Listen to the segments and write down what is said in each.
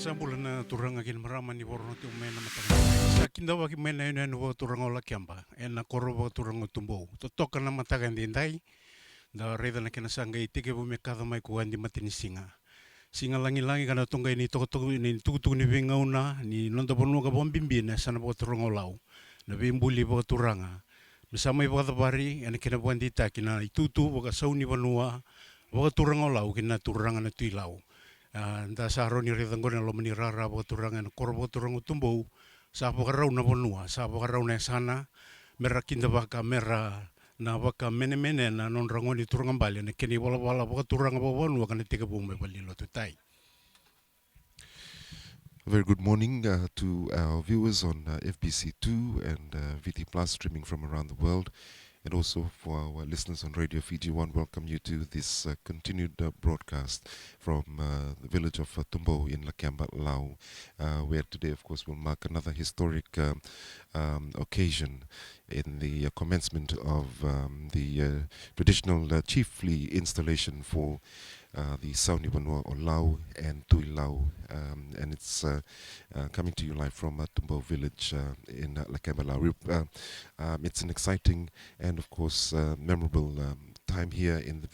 Sambula na turanga kin marama ni borno tu mena matanga. Sa kinda wa mena ina no turanga la kiamba. Na koro wa turanga Tubou. Totoka na mataga ndai. Da reda na kena sanga I teke bu me kada mai ko andi matini singa. Singa langi kana tonga ini toko ini tuku ni vinga una ni nonta bonu ka bombimbi na sana bo turanga lau. Na bimbuli bo turanga. Mesama ibo kada bari ane kena buandi ta kina itutu bo ka sauni Vanua. Bo turanga lau kina turanga na Tui Nayau. Da sa roni reda ngona lo mani rara bo turanga na koro bo turanga Tubou. Sa bo karau na Vanua, sa bo karau na sana mera kinda baka mera na waka mene na non rangoni turanga bali na keni wala waka turanga bo Vanua kana teka bume bali lo tutai. A very good morning to our viewers on FBC2 and VT Plus streaming from around the world, and also for our listeners on Radio Fiji One. Welcome you to this continued broadcast from the village of Tubou in Lakeba, Laos, where today, of course, will mark another historic occasion in the commencement of the traditional chiefly installation for the Sauni Vanua o Lau and Tui Nayau, and it's coming to you live from Tubou village in Lakeba, Laos. It's an exciting and, of course, memorable time here in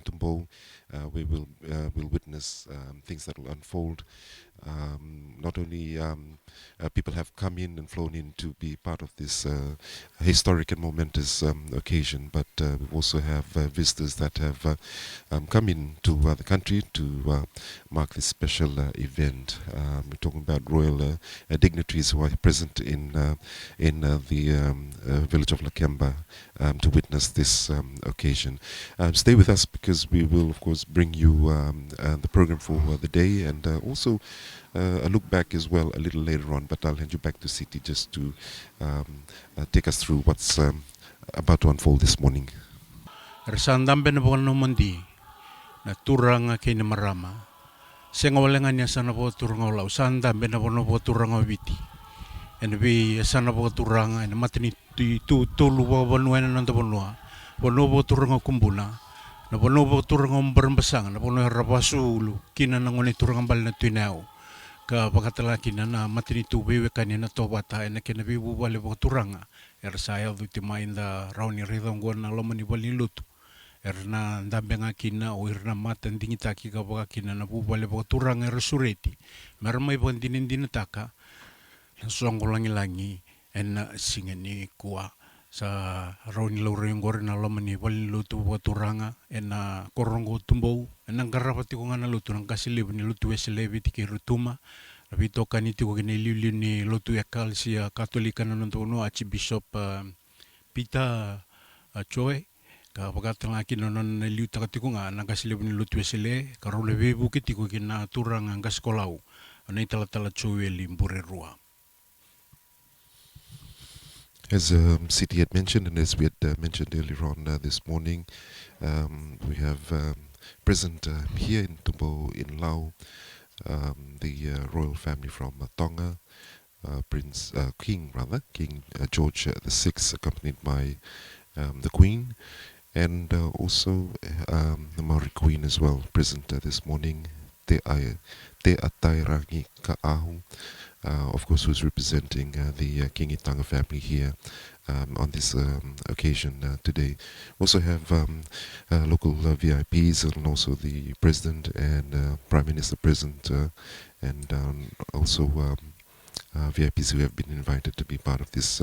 Tubou. We will witness things that will unfold. Not only people have come in and flown in to be part of this historic and momentous occasion, but we also have visitors that have come in to the country to mark this special event. We're talking about royal dignitaries who are present in the village of Lakeba to witness this occasion. Stay with us because we will, of course, bring you the program for the day, and also a look back as well a little later on, but I'll hand you back to Siti just to take us through what's about to unfold this morning. Rasandam benabono mandi na turanga kini marama. Senga walenga niya sana po turanga lau. Sandam benabono po turanga witi. And we sana po turanga and matini tu tolu po Vanua na nanda Vanua. Vanua po turanga kumbuna. Na Vanua po turanga umbarambasang. Na Vanua rabasulu. Kina nangoni turanga bal na Tui Nayau. Ka pakatala kina na matini tu wewe kanya na tobata na kina vivu wale po turanga. Saya duti mainda rauni ridongo na lomani wali lutu. Na dambenga kina o irna mata dignitaries ka baka kina na bubale po turanga sureti. Marmay po dinitaka. Songko langi en singani kuwa sa rauni laurengor na lomani wali lutu po turanga en korongo Tubou en garapati ko ngana lutu nang kasilib ni lutu eselebi tiki rutuma. Rabito kaniti ko kinilili ni lutu yakal siya Katolika na nontono Archbishop Pita Choi. Ka pagkatang akin nonon na liuta katiko nga nang kasilib ni lutu esele karole bebu kitiko kina turang ang kaskolau. Anay talatala Choi limbure rua. As Siti had mentioned, and as we had mentioned earlier on this morning, we have present here in Tubou in Laos the royal family from Tonga, King George VI, accompanied by the Queen, and also the Maori Queen as well, present this morning, Te Atairangi Ka'ahu, of course, who's representing the Kingitanga family here on this occasion today. Also have local VIPs and also the President and Prime Minister present, and also VIPs who have been invited to be part of this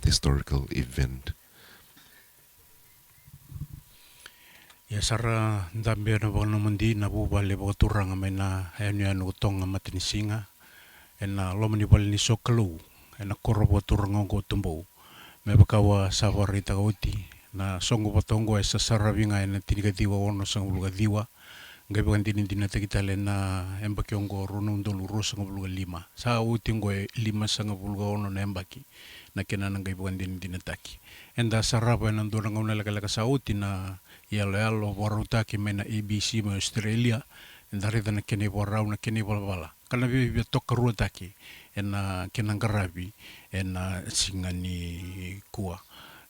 historical event. Ya sara dambe na bono mundi na bubale bo turanga may na anu tonga matinisinga en lomani bal ni sokalu en korobo turanga ko Tubou me bakawa sawarita uti na songo patongo esa sarabinga en tinigadiwa ono sang buluga ngai bukan din takitale na embaki ongo runundolu rosa ngabuluga 5 sa uti ngo 5 sang buluga ono na embaki na kena ngai bukan din taki enda saraba nan doranga una laka sa uti na yalo warutaki mena ABC ma Australia ndari dana kene warau na kene wala kana bi toka ruataki ena kenangarabi ena singani kuwa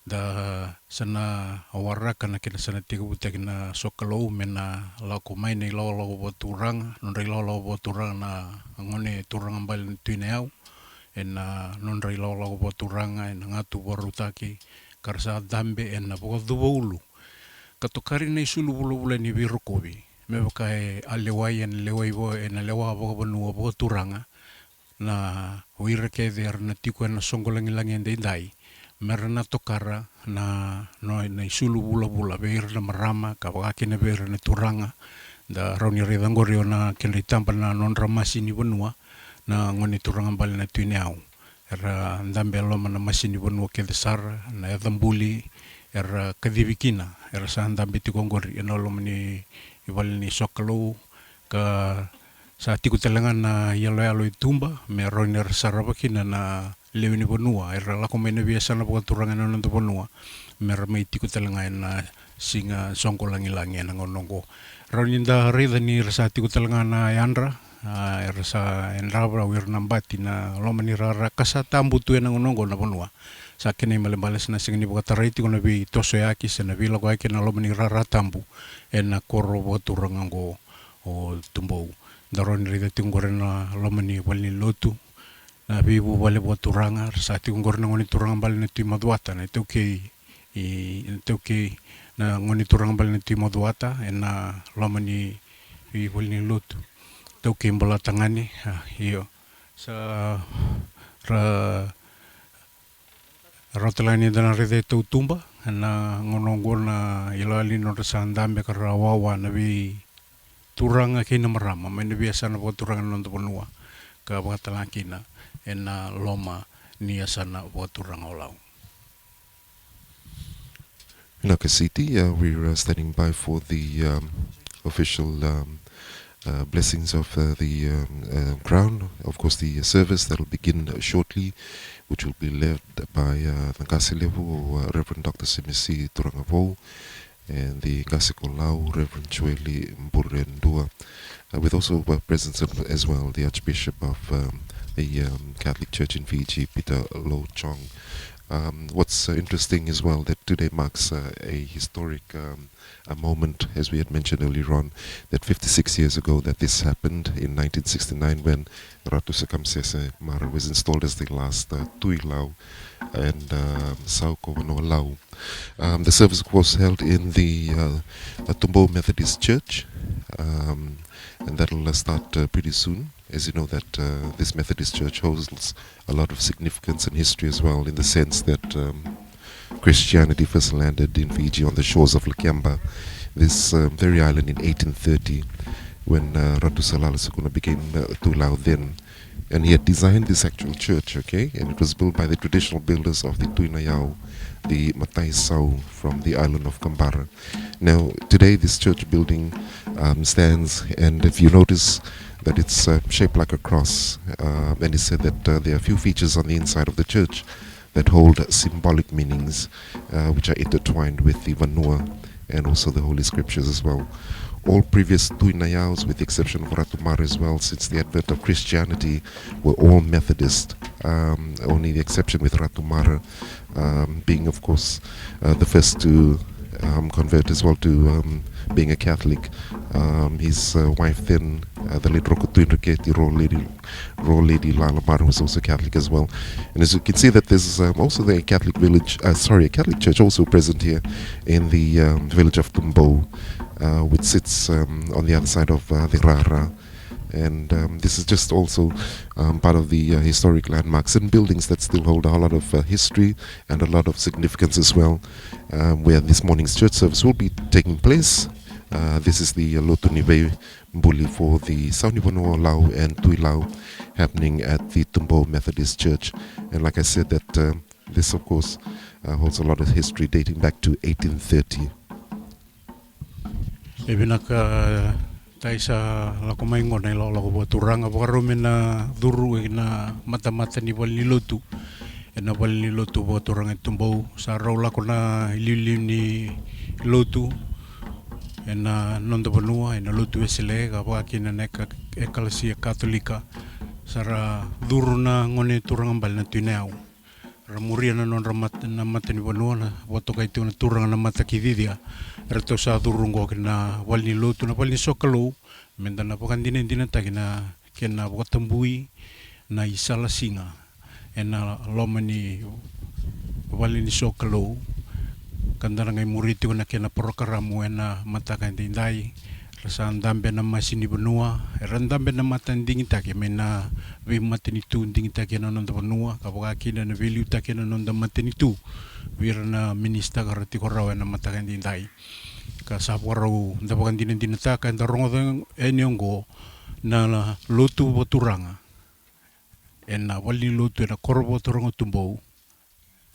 da sana awaraka na kina sana tiga buta kina sokalou mena lau kumai nei lau bo turanga nonrei lau bo turanga na ngone turanga bal ni Tui Nayau ena nonrei lau bo turanga ena ngatu borutaki karsa dambe ena bo Tubou katokari nei sulu bulu ni virukovi me baka alewai en lewai bo ena lewa bo Vanua bo turanga na uirake der na tiku ena songgolangi langi endai merana tokara na isulu bula beir na marama ka wakake na beir na turanga da rauni redangori na kena itampa na non ramasi ni Vanua na ngoni turanga bali na Tui Nayau era ndambe aloma na masini Vanua ke desara na edambuli era kadivikina era sa ndambe tikongori ena aloma ni ibali ni sokalou ka sa tiku talangan na yalo itumba me rauni sarabakina na lewi ni Vanua era lako mai na biasa na pagaturangan na nanto Vanua mera mai tiku talanga na singa songko langi na ngonongo rauni nda rida ni rasa tiku talanga na yandra era sa enrabra wir nambati na loma ni rara kasa tambu tu na ngonongo na Vanua sa kene malembales na singa ni pagatarai tiku na bi toso yaki sa na bila ko ake na loma ni rara tambu ena koro pagaturangan go o Tubou daroni rida tingore na loma ni walni lotu na bibu wale buat turanga sa ti ngor na ngoni turanga bal na Tui Maduata na teuke na ngoni turanga bal na Tui Maduata ena lomani i volni lutu teuke mbola tangani iyo sa rotelani dana rede tau tumba na ngonongo na ilali no sa ndambe karawawa na bi turanga kina marama mai na biasa na buat turanga no Vanua ka batalakina ena loma ni asana waturanga olau. In Aka City, we're standing by for the official blessings of the crown. Of course, the service that will begin shortly, which will be led by the Ngasilevu, Reverend Dr. Simisi Turangavou, and the Ngasikolao, Reverend Chueli Mburendua, with also presence as well, the Archbishop of the Catholic Church in Fiji, Peter Lo Chong. What's interesting as well that today marks a historic a moment, as we had mentioned earlier on, that 56 years ago that this happened in 1969 when Ratu Sekamsese Mara was installed as the last Tui Lau and Sauko Vanua Lau. The service was held in the Tubou Methodist Church, and that'll start pretty soon. As you know that this Methodist Church holds a lot of significance and history as well, in the sense that Christianity first landed in Fiji on the shores of Lakeba, this very island, in 1830, when Ratu Salala Sukuna became Tui Lau then. And he had designed this actual church, okay, and it was built by the traditional builders of the Tui Nayau, the Matai Sau from the island of Kambara. Now, today this church building stands, and if you notice that it's shaped like a cross, and he said that there are a few features on the inside of the church that hold symbolic meanings, which are intertwined with the Vanua and also the Holy Scriptures as well. All previous Tui Nayaus, with the exception of Ratu Mara as well, since the advent of Christianity, were all Methodist. Only the exception with Ratu Mara being, of course, the first to convert as well to being a Catholic. His wife then, the late Roko Tuinriketi, Raw Lady Lala Mara, was also Catholic as well. And as you can see that there's also a Catholic village, a Catholic church also present here in the village of Tubou, which sits on the other side of the Rara. And this is just also part of the historic landmarks and buildings that still hold a lot of history and a lot of significance as well, where this morning's church service will be taking place. This is the Lotu Nibe Mbuli for the Sauni Vanua Lau and Tui Lau, happening at the Tubou Methodist Church. And like I said, that this of course holds a lot of history dating back to 1830. Taisa lako maingo na ilo lako baturanga wakarume na duru e na mata ni wali lotu e na wali lotu baturanga Tubou sa rau lako na ilili ni lotu e na nonda Vanua e na lotu esele ka waki na neka ekalasia katolika sa ra duru na ngone turanga bali na Tui Nayau Ramuria na non na mata ni Vanua na watoka itu na turanga na mata ki vidia. Rato sa durungo na walni lotu na walni sokalo. Menda na pakan dina taki na kena wakatambui na isala singa. Ena loma ni walni sokalo. Kandana ngai muriti na kena porokaramu ena mata kan dindai. Rasaan dambe na masini Vanua, randambe na matan dingi take mena we matini tu dingi take na nonda Vanua, kapagaki na value take na nonda matini tu, wir na minista karati korau na matakan dindai. Ka saporau ndapakan din taka nda rongo eniongo na lotu boturanga. Ena wali lotu na korbo torongo Tubou.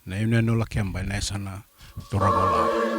Na ina no Lakeba na sana torangola.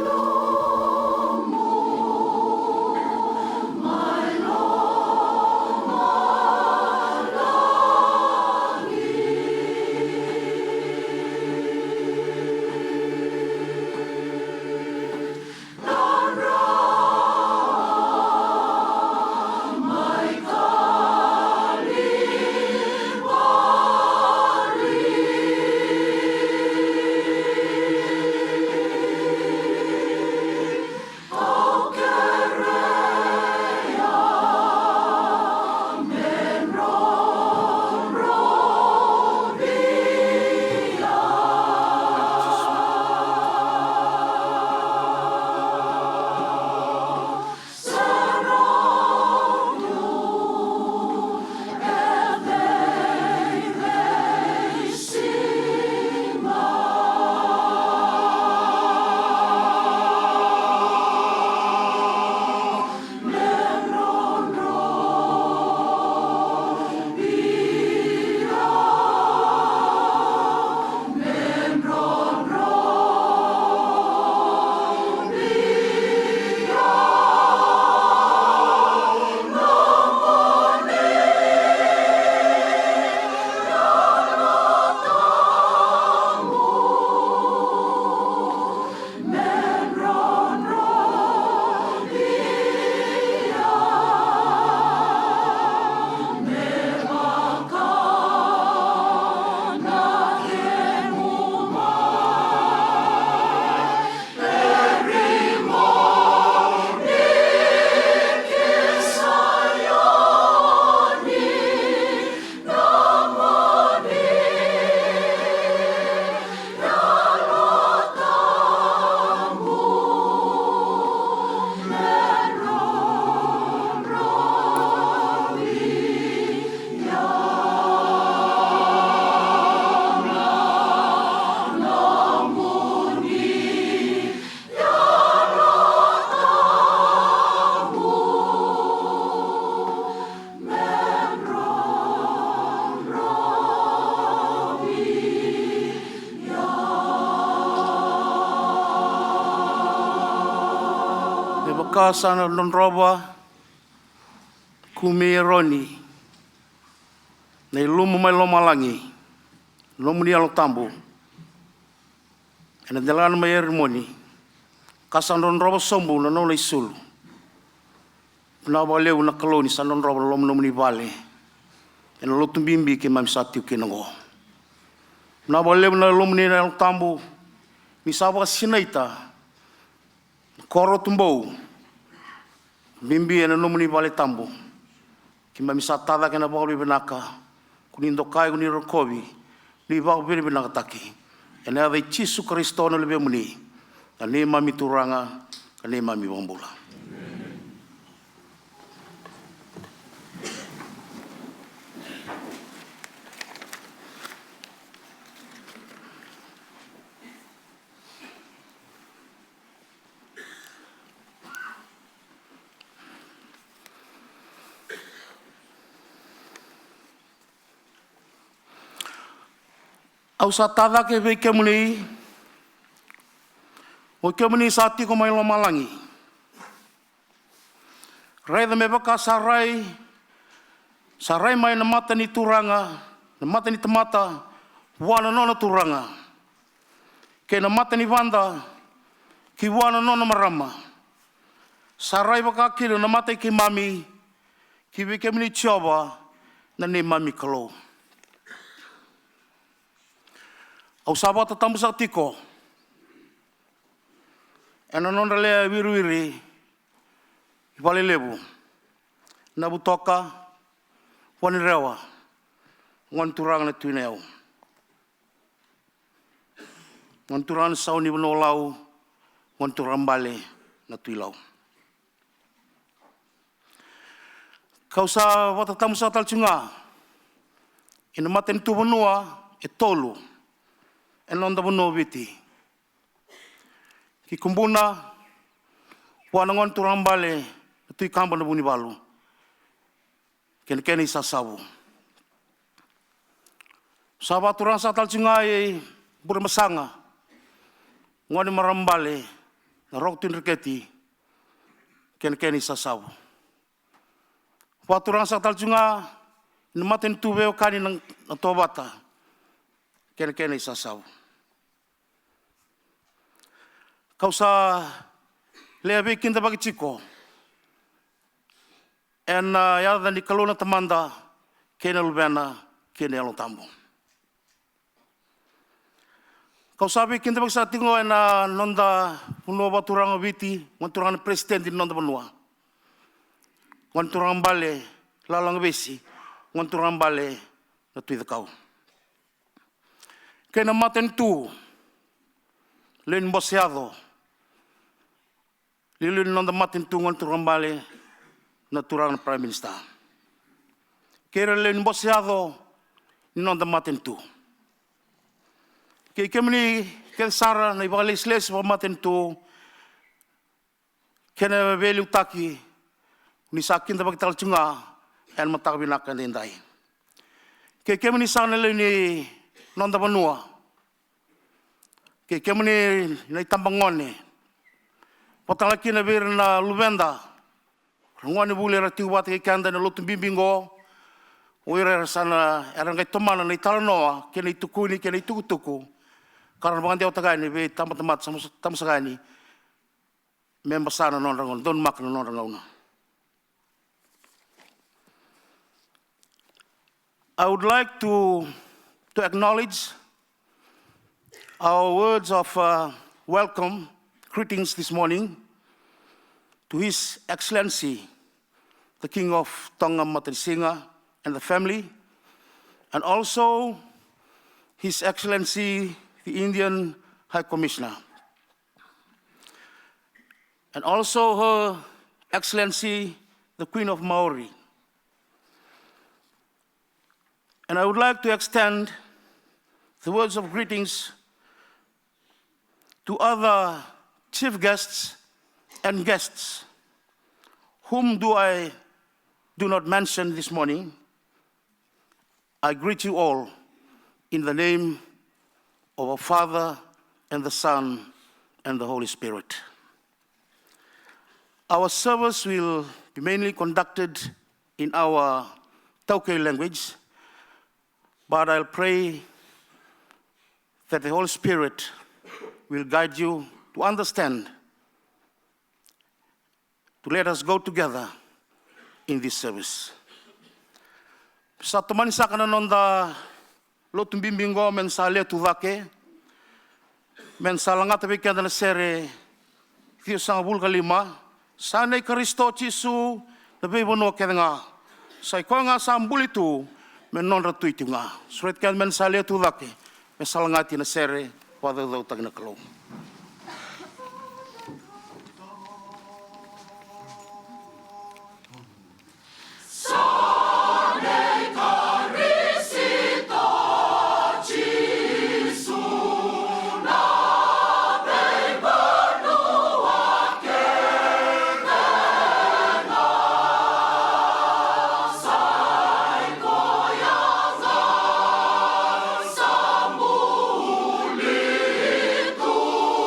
Sana lonroba kumironi nei lumu mai lomalangi lomu ni alo tambu ena delana mai ermoni kasan lonroba sombu na no leisulu na baleu na koloni san lonroba lomu ni vale ena lotumbimbi ke mamsati ke ngo na baleu na lomu ni alo tambu misaba sinaita koro Tubou bimbi ena nomuni vale tambo kima misatada kena bauli benaka kunindo kai kuni rokobi ni bau biri benaka taki ena ave Yesu Kristo no lebe muni kane mami turanga kane mami bombula. Au sa tada ke ve ke muni o ke muni sa ti ko mai lo malangi rai da me baka sarai mai na mata ni turanga na mata ni tamata wana nona turanga ke na mata ni vanda ki wana nona marama sarai baka kilo na mata ki mami ki ve ke muni chova na ne mami kalo Au sabata tamu sa tiko. E nanonda lea wiruwiri i wale lebu. Na butoka, wani rewa, ngon turanga na Tui Nayau. Ngon turanga sa uni wano lau, ngon turanga bale na Tui Lau. Kau sa watatamu sa talchunga, ina maten tu Vanua e tolu, e nonda Vanua viti. Ki kumbuna, wana ngon turanga bale na Tui Kamba na Buni Balu. Kene sa sabu. Sahabat turang sa talchunga e burmasanga, ngoni marambale, na roktin riketi, kene sa sabu. Waturang sa talchunga, namaten tubeu kani na tobata, kene sa sabu. Kau sa lea bikin da bagi chiko, en yada ni kaluna tamanda, kene lubena, kene along tambo. Kau sabi kinta bagi sa tingo en nonda Vanua waturanga viti, waturanga presiden di nonda Vanua. Waturanga bale, lalang besi, waturanga bale na Tui Kau. Kena maten tu, len boseado, lilin nonda maten tu waturanga bale na turanga Prime Minister. Kera len boseado, nonda maten tu. Kaya kemini sara na ibalisles pa maten tu, kena veli utaki, ni sakin da bagtal chunga, en matakbinakan dindai. Kaya kemini sana ni nonda Vanua, kaya kemini na itambangone, patalaki na bir na lubenda, ngone bule rati wat kaya kanda na lutun bimbingo, uira sana erang kay tomana na italanoa, kena itukuni, kena itukutuku, karena bangan dia otagani be tamat tamusagani member sana non rangon don mak non rangon. I would like to acknowledge our words of welcome, greetings this morning to His Excellency, the King of Tonga Matansinga and the family, and also His Excellency, the Indian High Commissioner, and also Her Excellency, the Queen of Maori. And I would like to extend the words of greetings to other chief guests and guests, whom I do not mention this morning. I greet you all in the name of our Father and the Son and the Holy Spirit. Our service will be mainly conducted in our Tauke language, but I'll pray that the Holy Spirit will guide you to understand, to let us go together in this service. Sa teman sa kananonda lotun bimbingo men sa le tuvake men sa langa tabi kanda na sere tio sang bulga lima sa nei Kristo Jesu na be Vanua kenga sa ko nga sa ambulitu men non ratu itunga suret kan men sa le tuvake men sa langa ti na sere pada do tag na kalong. Sambuli tu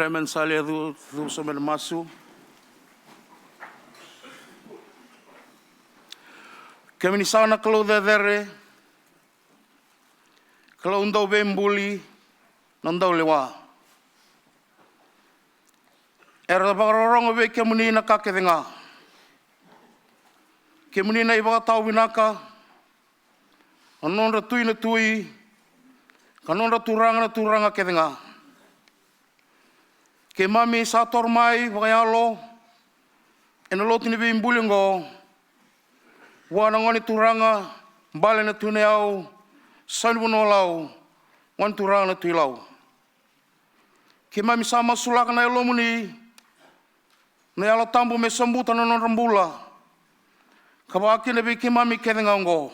Kremen salia du somen masu. Kemini sana kalau dere, kalau undau bembuli, nandau lewa. Era bagarorong obe kemuni na kakedenga. Kemuni na ibaga tau binaka, anon ratui na tui, kanon turanga kedenga. Ke mami sator mai bagayalo, enaloti ni bembuli ngo, wana ngoni turanga, bale na Tui Nayau, sanbu no lau, ngoni turanga na tui lau. Ke mami sama sulak na elomuni, na yalo tambu me sambuta na non rambula, kabaki na bi ke mami kedenga ngo.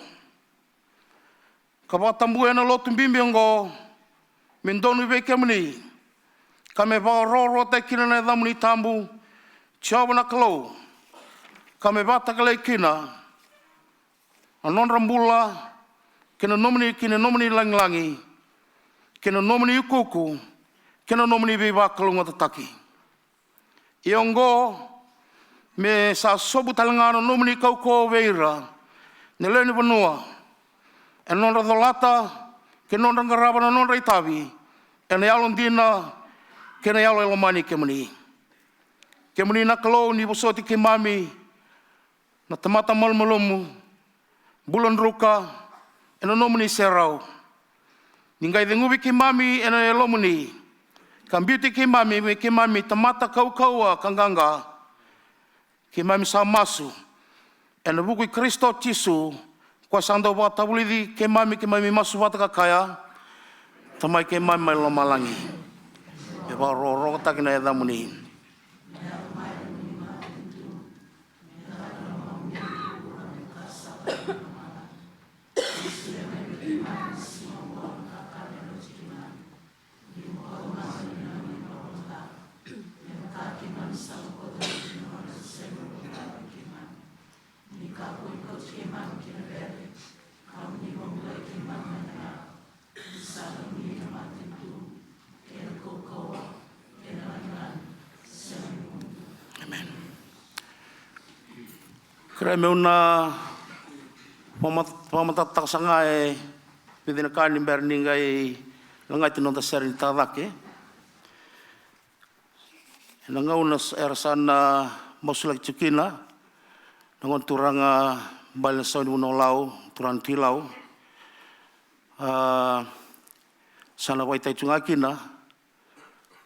Kaba tambu ena lotu bimbi ngo, mindonu be kemuni, kame ba roro te kina na damuni tambu, chiawa na kalau, kame ba takalai kina, anon rambula, kena nomini langi, kena nomini ukuku, kena nomini biba kalunga tataki. Iongo, me sa sobu talangano nomini kauko veira, neleni Vanua, enon radolata, kena non rangaraba na non raitavi, ena yalon dina, kena yalo elomani kemuni. Kemuni na kalau ni bosoti ke mami, na tamata malmalomu, bulan ruka, ena nomini serau. Ningai dengubi ke mami ena elomuni, kan beauty ke mami tamata kau-kaua kanganga, ke mami sa masu, ena buku Kristo Tisu, kwa sando wata bulidi ke mami masu wata kakaya, tamai ke mami mai lomalangi. Eba roro takina eda muni. Kaya meuna pamatatak sanga pidina kani berninga langai tinonta serin tadake. Nangauna ersana mosulak cikina, nangon turanga balen sauni unolau, turan tilau. Sana waitai tungakina,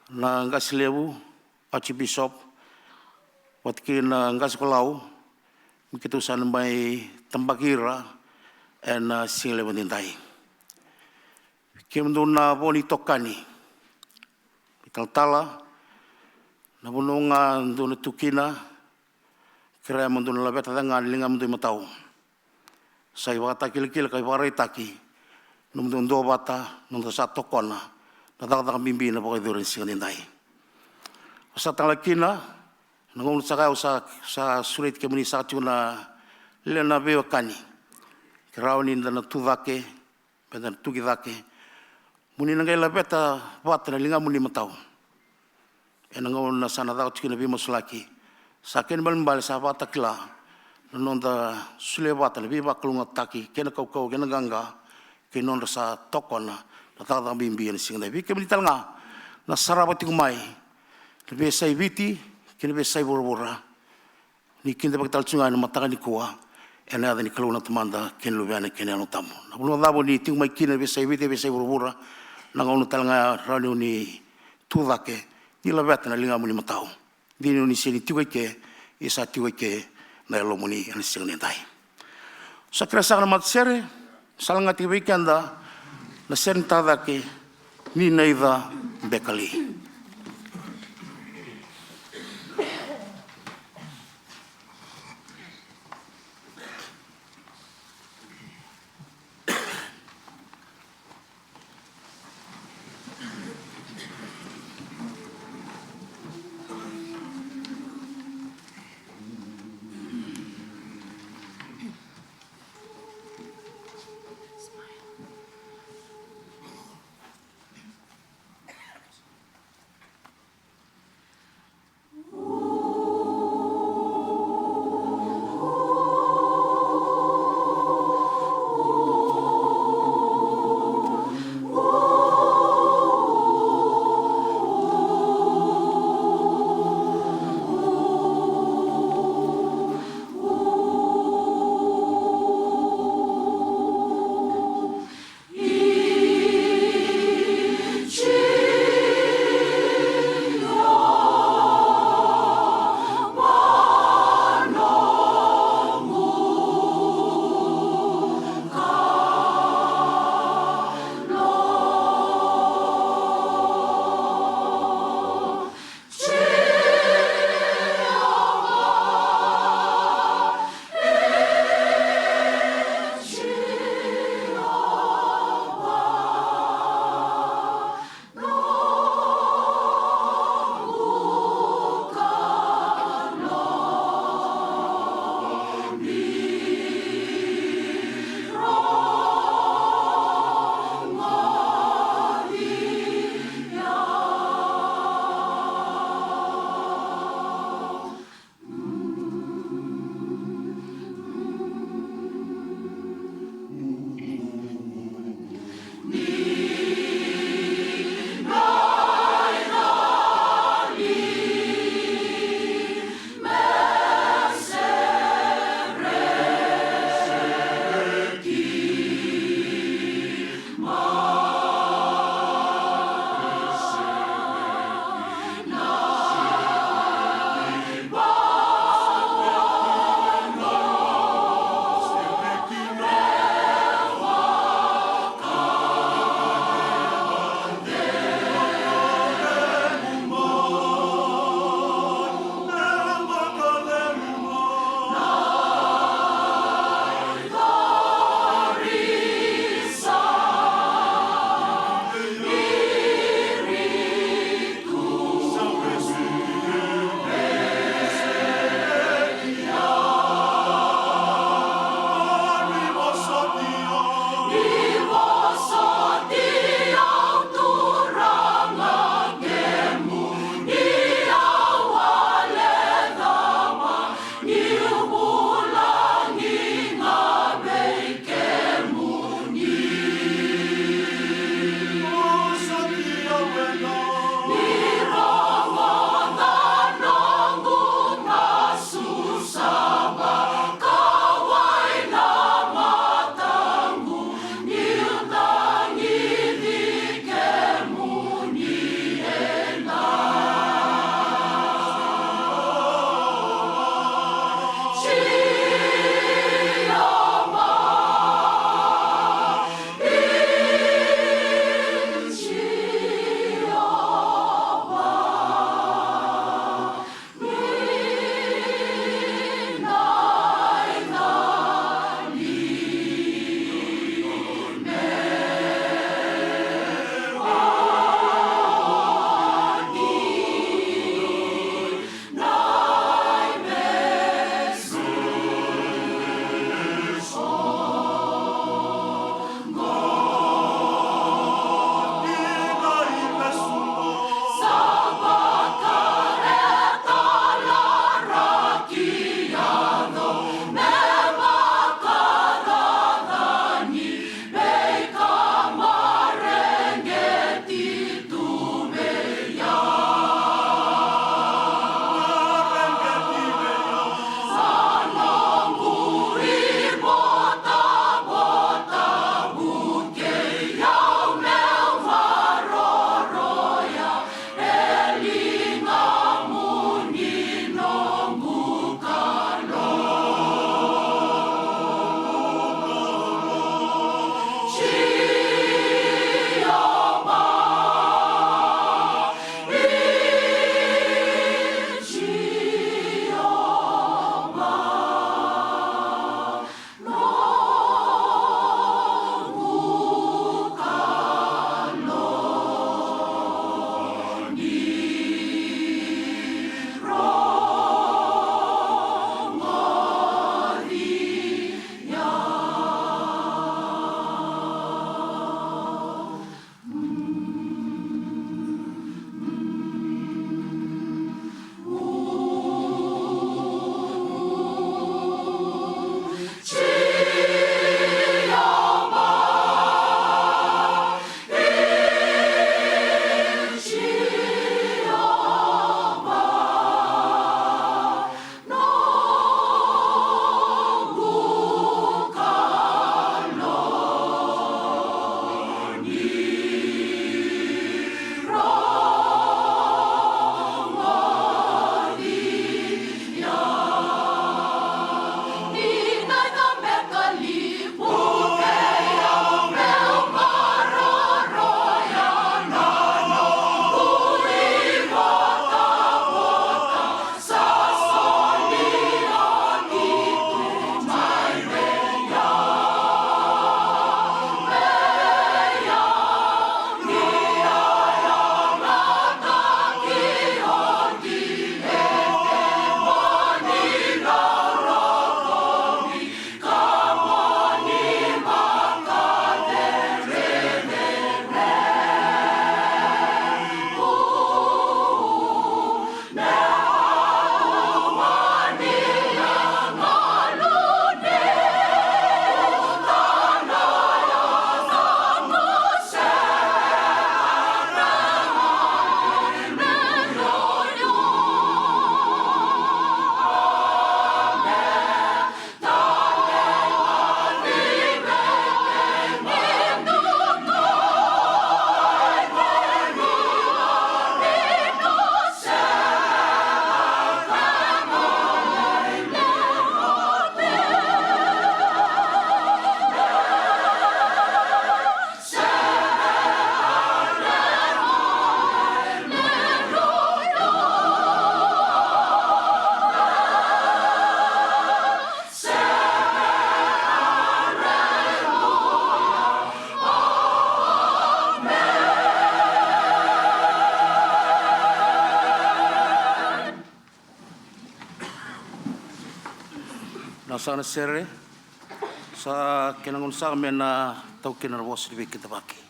na ngasilewu, archbishop, watkina ngasikolau, begitu sana mai tambakira en single bendai kemduna boni tokani tala na bununga nduna tukina kira menduna labeta dengan lingam du matau sai wata kil kai warai taki num do bata num sa tokona na daga bimbi na boy durin single bendai usatang lakina nangong sakau sa sulit kemuni sa tuna lena beo kani kirauni na tuvake bedan tugidake muni nangai labeta wata na linga muni matau enangong na sana dau tikina bi moslaki saken balmbal sa wata kila nonda sule wata na bi baklunga taki kena kau kena ganga kenonda sa tokona na tata bimbi na singai bi kemuni talanga na sarabati kumai lebih sai viti kini besai bora-bora ni kinda bakal tsunga na mataka ni kuwa ena ada ni kaluna tamanda ken lubiana ken anu tamu na bulo dabo ni ting mai kini besai viti besai bora-bora na ngau talanga radio ni tuvake ni labata na linga muni matau dini ni sini tiweke isa tiweke na elomuni ani singne dai sakra sakna matsere salanga tiweke anda na sentada ke ni neiva bekali. Nasana sere sa kinangun sa kami na tau kinarwas di kita baki.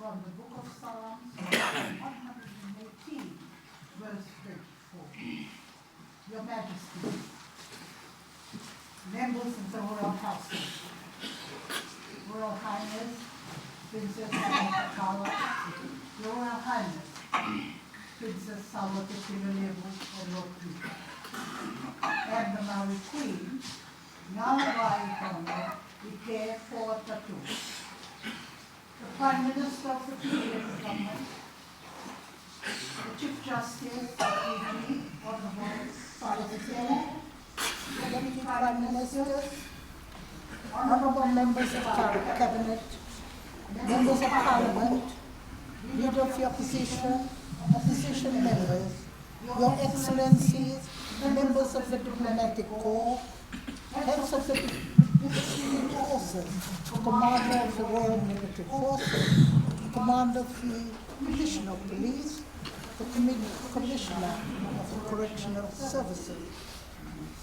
From the book of Psalms, 118, verse 24. Your Majesty, members of the Royal Household, Royal Highness, Princess Tevita Kapaiwai, Your Royal Highness, Princess Ratu Tevita Kapaiwai, and the Maori Queen, Ngāwai Lutunauga Uluilakeba. The Prime Minister of the President Government, the Chief Justice of Fiji, Honourable Salvatore, the Deputy Prime Ministers, Honourable Members of Cabinet, Members of Parliament, Leader of the Opposition, Opposition Members, Your Excellencies, Members of the Diplomatic Corps, Heads of the Military Forces, Commander of the Royal Military Forces, Commander of the Commissioner of Police, the Commissioner of the Correctional Services,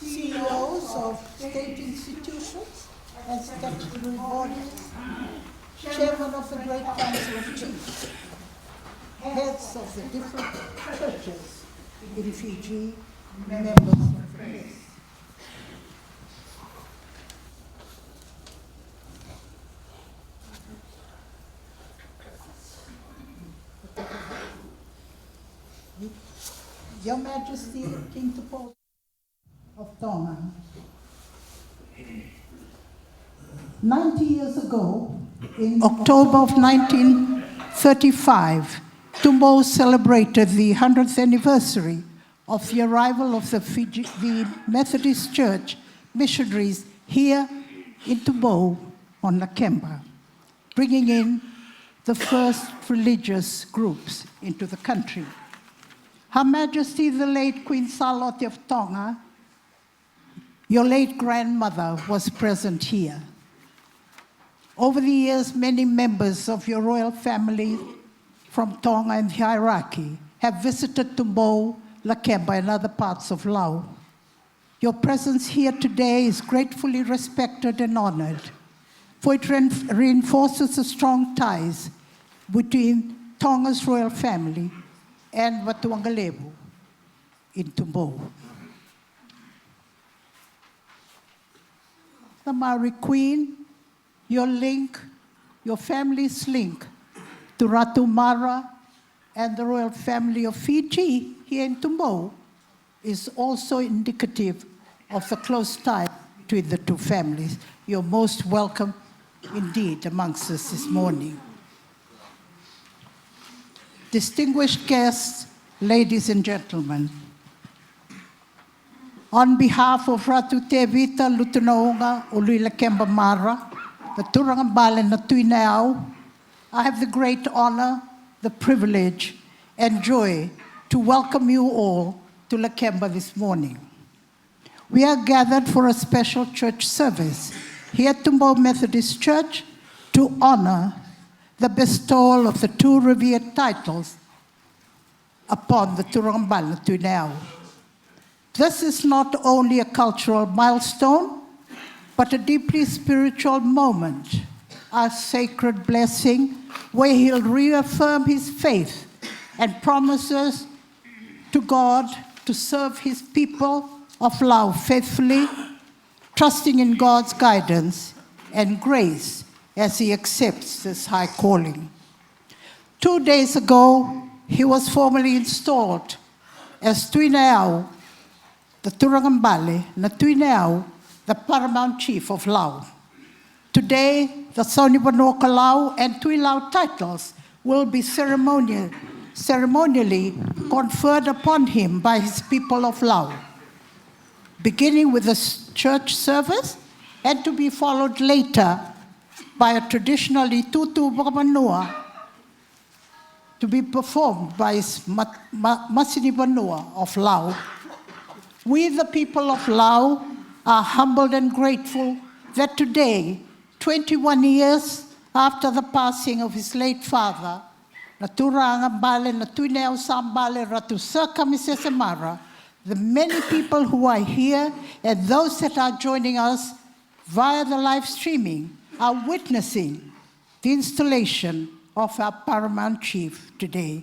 CEOs of state institutions and statutory bodies, Chairman of the Great Council of Chiefs, heads of the different churches in Fiji, members of the press. Your Majesty, King Tubou of Tonga. 90 years ago, in October of 1935, Tubou celebrated the 100th anniversary of the arrival of the Methodist Church missionaries here in Tubou on Lakeba, bringing in the first religious groups into the country. Her Majesty, the late Queen Charlotte of Tonga, your late grandmother, was present here. Over the years, many members of your royal family from Tonga and the hierarchy have visited Tubou, Lakeba, and other parts of Laos. Your presence here today is gratefully respected and honored, for it reinforces the strong ties between Tonga's royal family and Watuangalebu in Tubou. The Maori Queen, your family's link to Ratu Mara and the royal family of Fiji here in Tubou is also indicative of the close tie between the two families. You're most welcome indeed amongst us this morning. Distinguished guests, ladies and gentlemen, on behalf of Ratu Tevita Lutunauga Uluilakeba Mara, the Turangambale na Tui Nayau, I have the great honor, the privilege, and joy to welcome you all to Lakeba this morning. We are gathered for a special church service here at Tubou Methodist Church to honor the bestowal of the two revered titles upon the Turangambale na Tui Nayau. This is not only a cultural milestone, but a deeply spiritual moment, a sacred blessing where he'll reaffirm his faith and promises to God to serve his people of Laos faithfully, trusting in God's guidance and grace as he accepts this high calling. 2 days ago, he was formally installed as Tui Nayau, the Turangambale na Tui Nayau, the paramount chief of Laos. Today, the Sauni Vanua Kalau and Tui Nayau titles will be ceremonially conferred upon him by his people of Lau, beginning with a church service and to be followed later by a traditional Tutu Vanua to be performed by his Masini Vanua of Lau. We, the people of Lau, are humbled and grateful that today, 21 years after the passing of his late father, na turanga bale, na Tui Nayau sambale, Ratu Tevita, the many people who are here and those that are joining us via the live streaming are witnessing the installation of our paramount chief today.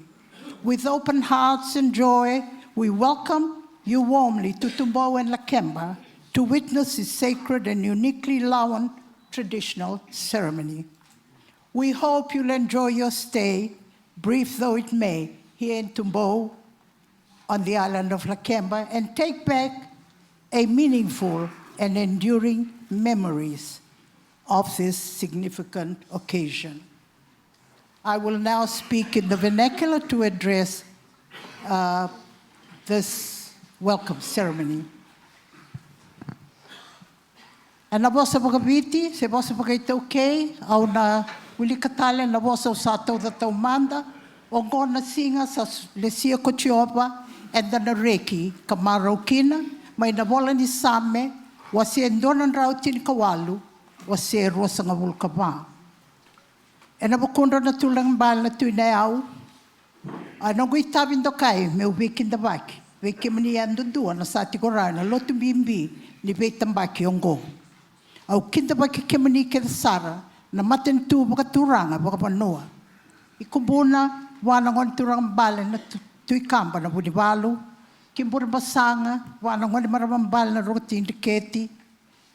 With open hearts and joy, we welcome you warmly to Tubou and Lakeba to witness this sacred and uniquely Lauan traditional ceremony. We hope you'll enjoy your stay, brief though it may, here in Tubou on the island of Lakeba and take back a meaningful and enduring memories of this significant occasion. I will now speak in the vernacular to address this welcome ceremony. Na vosa pagaviti, se vosa pagaitau kei, au na ulikatale na vosa usatau da tau manda, o ngona singa sa lesia kochiopa, and na reki kamarokina, mai na vola ni same, wasi endonan rautin kawalu, wasi rosa nga vulkaba. E na bakundra na tulang bal na Tui Nayau, anong itabin do kai, me uwikin da baki, wiki mani andundua na sati korana, lotu bimbi, ni veitambaki ongo. Au kinda baki kemani ke sara, na maten tu baka turanga, baka Vanua. Ikumbuna, wana ngon turang bal na Tui Kamba na Budivalu, kimbura basanga, wana ngon maramang bal na roti indiketi,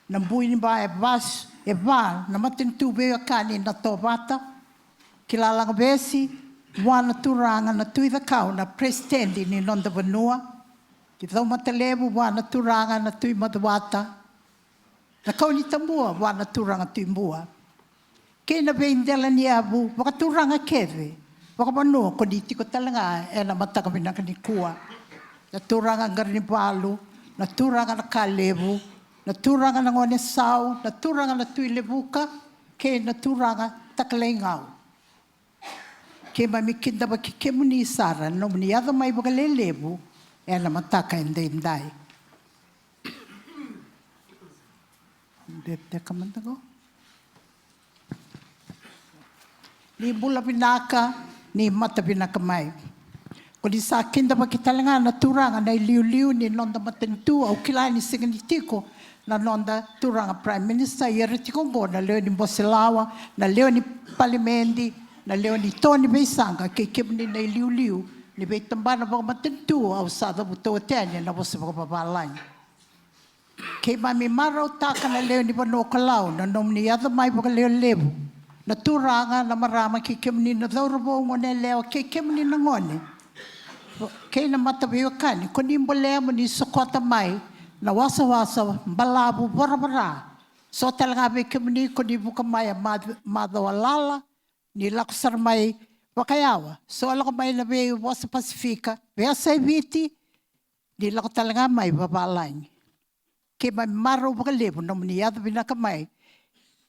na bui ni ba e vas, e va, na maten tu bea kani na tobata, kilalang besi, wana turanga na Tui Vakau na prestendi ni nonda Vanua, kitau matalebu wana turanga na Tui Madawata, na kauni tambua wana turanga Tui Mbua. Kena beindela ni abu, waka turanga keve, waka Vanua koniti ko talanga e na mataka pinakanikua, na turanga ngarnipalu, na turanga na kalebu, na turanga na ngone sau, na turanga na Tui Lebuka, ke na turanga takalengau. Ke mamikinda ba kikemuni sara, no muni ada mai baka lelebu, e na mataka indai. Teka mantago. Ni bula pinaka, ni mata pinaka mai. Kung sa kinda ba kitalanga na turanga na iliu-liu ni nonda matentu au kilani siganitiko na nonda turanga Prime Minister Yeretikongo na leo ni Mbosilawa, na leo ni Palimendi, na leo ni Tony Beisanga, kay kimni na iliu-liu ni Beitambana ba matentu au sada buto tenya na bosa ba babalay. Kay mami maraw taka na leo ni Vanua Kalau na nom ni yada mai ba leo lebu. Na turanga na marama kay kimni na daurabo ngone leo kay kimni na ngone. Kay na matabiyo kani kundi mbolemo ni sokota mai na wasa-wasa balabu bara-bara. So talaga may kimni kundi buka mai madawalala ni lakusar mai wakayawa. So ala ko may labi wasa Pasifika. Vea sa ibiti ni lako talaga mai babalay. Kaya may maraw bakalebo na muniyado binakamay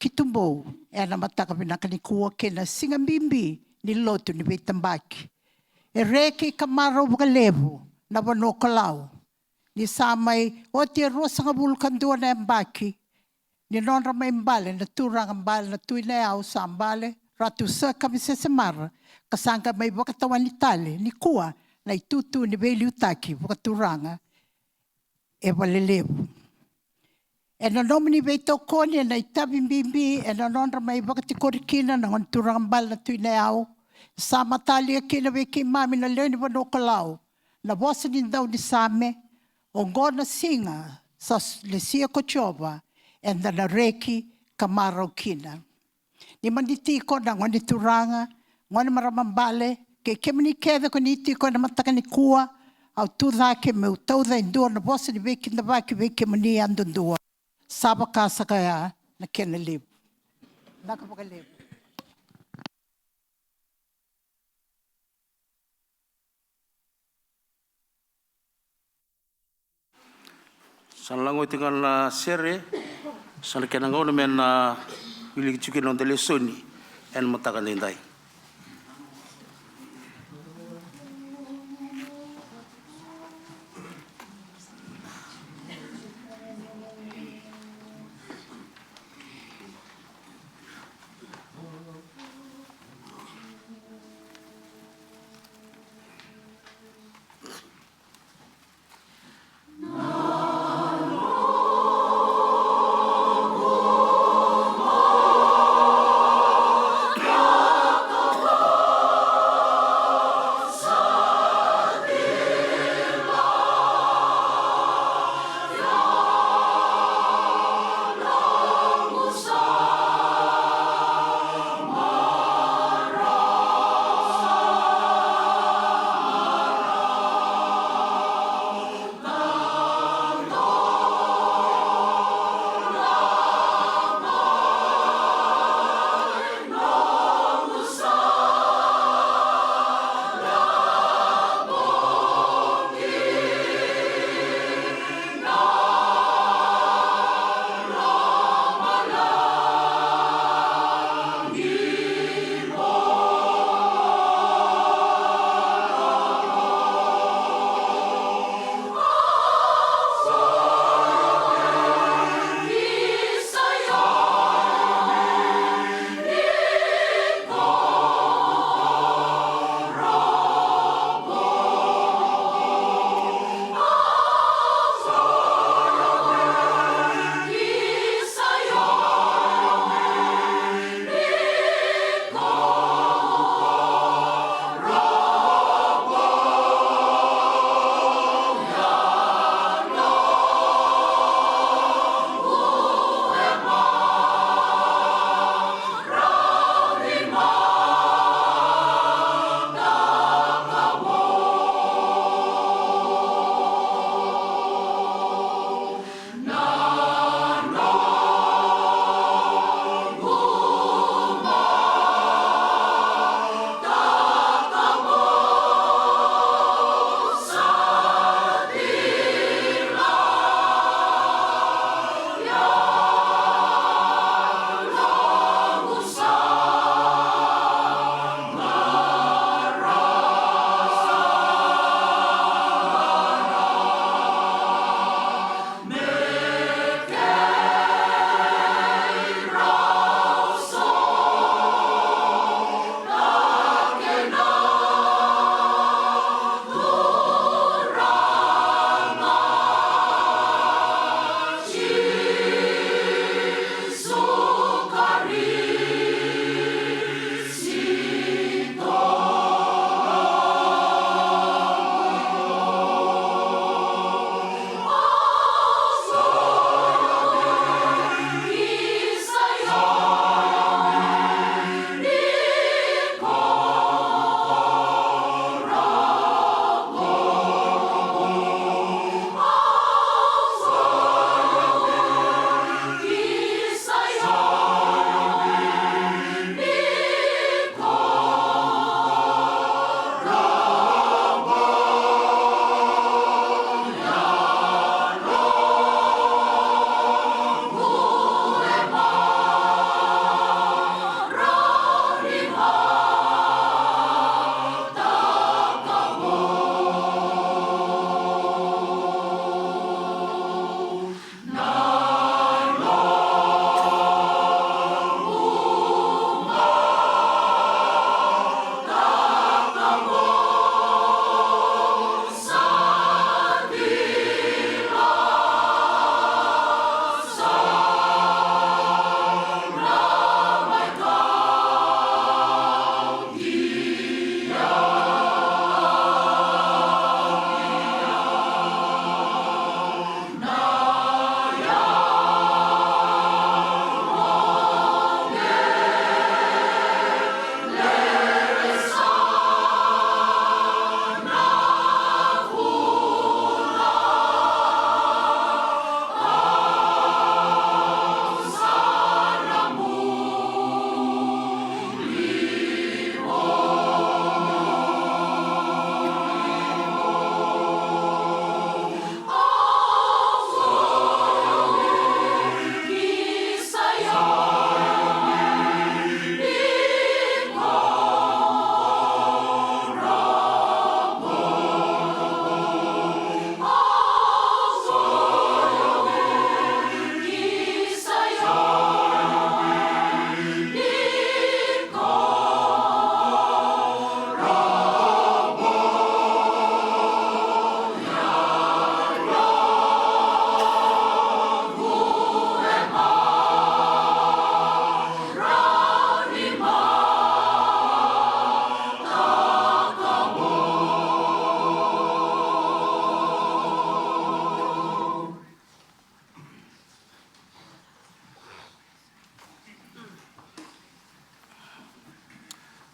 Tubou e na mataka binakanikua kaya na singambimbi ni loto ni Beitambaki. E reki kamaraw bakalebo na Vanua Kalau. Ni samay o ti rosa nga bulkan doon na embaki. Ni nonra may mbale na turang mbale na Tui Nayau sa mbale. Ratu Tevita kasangka may bakatawan ni tali ni kuwa na itutu ni Beliutaki bakaturanga e walelebu. E nanom ni Beito Kone na itabing bimbi e nanonra may bakatikorikina na ngon turang mbale na Tui Nayau. Sama tali akina wiki mami na leo ni Vanua Kalau na bosa din daw ni Same o ngona singa sa lesia kochoba and the nareki kamaraw kina. Ni manitiko na ngoni turanga, ngoni maramambale, ke kemini keda ko nitiko na matakanikua, au tuda ke me utauda indua na bosa ni weki na baki weki mani andundua. Saba kasa kaya na kena libu. Nakapakalipo. San lango tinggal na sere, san kenango na men na wili chuki non telesoni en matakan dindai.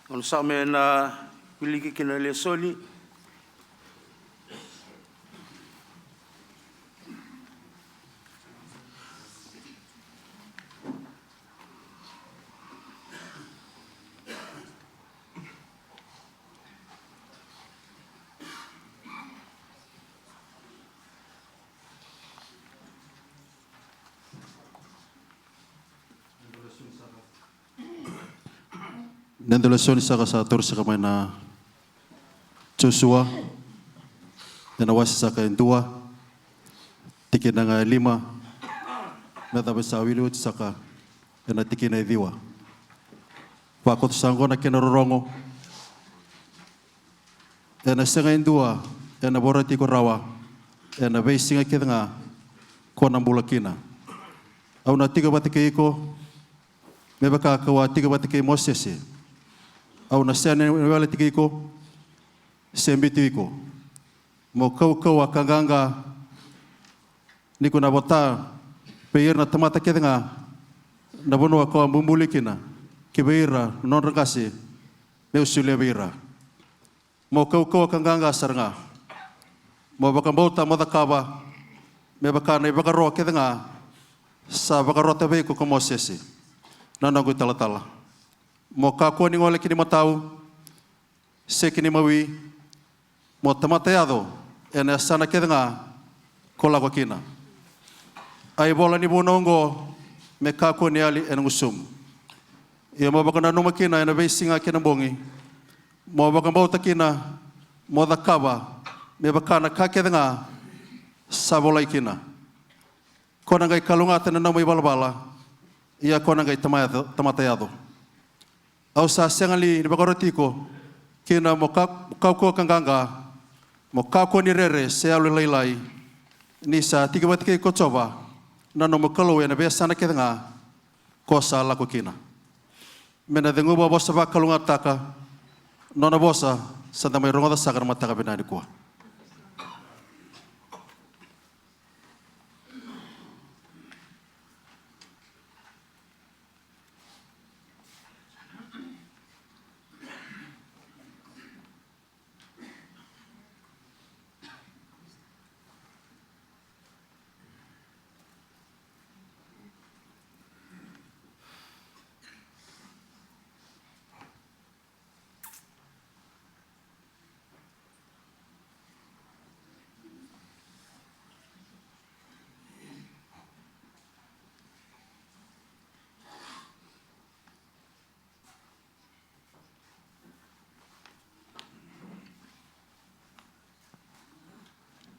On sa me na wiliki kina le soli. Nandulason saka sa ator sa kamay na Joshua, nawasi saka indua, tikin na nga 5, natapos sa wilud saka na tikin na idiwa. Wakot sangko na kinarorongo, na singa indua, na borati ko rawa, na bay singa kita nga ko ng bulakina. Au na tiga batike ko, may baka kawa tiga batike Moses. Au na siya wala tiki ko, sembiti ko. Mo kau akanganga, ni ko na bota, peir na tamata kita nga, na Vanua ko ang bumbulikina, kibeira, non rakasi, me usulia beira. Mo kau akanganga saranga, mo baka bota mo Lakeba, me baka na baka roa kita nga, sa baka roa tabe ko Moses. Nanangoy tala-tala. Mo kakua ni ngole kini matau, se kini mawi, mo tamateado, ena sana kedanga, kola ko kina. Ai bola ni bonongo, me kakua ni ali ena ngusum. Ia mo baka nanuma kina, ena beisinga kina bongi, mo baka bauta kina, mo Lakeba, me baka na kakedanga, sa bola kina. Kona ngai kalungata na namai balabala, ia kona ngai tamateado. Au sa sengali ni bakaroti ko kina mo kau kanganga mo kau ni rere se alu lailai ni sa tiga batike ko coba nano mo kalau na besa na kedanga ko sa la ko kina mena dengu ba bosa ba kalunga taka nona bosa sa tamai ronga da sagar mata ka benani ko.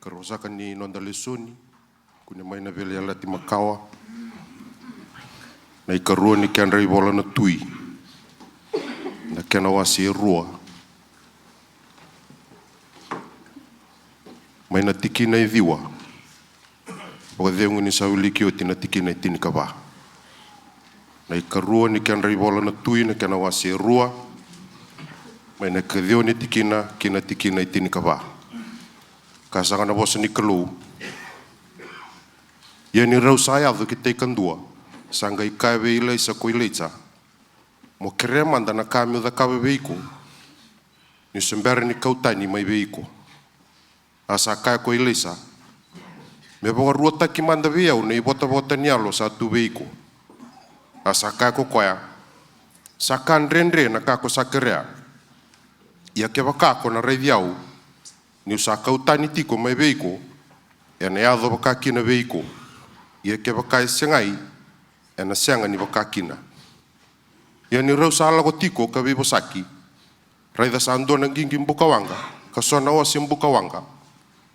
Karosakan ni nonda lesoni, kunya mai na vele ala ti makawa. Na ikarua ni kianrai bola na tui. Na kiana wasi rua. Mai na tiki na idiwa. Oka deungu ni sauliki o tina tiki na itini kaba. Na ikarua ni kianrai bola na tui na kiana wasi rua. Mai na kadeo ni tikina kina tiki na itini kaba. Kasanga na bosa ni kalu. Ia ni rau sayado ki te kandua. Sanga i kaewe ila isa ko ileita. Mo keremanda na kame o da kawe veiko. Ni sembere ni kautani mai veiko. Asa kae ko ileisa. Me boga ruota ki manda veau na i bota ni alo sa tu veiko. Asa kae ko koea. Sa kan renre na kako sa kerea. Ia ke wakako na reidiau. Ni usa kautani tiko mai veiko, e na eado wakakina veiko, ia ke wakai sengai, e na senga ni wakakina. Ia ni rau sa alago tiko ka vibosaki, raida sa andona gingi mbukawanga, ka sona oasi mbukawanga,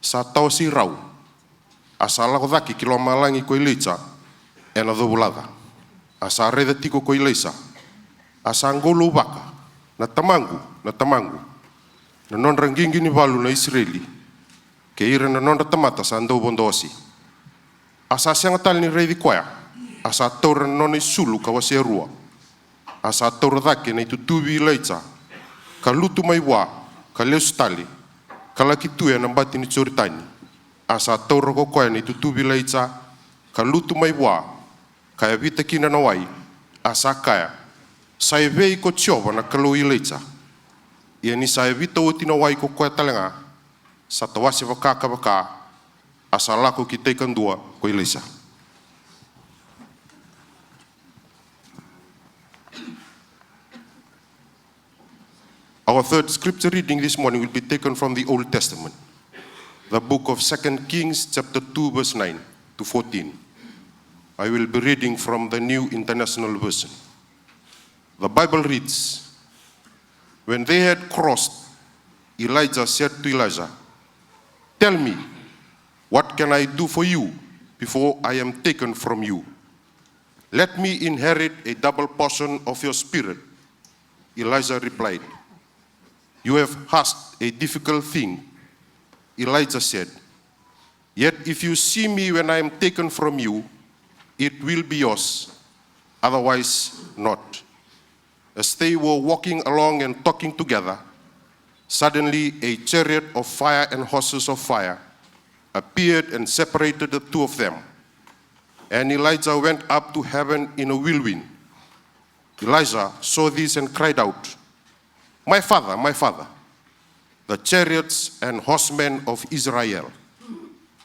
sa tau si rau, asa alago dhaki kilo malangi ko ileita, e na dhobulada, asa raida tiko ko ileisa, asa angolo ubaka, na tamangu, na non rangingi ni valu na Israeli, ke ira na non tamata sa andau bondosi. Asa sianga tali ni reidi koea, asa taura na non isulu ka wasi rua, asa taura dhake na itutubi ilaita, ka lutu mai wa, ka leus tali, ka laki tuya na mbati ni tsoritani, asa taura ko koea na itutubi ilaita, ka lutu mai wa, ka evita kina na wai, asa kaya, Saivei ko tioba na kaloi leita. Ia ni saivita o tina wai ko koe talenga. Sa tawasi wakaka waka. Asa lako ki teikandua ko ilesa. Our third scripture reading this morning will be taken from the Old Testament. The book of 2 Kings chapter 2 verse 9 to 14. I will be reading from the New International Version. The Bible reads, when they had crossed, Elijah said to Elijah, tell me, what can I do for you before I am taken from you? Let me inherit a double portion of your spirit. Elijah replied, you have asked a difficult thing. Elijah said, yet if you see me when I am taken from you, it will be yours, otherwise not. As they were walking along and talking together, suddenly a chariot of fire and horses of fire appeared and separated the two of them. And Elijah went up to heaven in a whirlwind. Elijah saw this and cried out, my father, the chariots and horsemen of Israel.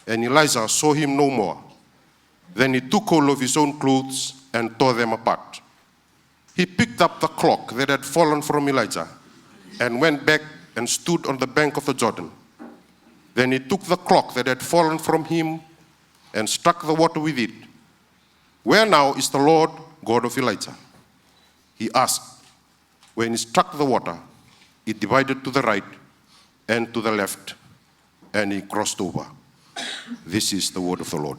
And Elijah saw him no more. Then he took hold of his own clothes and tore them apart. He picked up the cloak that had fallen from Elijah and went back and stood on the bank of the Jordan. Then he took the cloak that had fallen from him and struck the water with it. Where now is the Lord God of Elijah? He asked. When he struck the water, it divided to the right and to the left, and he crossed over. This is the word of the Lord.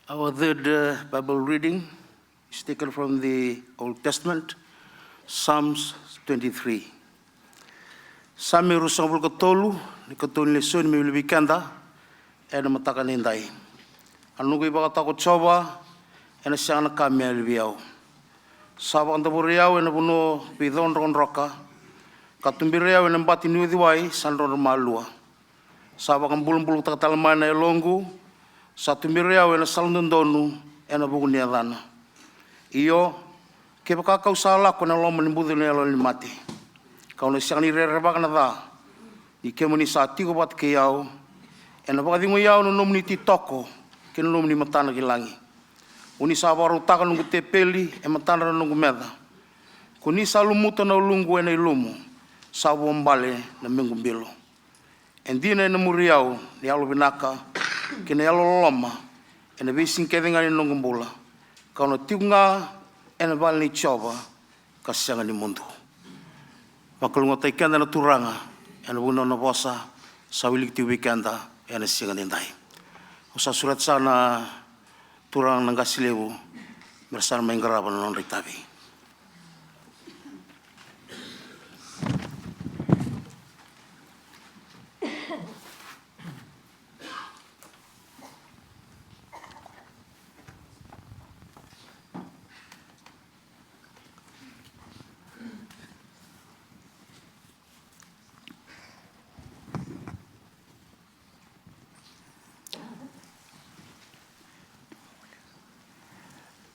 Our third Bible reading is taken from the Old Testament, Psalms 23. Sami rusang bulkatolu, ni katun lesun mi wilbikanda, ena matakan hindai. Anugu iba katako choba, ena siang na kami albiao. Sabang taburiao ena buno bidon ron roka, katumbiriao ena mbati nuidiwai sanron malua. Sabang bulung-bulung takatalmana elongu, satu miriau ena salundonu ena bugunia dana. Iyo ke kau salah kona lo menimbudu ne lo mati. Kau ne siang ni rereba kana da. Ni ke moni sati ko bat ke yau. Ena ba dingo yau no nomni ti toko ke no nomni matana ki langi. Uni sabaru taka nungu te peli e matana nungu meda. Kuni salumuta na lungu ena ilumu. Sabu mbale na mengu bilo. Endina ena muriau ni alu binaka kena yalo loma ena bising kedenga ni nongumbula kauno tiunga ena bali choba kasanga ni mundo pakulunga taikanda na turanga ena buno na bosa sawili ti weekenda ena singa ndai usa surat sana turang nangasilebu bersama mengaraba non ritabi.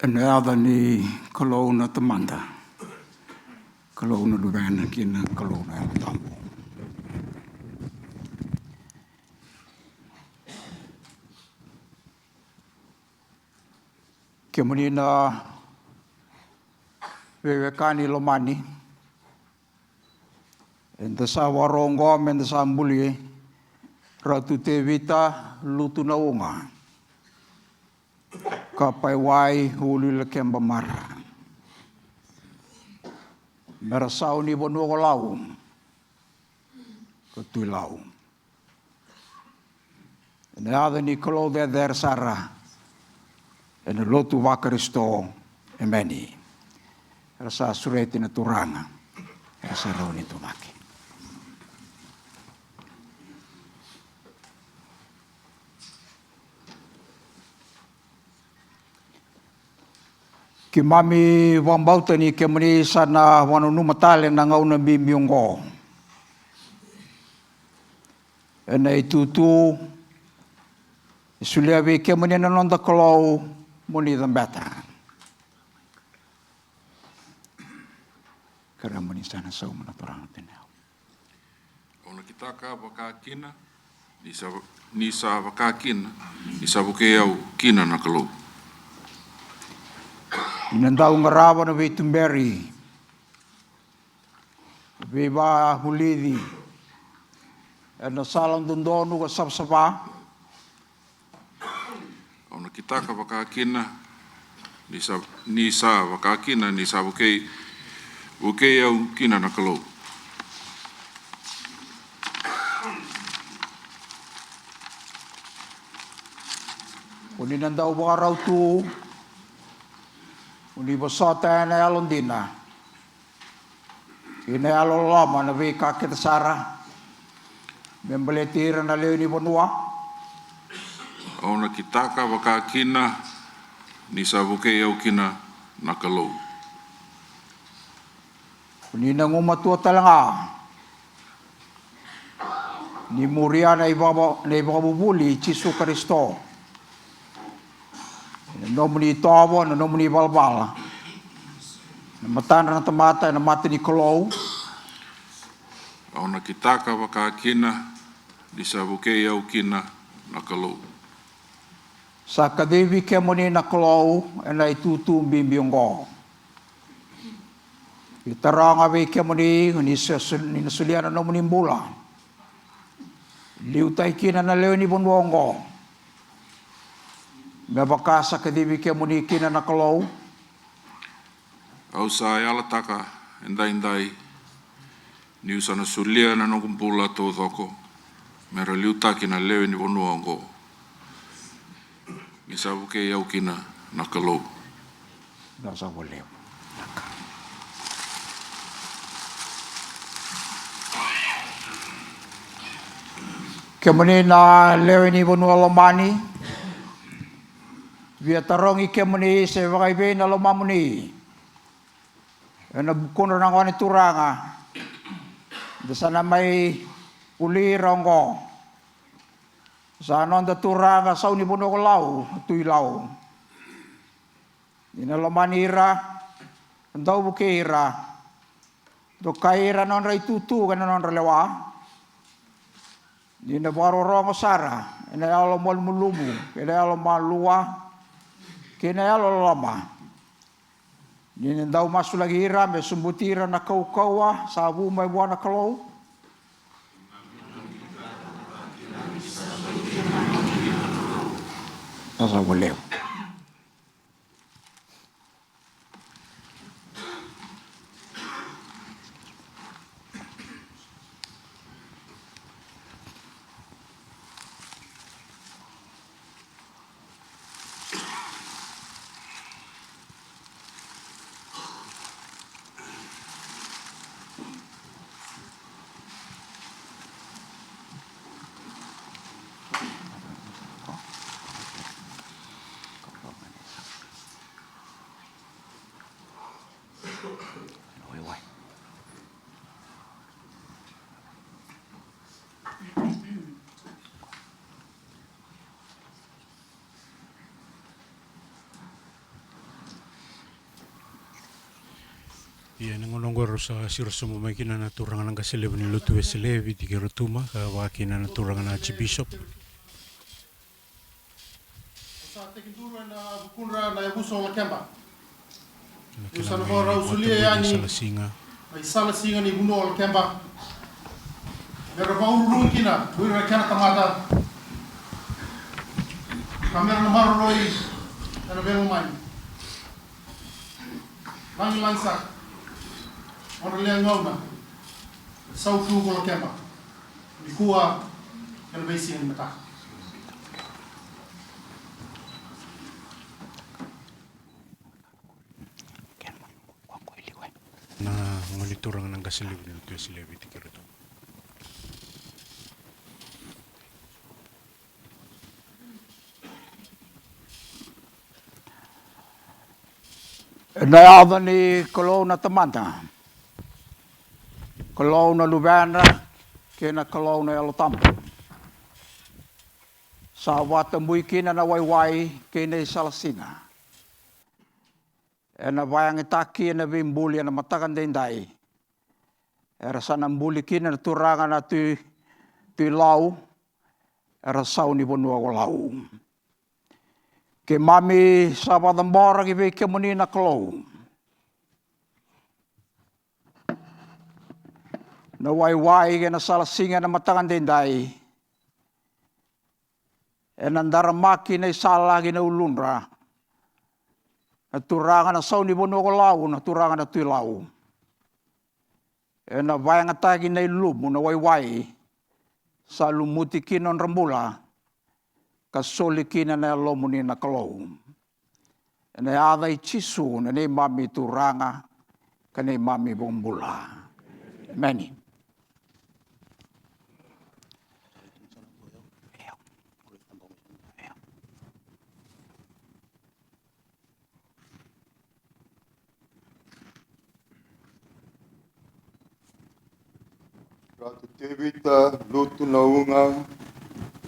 Ene ada ni kalauna tamanda. Kalauna luwena kina kalauna tambo. Kia muni na wewekani lomani. Enta sa warongo men sa mbuli Ratu Tevita Lutunauga Kapaiwai Uluilakeba mara. Merasau ni Vanua lau. Tui lau. Ne ada ni kolo der sara. E ne lotu wakaristo e meni. Rasa sureti na turanga. Rasa rauni tumaki. Ki mami wambauta ni ke mani sana wanunu matale na ngauna bimiongo. E nei tutu sulia vi ke mani na nonda kalau muni the better. Kara mani sana sau mana torang tenau. Ona kitaka wakakina, nisa wakakina, nisa bukeau kina na kalau. Inandau ngarawa na veitumberi. Veva hulidi. E na salang dondonu ka sapsapa. Ona kitaka wakakina, nisa wakakina, nisa bukeau kina na kalau. Uni nandau baka rautu. Uni basota na alondina. Ina alolama na vi kakita sara. Membaletira na leo ni Vanua. Ona kitaka wakakina, nisa bukeau kina na kalau. Uni nangumatua talanga. Ni muria na ibabubuli Jisu Kristo. Nomuni tobo na nomuni balbala. Na matana na tamata na mata ni kolou. Ona kitaka wakakina, nisa bukeau kina na kalau. Sa kadevi ke moni na kolou e na itutu bimbiongo. Itaranga ve ke moni ni nasuliana nomuni mbula. Liutai kina na leo ni bonwongo. Me bakasa kadevi ke moni kina na kolou. Au sa ala taka endai ni usana sulia na nokumpula tō thoko. Mera liutaki na lewe ni Vanua ngo. Misa buke iau kina na kalau. Nasa waleo. Ke moni na lewe ni Vanua lomani. Via tarongi ke moni se wakaibe na lomamuni. E na bukono na ngone turanga. Desana mai uli rongo. Sa nonda turanga sau ni Vanua lau, tui lau. Ina lomani ira, ndau buke ira. Do kaira non rai tutu kana non lewa. Ina baro rongo sara, ina alo mol mulumu, ina alo malua. Kena alo lama. Ina ndau masu lagi ira me sumbutira na kau-kaua sabu mai buana kalau. Nasa waleo. Ia nangonongoro sa sirasumo mai kina na turanga ng kaselebu ni Lutu Eselevi di Kirutuma ka wakina na turanga na Archbishop. Sa tekindura na bukunra na yabuso Lakeba. Sa nabora usulia yani ay sala singa ni buno Lakeba. Mera bauru kina buira kana tamata. Kamera na maroi na belo mai. Bangi lansa. Ora le ngauna. Sau tu ko Lakeba. Ni kuwa kan besi ni mata. monitorang ng kasilib ng tuya silib iti kirito. Nayada ni kalau na tamanta. Kalau na lubana, kena kalau na alotampo. Sa watamui kina na waiwai, kena salasinga. Na bayang itaki na bimbuli na matakan dendai. Era sana mbuli kina na turangan na tui lau, era sau ni Vanua lau. Ke mami sabat mbora ki ke muni na kalau. Na waiwai ke na salasinga na matakan dendai. Nandara maki na isala ki na ulunra. Naturangan na sau ni Vanua lau, naturangan na tui lau. Na bayang atagi na ilumu na waiwai sa lumuti kinon rambula kasoli kina na lomuni na kalau. Na adai chisu na ne mami turanga ka ne mami bombula. Amen. Ratu Tevita Lutunauga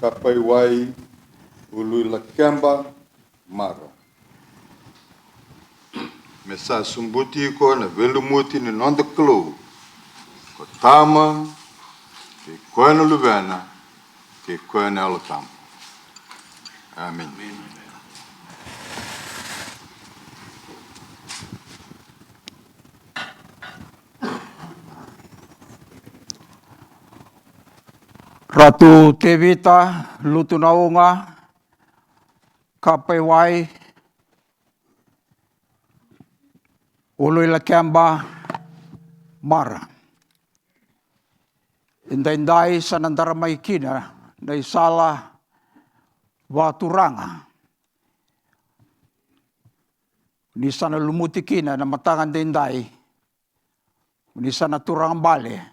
Kapaiwai Uluilakeba Mara. Mesa sumbuti ko na velumuti ni nonda klo. Ko tama ke koena lubena ke koena alatam. Amen. Ratu Tevita Lutunauga Kapaiwai Uluilakeba Mara. Indai sa nandaramay kina na isala waturanga. Ni sana lumuti kina na matangan dendai. Ni sana turang bale.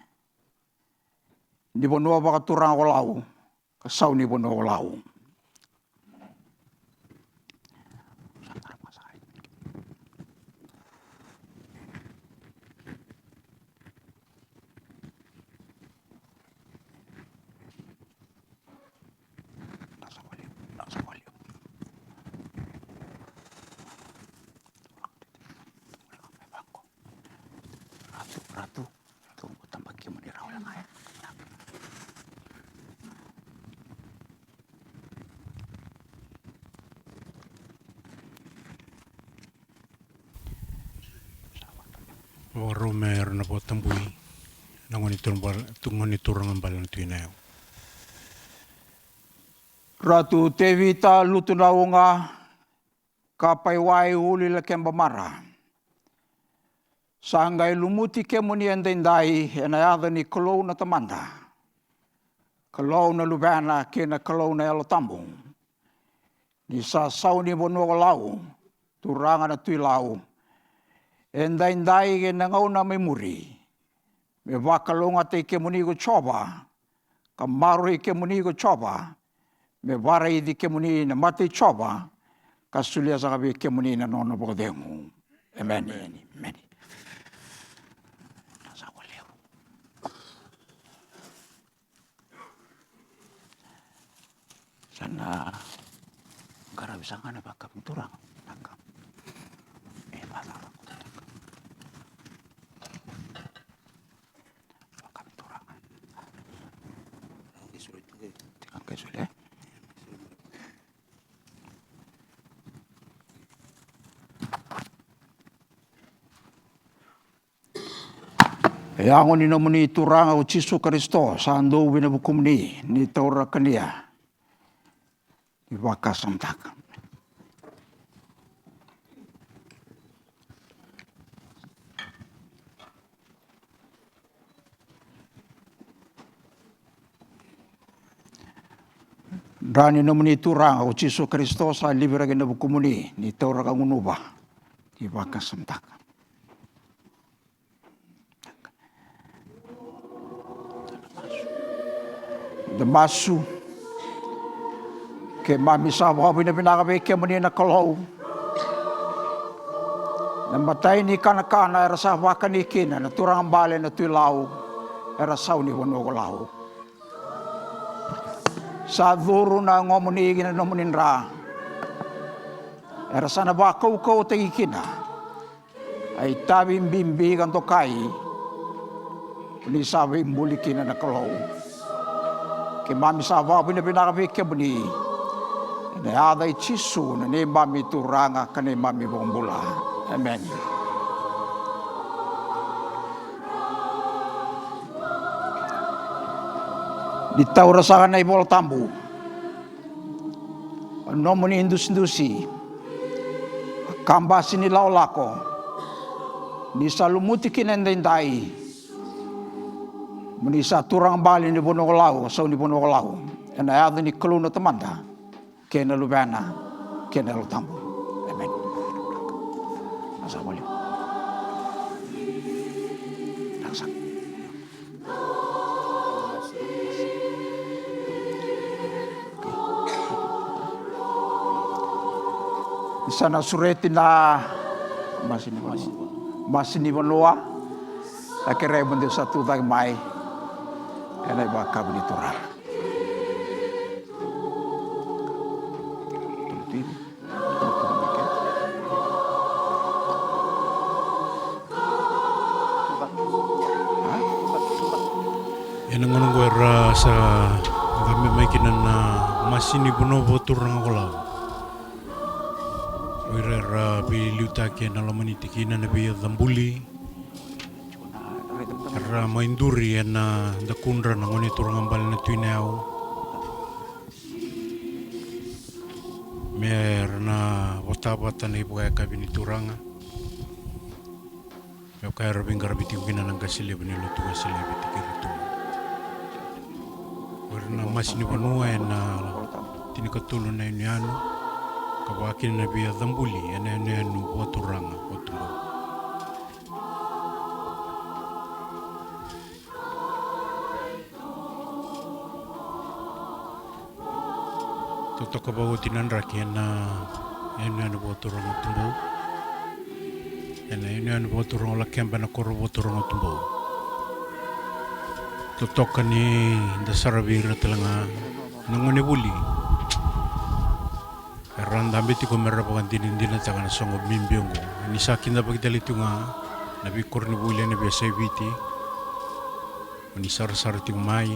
Ni Vanua baka turang lau. Kasau ni Vanua lau. Ratu, tambah kiaman di rawa lang. Romer na po tambui nangoniturang ang balang Tui Nayau. Ratu Tevita Lutunauga Kapaiwai Uluilakeba Mara. Sangay lumuti ke muni andendai enayada ni kalau na tamanda. Kalau na lubana kena kalau na alotambo. Ni sa sau ni Vanua lau, turangan na tui lau. Endai-endai ke nangau na memuri. Me wakalonga te ke muni ko choba. Kamaru ke muni ko choba. Me warai di ke muni na mati choba. Kasulia sa kabi ke muni na nono bodengu. Amen. Amen. Sana karabisangan na baka pinturang. Nangkap. Masalah. Baka pinturang. Isulit. Tikang kasulit. Yang ni naman ni turang o Jesu Kristo sa ando winabukum ni taura kaniya. Iwakas ang takam. Dani naman ni turang o Jesu Kristo sa libera winabukum ni taura kangunuba. Iwakas ang takam. the masu, ke mami sa wawi na pinakabe ke mani na kalau, na matay ni kanakana era sa wakani kina na turang bale na tuilau era sa ni Vanua lau. Sa duru na ngomuni gina nomunin ra, era sa na wakau te ikina, ay tabing bimbigan to kai, ni sabi mulikin na kalau. Ke mami sa wawi na pinakabe ke mani, na aday chisu na ni mami turanga ka ni mami bombula. Amen. Di tau rasakan na ibol tambu. Ano mo ni indus-indusi. Kambasi ni laulako. Ni sa lumuti kinendenday. Muni sa turang bali ni Bonogolau. Sa ni Bonogolau. And ayado ni Kaluna Tamanda. Kena lubana. Kena lutambu. Amen. Asa boleh. Langsung. Di sana sureti na masih ni Vanua. Akhirnya bentuk satu tag mai. Elai bakal diturang. Nangong guerra sa kami makinan na masini puno botur ng kulau. Guerra biliuta ke na lamani tikina na biya dambuli. Guerra mainduri na dakundra na ngoni turang ambal na Tui Nayau. Mer na watapata na ibu kaya kabini turanga. Kaya kaya rabing garabiti kina ng kasili bani lutu kasili biti kiritu. Na mas ni Vanua na tinikatulon na iniano kawakin na biya dambuli ene enu waturanga otumo toto kabawo tinanraki na enu waturanga Tubou enu waturanga Lakeba na koro waturanga Tubou. Tutokan ni dasarabira talanga nangone buli. Randa beti ko merapakan din tangan songo bimbiongo. Ni sakin da pagdalito nga nabi korni buli na biasa biti. Ni sar ti mai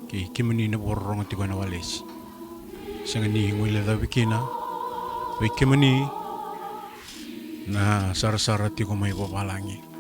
ke kimani na borong ti na wales. Sanga ni ngule da bikina. Wi kimani na sar ti ko mai babalangi.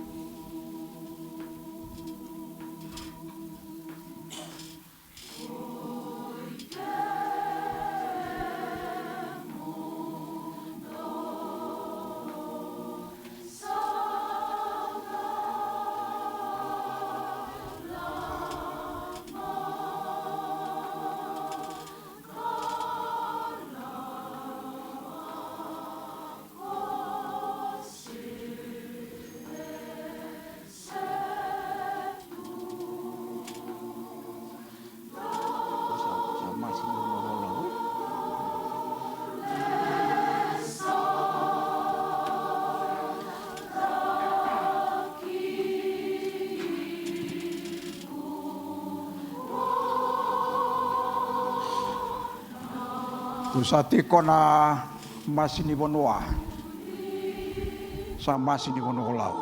Kusati ko na masih ni Vanua. Sa masih ni Vanua lau.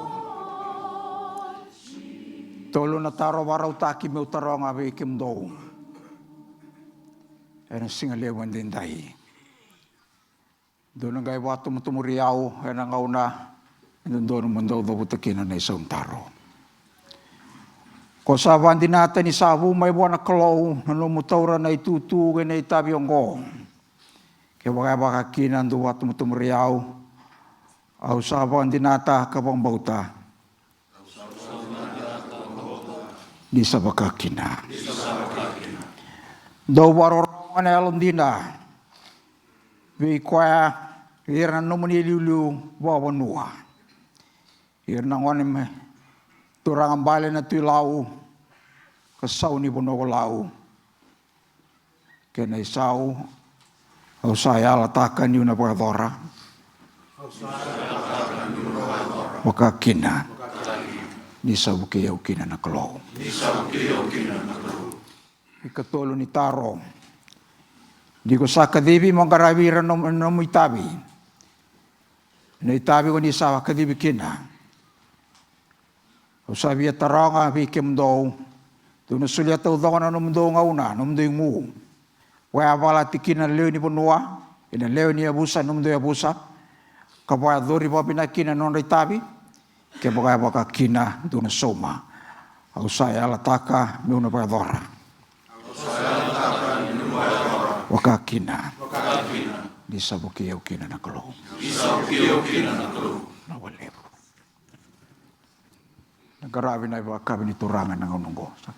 Tolo na taro warau taki me utaro nga be kimdo. Ena singalewan din dai. Doon ngay wato mutumuriyaw ena ngauna doon mandaw do butakin na isang taro. Ko saban din natin ni sabu may buwan na kalaw nanumutawra na itutugan na itabiyong kaya baka kinan do wato mutumuriyaw au saban din nata kabang bauta. Di sa baka kina. Do warorong na alundina. Bi kwaya iran nomoni liulu Vanua. Iran ngonim turang bale na Tui lau kasaw ni Vanua lau. kena isau au saya ala taka ni una bordora wakakina ni sabuke au kina na klo ikatolo ni taro di ko saka devi mongkarawira no itabi no itabi ko ni sawa kadibi kina o sabi taranga bi kemdo tu no sulia tau dona no mdo ngauna no mdo mu wa bala tikina leo ni Vanua ina leo ni abusa no mdo abusa ka ba dori ba pina kina no itabi ke baka kina tu no soma au saya ala taka me una bordora wakakina di sabuki au kina na klo na wale nagarabi na iba kabi ni turangan ng ununggo sa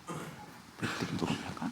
pitik turungan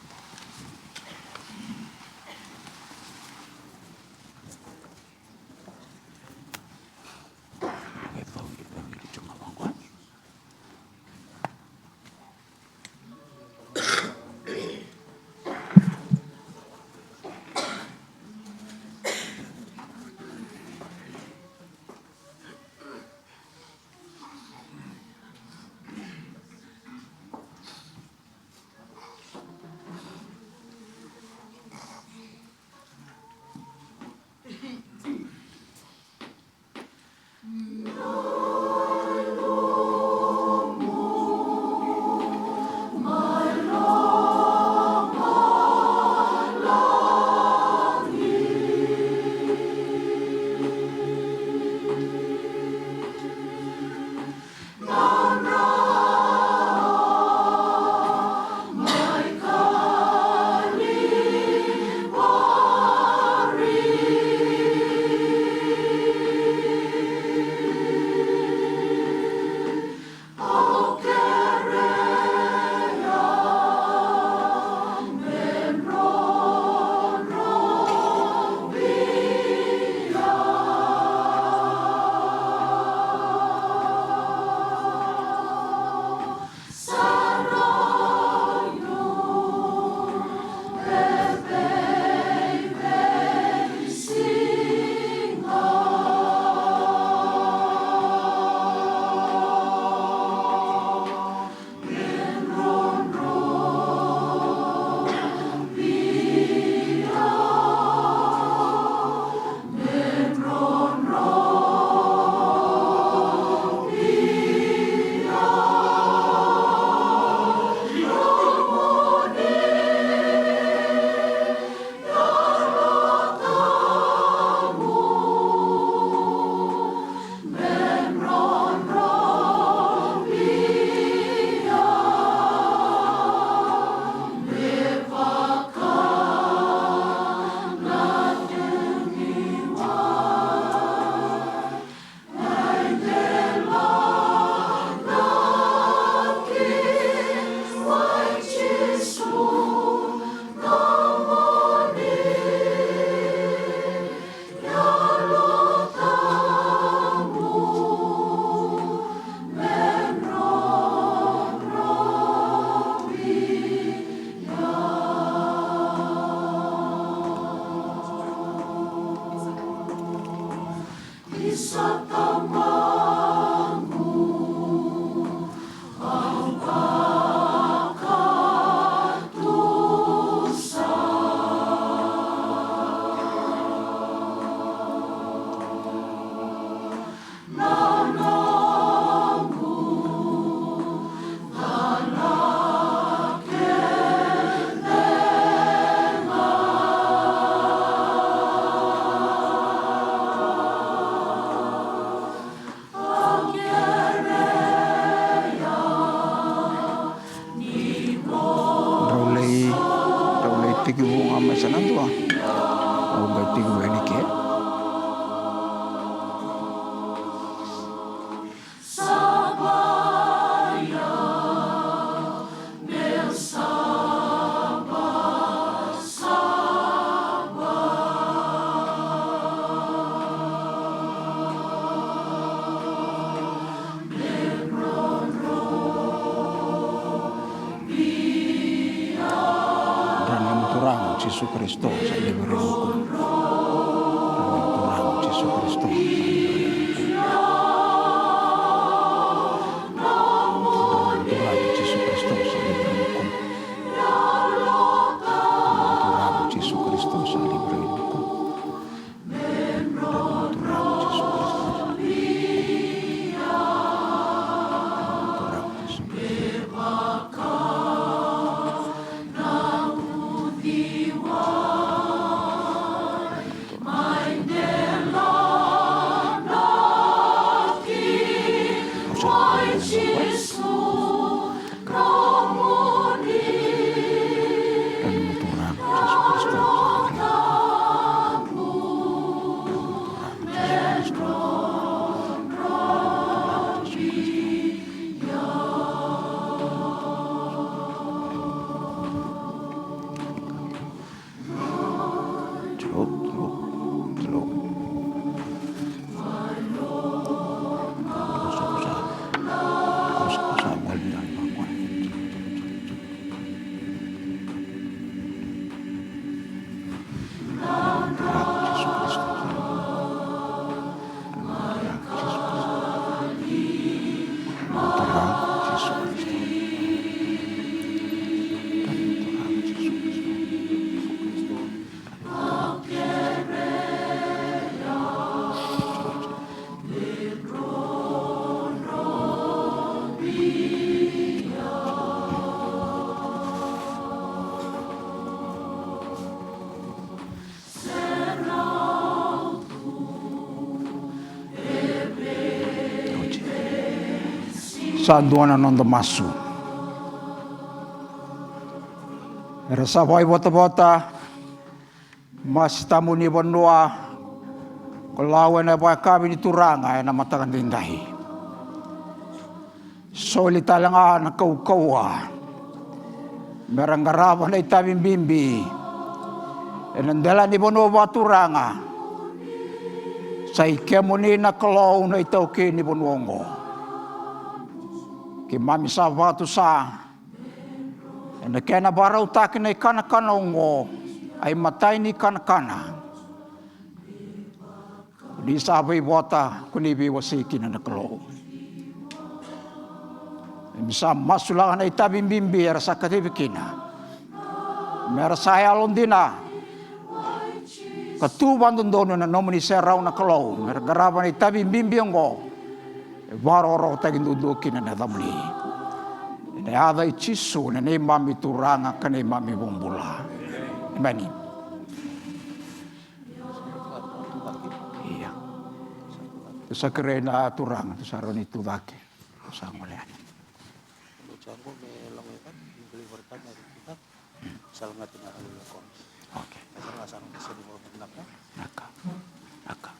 Turango Yesus Kristus sa libre hukum. Turango Yesus Kristus sa libre hukum. Turango Yesus Kristus sa libre hukum. Turango Yesus Kristus sa libre hukum. Sanduana non masu. Rasa boy bota-bota mas tamu ni Vanua kelawan apa kami ni Turanga na matakan dindahi. Solita lang na kau-kawa. Meranggarawan na itabing bimbi. Enandala ni Vanua Turanga. Sa ikemuni na kalaw na itauki ni Vanuongo. Ki mami sa watu sa na kena barau takin ay kana-kana ngo ay matay ni kana-kana di sabay bota kunibi wasiki na nakalo misa masulangan ay tabing bimbi sa katibikina mera saya londina katuban dono na nomini serau nakalo mera garaban ay tabing bimbi ngo Waroro tagin dudukin na nadamli. Ini ada icisu na ne mami Turanga kane mami bumbula. Imani. Iya. Sa kerena Turanga sa roni tudake. Sa ngolean. Jango me langetan beli berkat dari kita. Salngat na alulakon. Oke. Sa ngasang kasi mo naka. Naka. Naka.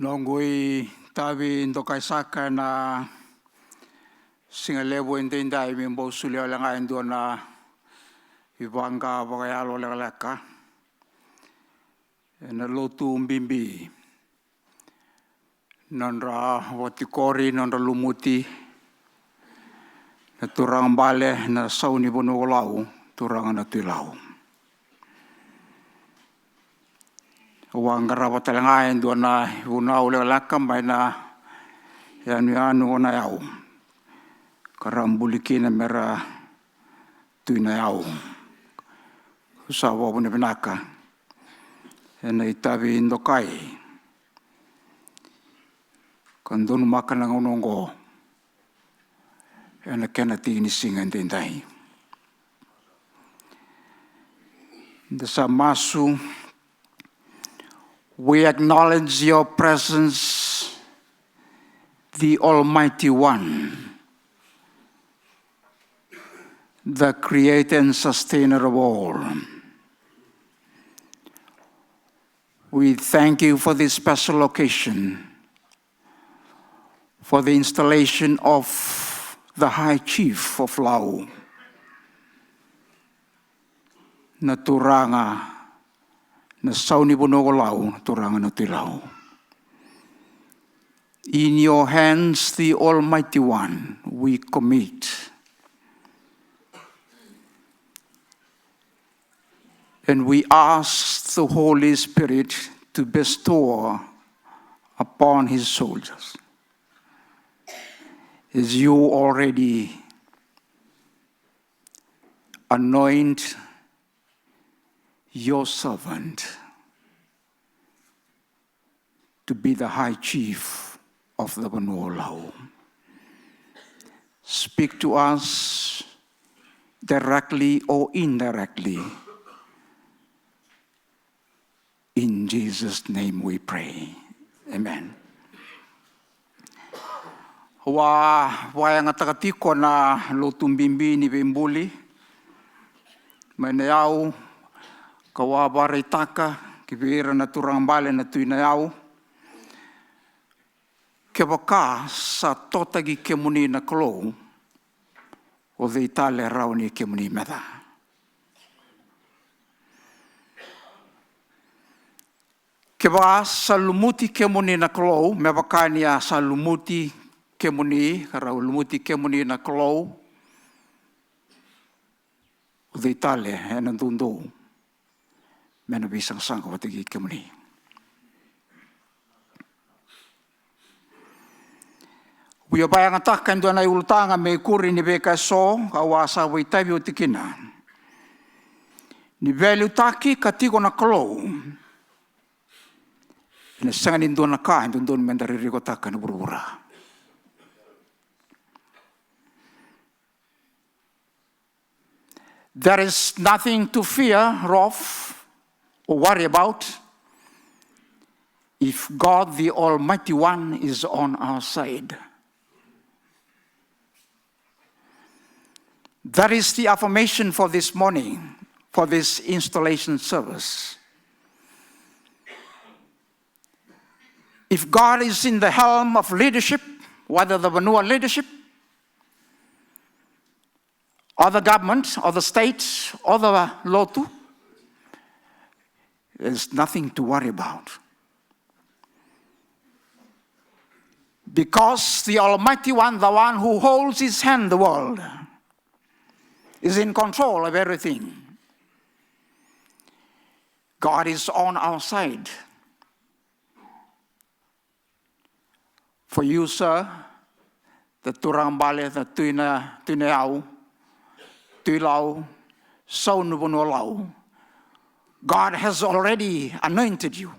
Nongui tavi ndokai saka na singa lewo indai mimbo sulia langa indona ibanga bagayalo laka na lotu mbimbi nandra watikori nandra lumuti na turang bale na sauni bono lau turang na tilau wangara watalenga indona unau laka maina anu Nayau karambulikina mera Tui Nayau usawa bune benaka ena itavi indokai kandunu makana ngonongo ena kena tini singa ndendai desa masu. We acknowledge your presence, the Almighty One, the creator and sustainer of all. We thank you for this special occasion, for the installation of the High Chief of Lau, Naturanga, na sauni bonogo lau, turanga na tilau. In your hands, the Almighty One, we commit. And we ask the Holy Spirit to bestow upon his soldiers, as you already anoint your servant to be the High Chief of the Vanua Lau. Speak to us directly or indirectly. In Jesus' name we pray. Amen. Wayang atakatiko na lutumbimbi ni bimbuli. Manayau kawabaray taka, kibira na turang bale na Tui Nayau. Kebaka sa totagi kemuni na klo, o the itale rauni kemuni meda. Keba sa lumuti kemuni na klo, mebakania sa lumuti kemuni, karau lumuti kemuni na klo, o the itale enandundo. Mena bisang sangka watigi kemuni. Uya bayang atakan doa na ultanga me kuri ni beka so kawasa waitabi utikina. Ni velu taki katigo na klo. Ina sangan indo na ka indo mendari rigo takan burubura. There is nothing to fear of or worry about if God the Almighty One is on our side. That is the affirmation for this morning, for this installation service. If God is in the helm of leadership, whether the Vanua leadership, or the government, or the state, or the Lotu, there's nothing to worry about. Because the Almighty One, the one who holds his hand the world, is in control of everything. God is on our side. For you, sir, the turang bale, the Tui Nayau, Tui Lau, Saunu Vanua Lau, God has already anointed you.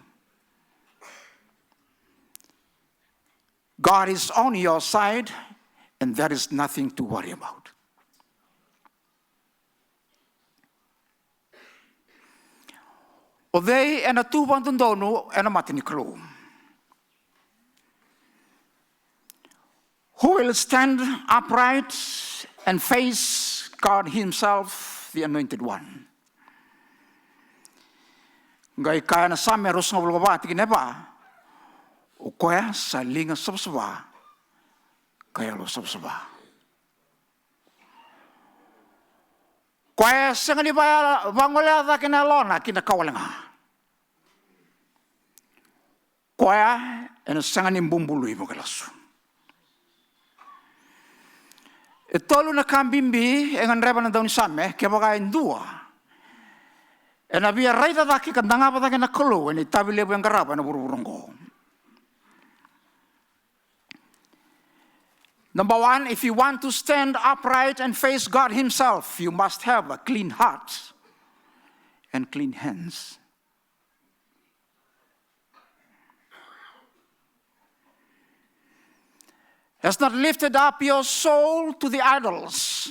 God is on your side, and there is nothing to worry about. Odei ena tubandundono ena matini klo. Who will stand upright and face God himself, the Anointed One? Gai kaya na same rosong bulgabati kineba. O koea sa linga sabsaba. Kaya lo sabsaba. Koea sanga ni baya vangolea da kina lona kina kawalenga. Koea ena sanga ni bumbulu ibo kalasu. E tolu na kambimbi engan reba na daw ni same ke baga indua. E na via raida daki kandanga pa daki na kolo eni tabi lebo yang garaba na buru-burungko. Number one, if you want to stand upright and face God Himself, you must have a clean heart and clean hands. Has not lifted up your soul to the idols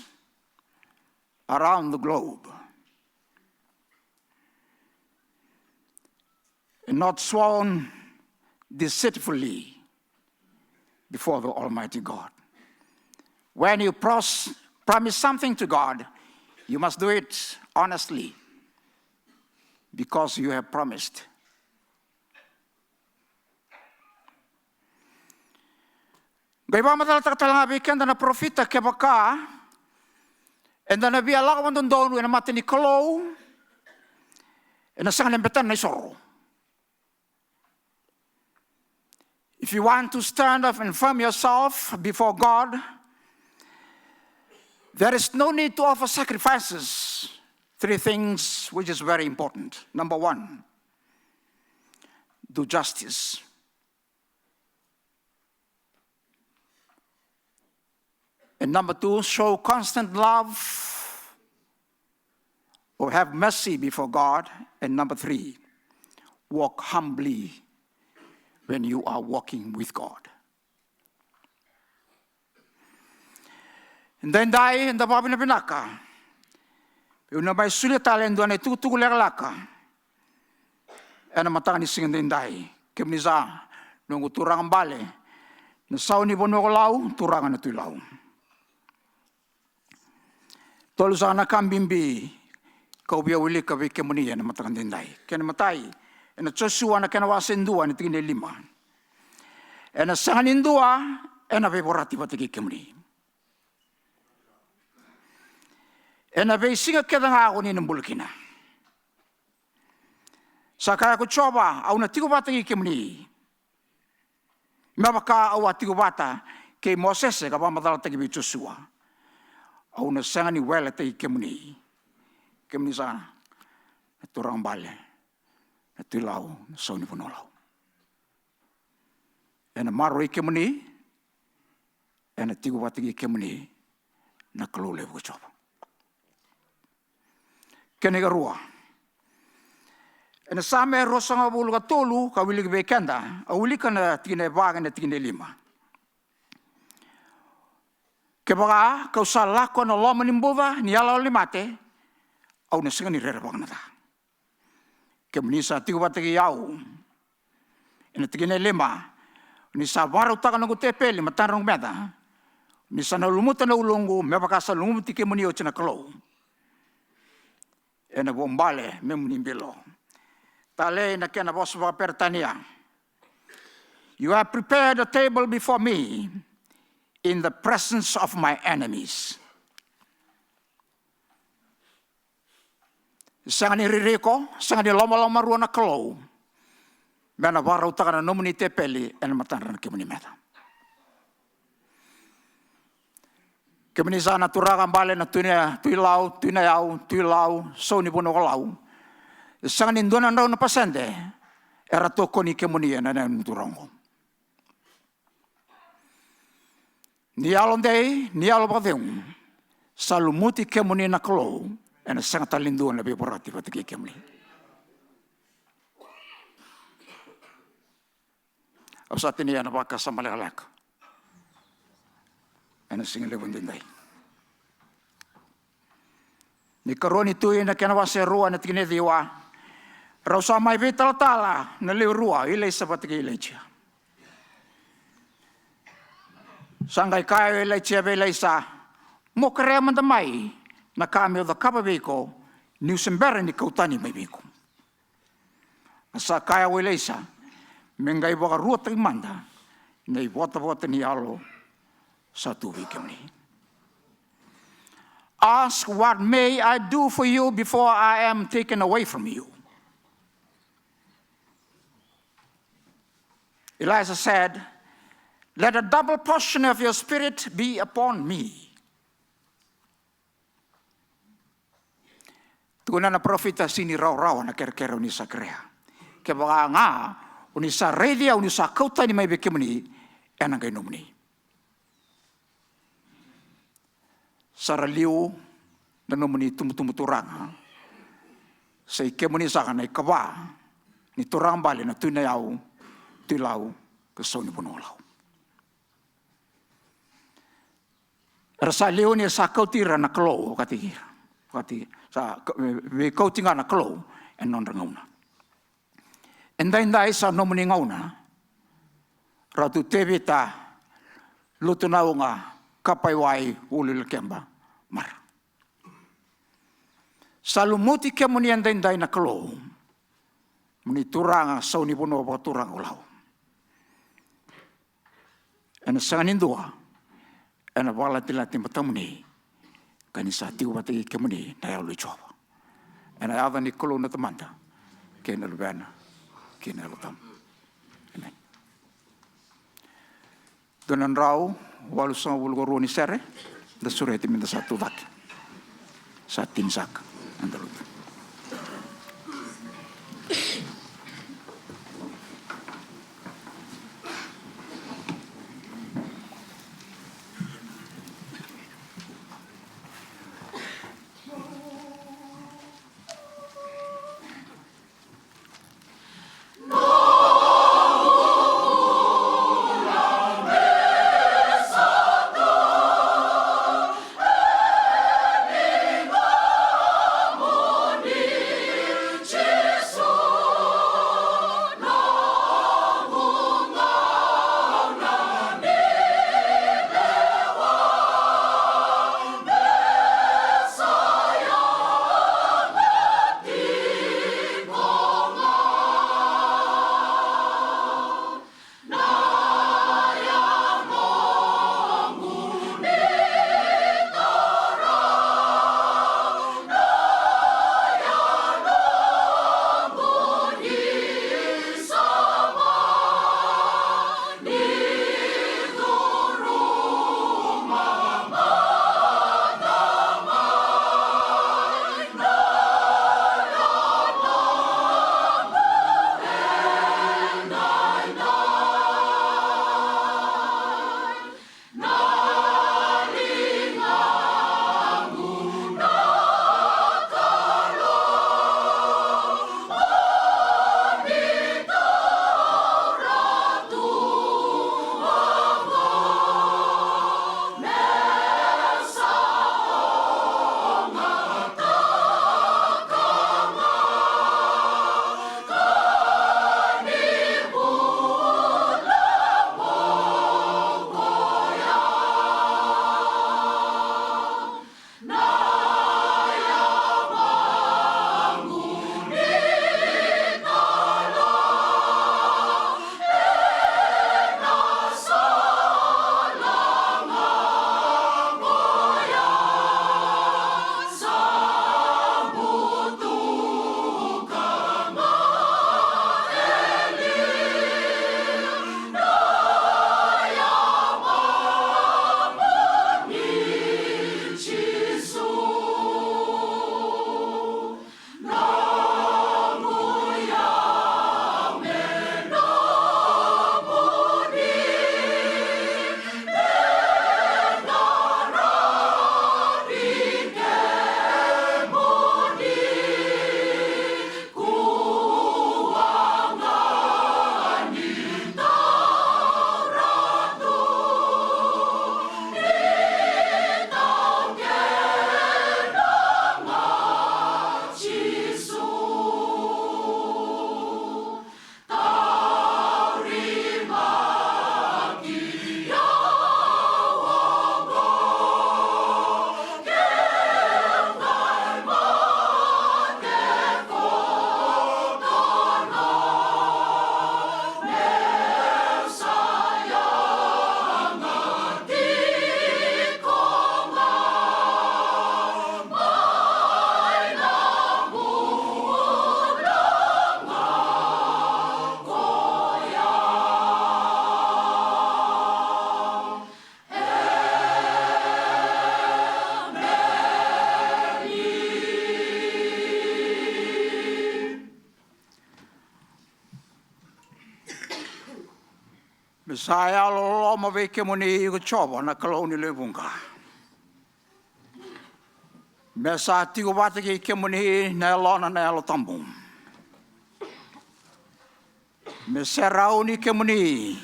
around the globe, and not sworn deceitfully before the Almighty God. When you promise something to God, you must do it honestly because you have promised. Gaiba madal tatalanga bikin dan profita kebaka, and then nabi Allah wandon donu na mati ni kolo, and nasangan betan na isoro. If you want to stand up and firm yourself before God, there is no need to offer sacrifices. 3 things which is very important. Number 1, do justice. And number 2, show constant love or have mercy before God. And number 3, walk humbly when you are walking with God. And then die in the babi na pinaka. Una bay sulit talen doon ay tutugulalaka. Ano matang ni singin din dai. Kimniza nung uturang bale. Nasaw ni Vanua law, turangan na Tui Nayau. Tolu sana kambimbi kau biya uli kabi kemunia na matang din dai. Kena matai. Ena Joshua na kena wasin dua ni 3:5. Ena sanganin dua, ena beborati batigi kemuni. Ena be singa kedanga ako ni nambulkina. Sakaya ko coba au na tigo bata ki kemuni. Mabaka au tigo bata ke Moses ka ba madal tagi bi Joshua. Au na sangani wela tagi kemuni. Kemuni sana. Turang bale. Na Tui Nayau na sauni punolau. Ena maro i kemuni. Ena tigo bata ki kemuni na kalule ko coba. Kenega rua. Ena same rosanga bulu ka tolu ka wili be kenda, a wili kana 3 na 3:5. Kebaga ka usala ko na loma nimbuva ni ala limate, au na singa ni rera bang nata. Kemnisa tigo batagi yau. Ena 3:5. Ni sa baru taka na gutepeli matanrong meta. Ni sa na lumuta na ulungu mebaka sa lumuti kemuni o china kalo. Ena bombale memunimbelo. Tale na kena bos ba pertania. You have prepared a table before me in the presence of my enemies. Sangani ririko, sangani loma-loma rua na kalau. Mena barau taka na nomuni tepeli ena matanran kemuni meta. Kemini sana turakan bale na Tui Nayau, so ni Vanua lau. Sangan indona na pasende, era toko ni kemuni na turango. Ni alondei, ni alobadeung, salumuti kemuni na kalo, ena sangat talinduan lebih berat dibanding kemuni. Saat ini anak baka sama lelak. Ena singin lebon dindai. Ni karoni tui na kena wase rua na tigine diwa. Rausa mai vital tala na le rua ile sabat ke ile chia. Sangai kai ile chia be ile sa. Mo kare mandamai na kami o da kapabeko ni usembere ni kautani mai biko. Asa kaya ile sa. mengai waka ruata i manda, nei wata ni alo sa tuwi kemni. Ask what may I do for you before I am taken away from you. Elijah said, let a double portion of your spirit be upon me. Tuna na profita sini rau na kera ni sa krea. Ke baka nga uni sa redia uni sa kauta ni mai bekemuni enang kay numni. Saraliu na numni tumuturang. Sa ikemuni sa kanay kawa ni turang bali na Tui Nayau tilau ke soni punolau. Rasa liu ni sa kautira na klo kati sa we kautinga na klo en non rangauna. Endai sa nomuni ngauna Ratu Tevita Lutunauga Kapaiwai Uluilakeba mar. Salumuti kemuni endai na klo muni turanga soni puno ba turang ulau. En sanganindua en wala tilati matamuni kanisa tiu bati kemuni na yalu choba. En ava ni klo na tamanda kena lubana kena lutam. Amen. Donan rau walu sa wulgoro ni sere da sureti minda satu dak. Satin sak andalut. No Saya lo ma ve ke moni ko choba na kalau ni lebunga. Me sa ti ko bata ke moni na lo na lo tambung. Me serau ni ke moni.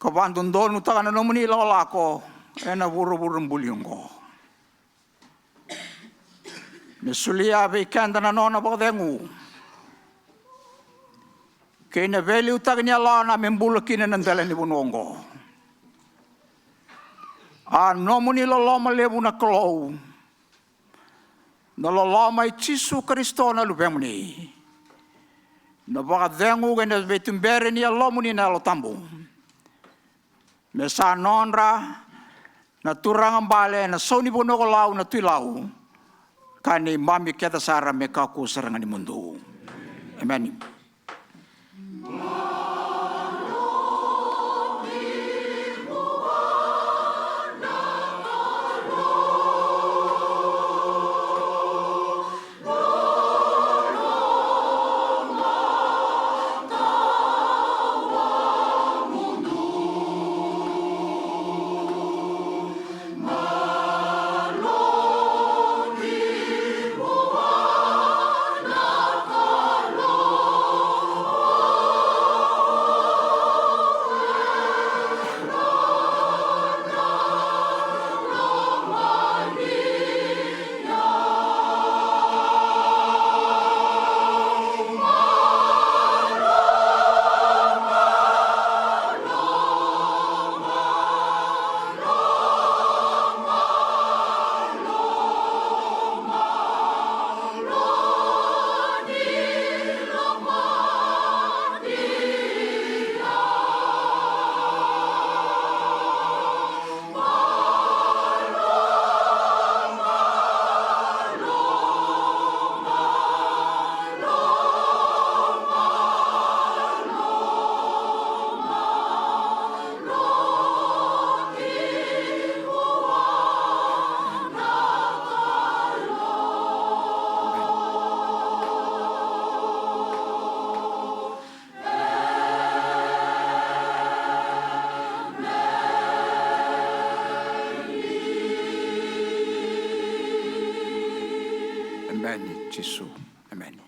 Ko bandun donu ta na moni lo lako ena buru buliungo. Me sulia ve kanda na nona bodengu. Kena veli utagnya la na membula kina nandala ni bunongo. A nomuni lo loma lebu na kolou. Na lo loma i Jesu Kristo na lubemuni. Na baka dengu kena betumbere ni alomuni na lo tambu. Me sa nonra na turang bale na soni bunoko lau na tuilau. Kani mami kita sara me kaku serangan di mundu. Amen. Amen, Jesu. Amen.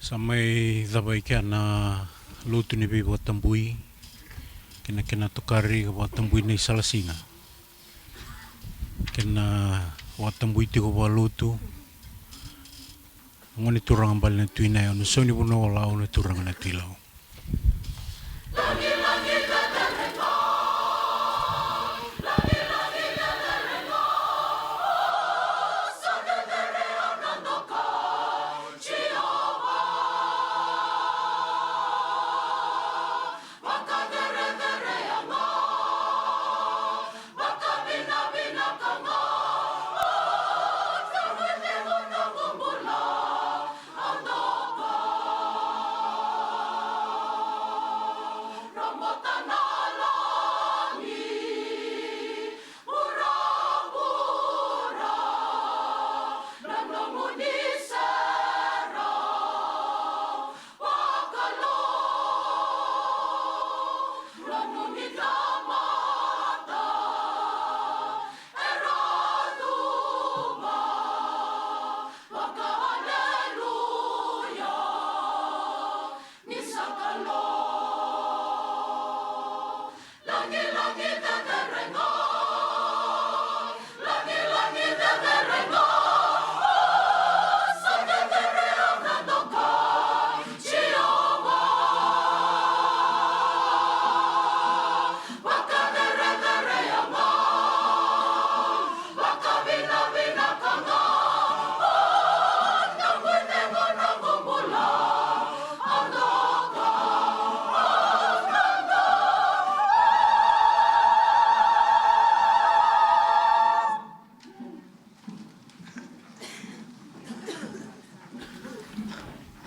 Samai dabai kia na lutu ni biwa tambui. Kena tukari wa tambui ni salasinga. Kena wa tambui tiko wa lutu. Ngoni turang bal na Tui Nayau no soni buno wala na turang na tilau.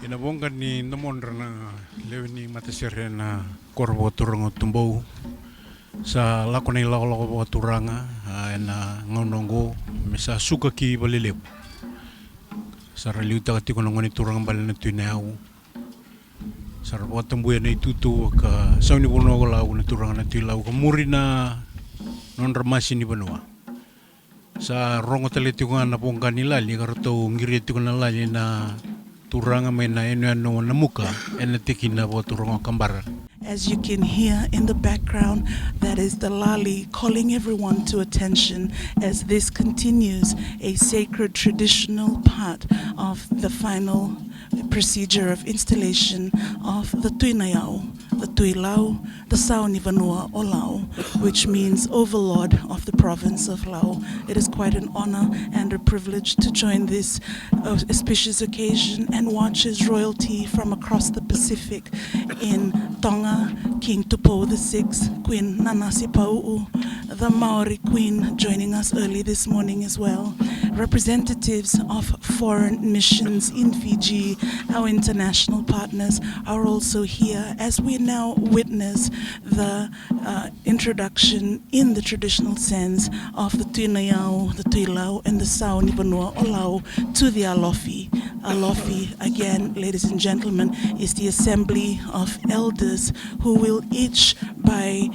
Inabongkan ni namon rana Leo ni matasere na korbo turanga Tubou sa lako nei lako bo turanga na ngonongo me sa suka ki balileu. Sa raliu ta tiko ngoni turanga balena Tui Nayau. Sa bo tambuya nei tutu ka sauni bono la una turanga na Tui Lau ka muri na non ramasi ni Vanua. Sa rongo tele tiko na pongkani lali karato ngiri tiko na lali na turanga me na eno no na muka ena tiki na bo turanga kambara. As you can hear in the background, that is the lali calling everyone to attention as this continues a sacred traditional part of the final procedure of installation of the Tui Nayau, the Tui Lau, the Sauni Vanua o Lau, which means overlord of the province of Lau. It is quite an honor and a privilege to join this auspicious occasion and watch his royalty from across the Pacific in Tonga, King Tubou VI, Queen Nanasi Pau'u, the Maori Queen joining us early this morning as well. Representatives of foreign missions in Fiji, our international partners, are also here as we now witness the introduction in the traditional sense of the Tui Nayau, the Tui Lau, and the Sauni Vanua o Lau to the Alofi. Alofi, again, ladies and gentlemen, is the assembly of elders who will each, by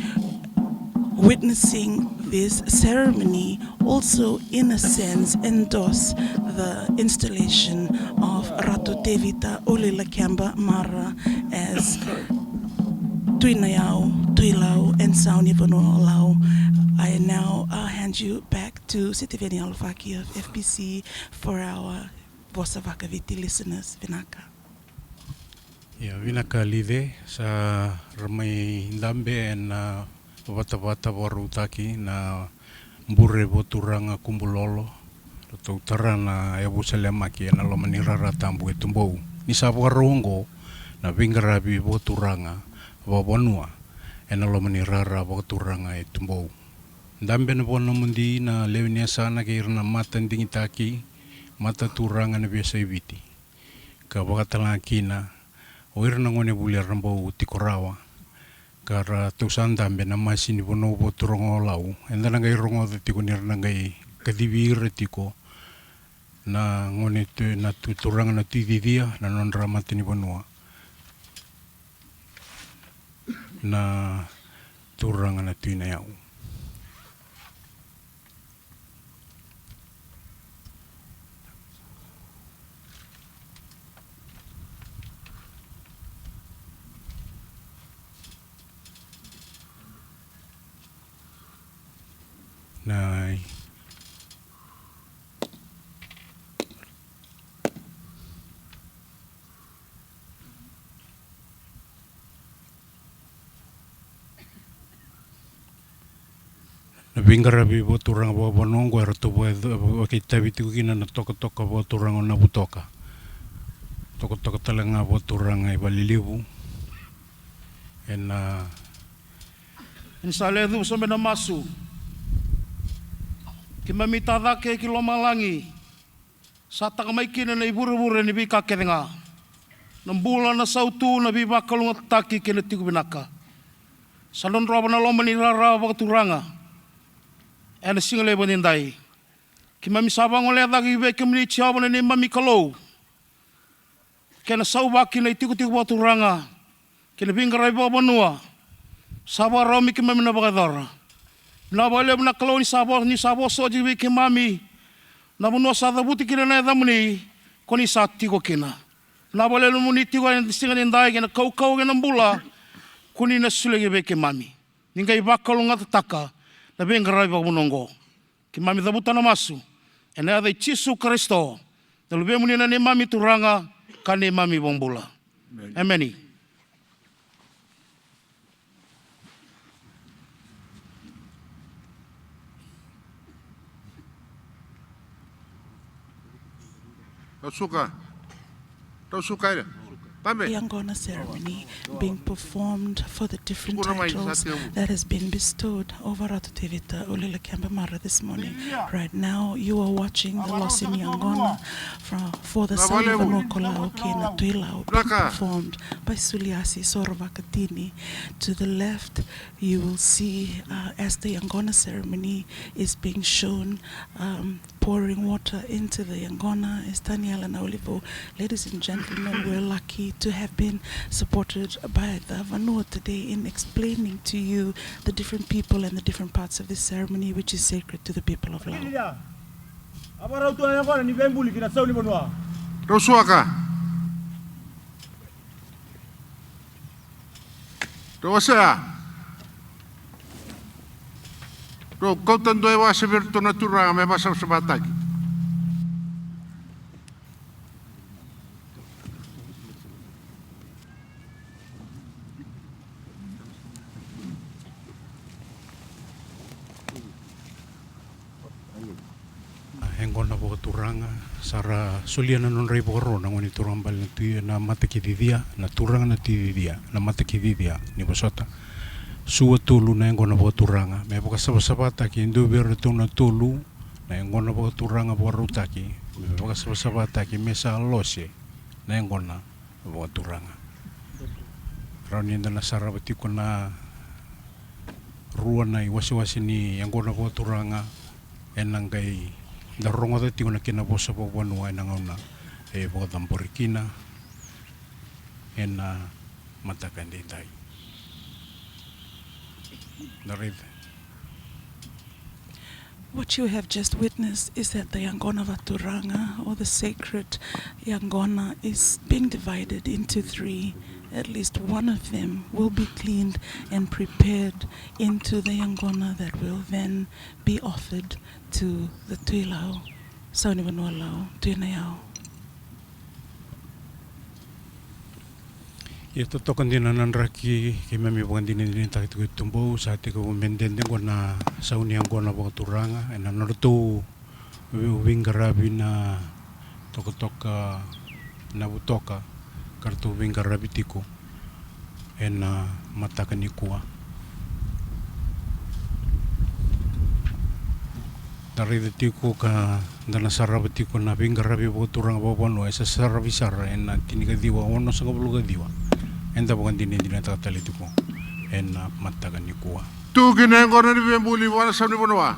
witnessing this ceremony, also in a sense endorse the installation of Ratu Tevita Uluilakeba Mara as Tui Nayau, Tui Lau, and Sauni Vanua o Lau. I now hand you back to Sitiveni Alufaki of FBC for our Vosa Vakaviti listeners. Vinaka. Ya, Vinaka lide sa ramai ndambe na wata warutaki na mbure boturanga kumbulolo to tarana e busalemaki na lomani rara tambu e Tubou ni sabu rongo na vingarabi boturanga wa Vanua e na lomani rara boturanga e Tubou ndambe na bono mundi na lewnia sana ke irna mata ndingitaki mata turanga na biasa ibiti ka wakatala kina o irna ngone buli rambo tikorawa kara tausanda ambe na masini bono bo turongo lau enda na ngai rongo de tiko nir na ngai kadivir tiko na ngone tu na turanga na tididia na non ramati ni Vanua na turanga na Tui Nayau. Nai na vingarabi bo turanga bo bonongo era to bo ke tabiti kina na toka bo turanga na butoka toka talanga bo turanga e balilibu ena Insaledu sombe na masu. Ki mamita dake ki lomalangi. Sa takamaikina na ibura-bura ni bika kerenga. Nambula na sautu na bibaka lunga taki kina tiku binaka. Salon roba na loma ni rara wakaturanga. E na singale banindai. Ki mami sabang ole daki ibe ki mani tiawana ni mami kalou. Kena saubaki na tiku-tiku wakaturanga. Kena bingarai bo Vanua. Sabar romi ki mami na bakadara. Na bale na kalau ni sabo soji ke mami na Vanua sa dabuti kina na damuni koni sa tiko kina na bale no muni tiko singa ndai kina kau kina mbula koni na sulege ke mami ningai bakalunga tataka na bengarai ba munongo ki mami dabuta na masu ena da Yesu Kristo na lube muni na ne mami turanga kane mami bombula amen. Tau suka dia. Yangona ceremony being performed for the different titles that has been bestowed over Ratu Tevita Uluilakeba this morning. Right now, you are watching the loss in Yangona for the sound of Vanua na Tui Nayau being performed by Suliasi Sorvakatini. To the left, you will see as the Yangona ceremony is being shown, pouring water into the Yangona is Daniela Naulivo. Ladies and gentlemen, we're lucky to have been supported by the Vanua today in explaining to you the different people and the different parts of this ceremony, which is sacred to the people of Lao. Rosuaka. Rosa. Ro kautan doe wa se verto natura me basa sabataki. Hengona po turanga sara soliana non rei boro na ngoni turambal na tu na matakididia na turanga na tididia na matakididia ni bosota sua tulu na ngona po turanga me poka sabata ki ndu ber tu na tulu na ngona po turanga po rutaki me poka sabata ki mesa lose na ngona po turanga rani na sara bati kuna ruana i wasi ni ngona po turanga enangai da rongo da tiuna kina bosa po Vanua na ngauna e po tamporikina ena matakan dai What you have just witnessed is that the Yangona Vaturanga, or the sacred Yangona, is being divided into three. At least one of them will be cleaned and prepared into the Yangona that will then be offered to the Tui Nayau, Sauni Vanua Lao, Tui Nayau. Ia totokan dina nanraki ki memi bukan dina tak tu Tubou saat itu menden den kona sauni yang kona bukan turanga ena nortu wingarabi na toka na butoka kartu wingarabi tiku ena matakan ikua dari tiku ka dana sarab tiku na wingarabi bukan turanga bukan no esa sarabi sar ena tinika diwa ono sanga buluga diwa enda bukan dini tak itu ko ena matakan ikua Tu kina ngona ni bembuli wana sauni Vanua.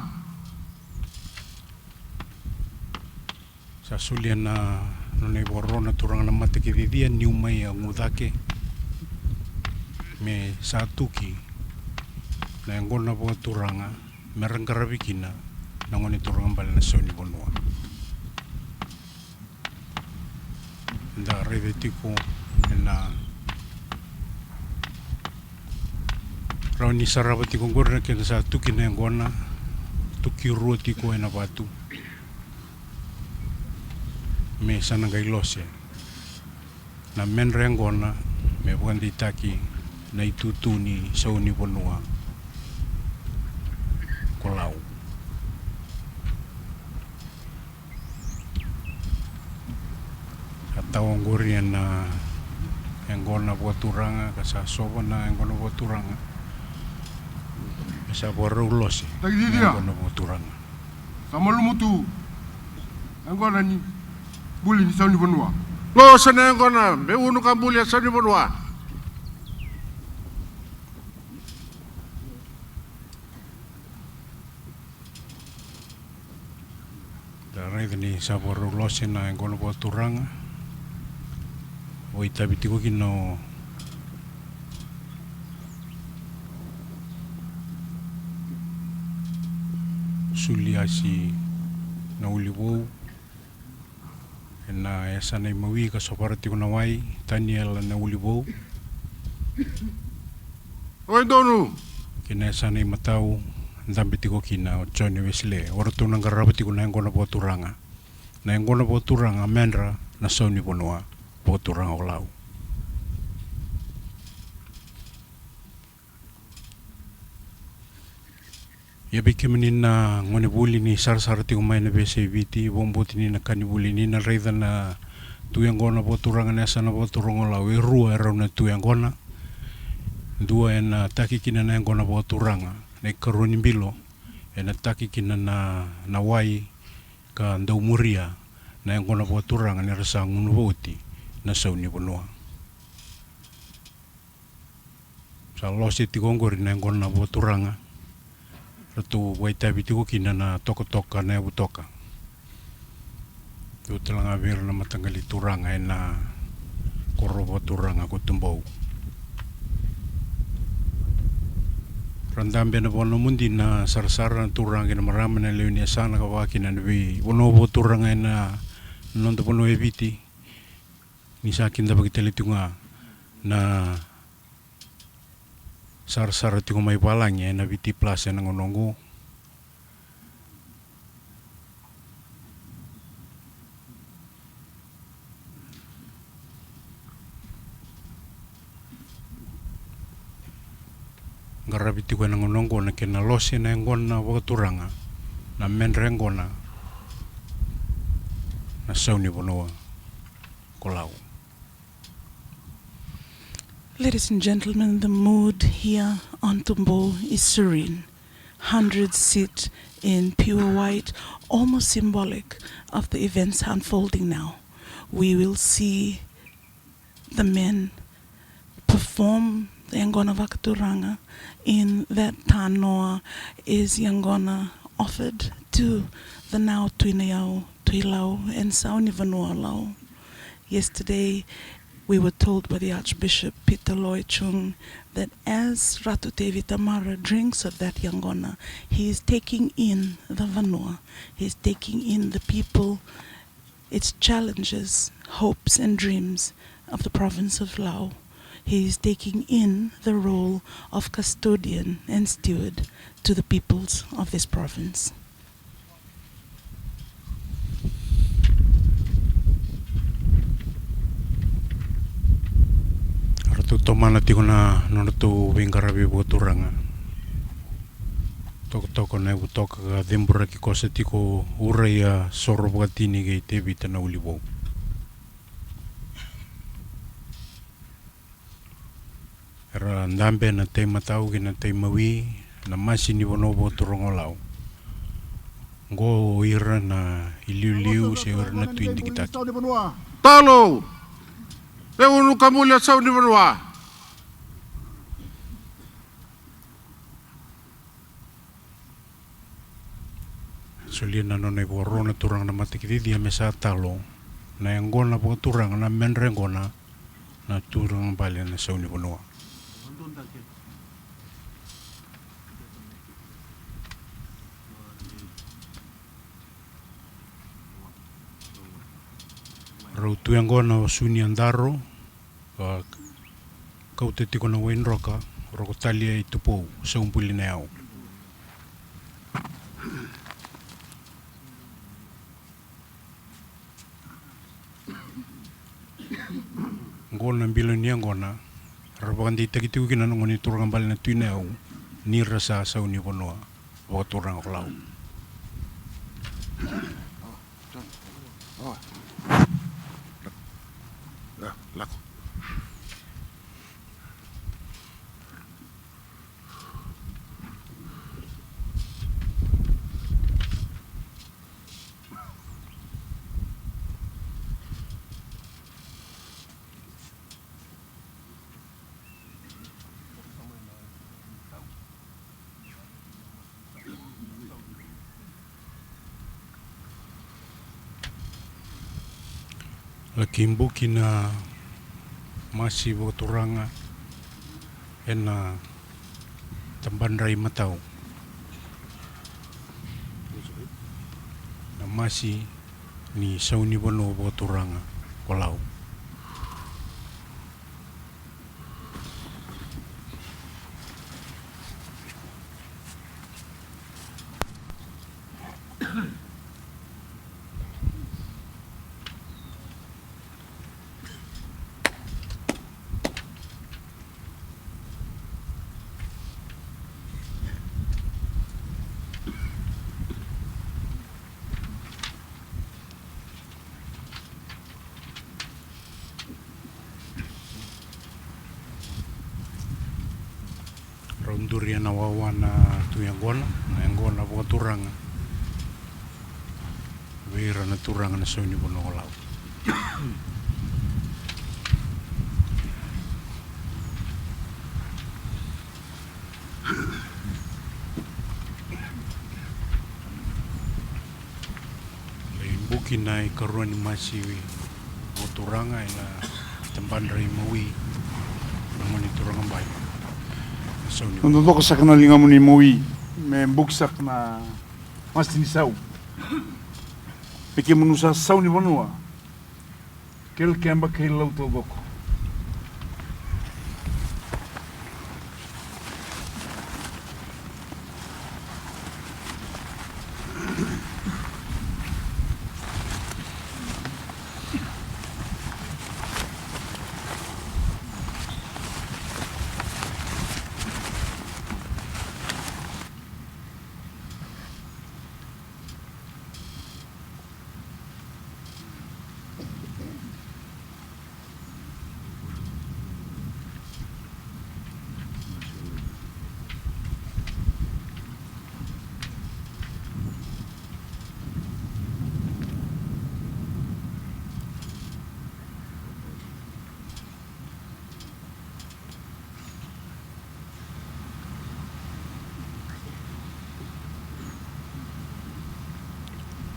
Sa suliana nonei borona turang na matakididia ni umai ngudake me satuki na ngona bukan turanga merangkarabikina na ngoni turang bala na sauni Vanua. Da redetiko ena Rauni sarabati kongorna kena satu kena ngona tuki ruoti ko ena batu me sana gailose na men rengona me bukan ditaki na itutu ni sauni Vanua kolau atau ngorian na ngona buat turanga kasa soba na ngona buat turanga sa borulos Lagi dia. ngona buat turanga Sama lumutu. Ngona ni buli ni sauni Vanua. Lo sana ngona be unu ka buli sauni Vanua. Dari ni sa borulos na ngona buat turanga oi tabitiko kino Suliasi na Ulibou na esa na mawi ka soparati ko nawai Daniela na Ulibou Oi donu. kina esa na matau ndambiti ko kina Johnny Wesley orto nang garabati ko na ngona po turanga na ngona po turanga menra na sauni Vanua po turanga olau ia bikimani na ngone buli ni sar-sar ti umay na bese viti bombo tini na kani buli ni na reida na tuiangona po turanga ne sana po turongo lau e rua e rauna tuiangona. Dua e na taki kina na angona po turanga ne karuni bilo e na taki kina na wai ka ndau muria na angona po turanga ne rasa ngunu voti na sauni Vanua. Sa losi tikongori na angona po turanga Ratu Tevita kina na toka na butoka. Tu telanga vir na matanggali turanga e na korobo turanga ko Tubou. Randambe na bono mundi na sarsara na turanga na marama na leuni asana ka waki na nabi bonobo turanga e na nonto bono e viti. Nisa kinda bagitelitunga na sar-sar tiko mai palangnya na viti plus na ngonongo ngarabi tiko na ngonongo na kena losi na ngona wakaturanga na menre ngona na sauni Vanua kolau. Ladies and gentlemen, the mood here on Tubou is serene. Hundreds sit in pure white, almost symbolic of the events unfolding now. We will see the men perform the Yangona Vakaturanga in that tanoa is Yangona offered to the now Tui Nayau, Tui Lau, and Sauni Vanua Lau. Yesterday, we were told by the Archbishop Peter Lloyd Chung that as Ratu Tevita Mara drinks of that Yangona, he is taking in the Vanua, he is taking in the people, its challenges, hopes and dreams of the province of Lau. He is taking in the role of custodian and steward to the peoples of this province. Ratu tomana tiko na nonatu wingarabi buturanga. Toko na butoka ka dembura ki kosa tiko uraya soro buatini kay Tevita na Ulibou. Era ndambe na te matau ki na te mawi na masi ni bonobo turongo lau. Ngo ira na iliu se ira na tuindi kita. Talo! E unu kamulia sauni Vanua. Solina no ne borona turang na matikiti dia mesa talo. Na ngona po turang na menre ngona na turang bali na sauni Vanua. Rautu ngona suni andaro kau te tiko na wain roka roko talia I Tubou sa Tui Nayau. Ngona bilo ni ngona rabakan di takitu kina ngoni turang bali na Tui Nayau ni rasa sa uni Vanua wa turang lau. Lako. Lakimbu kina masih turanga ena tambandrai matau na masih ni sauni Vanua turanga kolau. Raunduria na wawana Tui Angona, na Angona po turanga. Vira na turanga na sauni po nokolau. Buki na i karuan ni masiwi o turanga ila tambandra i maui naman i turanga bai. Nando doko sak na linga muni maui me buksak na masti ni sau. Peke manusa sau ni Vanua. Kel kemba ke lau to doko.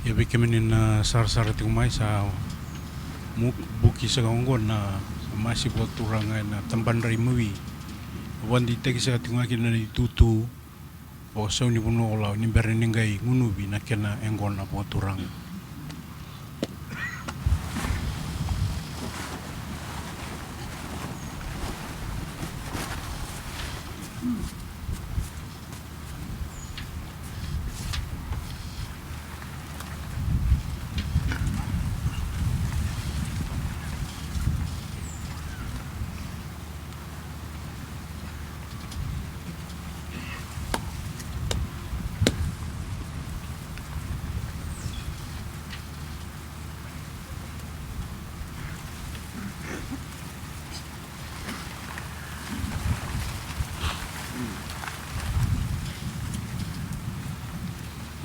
Ya bekemenin na sar-sar ti umay sa buki sa kaunggon na masih buat turanga na tambandra i maui. Wandi tegi sa tinga na ditutu o sa ni puno olau ni bereningai ngunubi na kena engona buat turanga.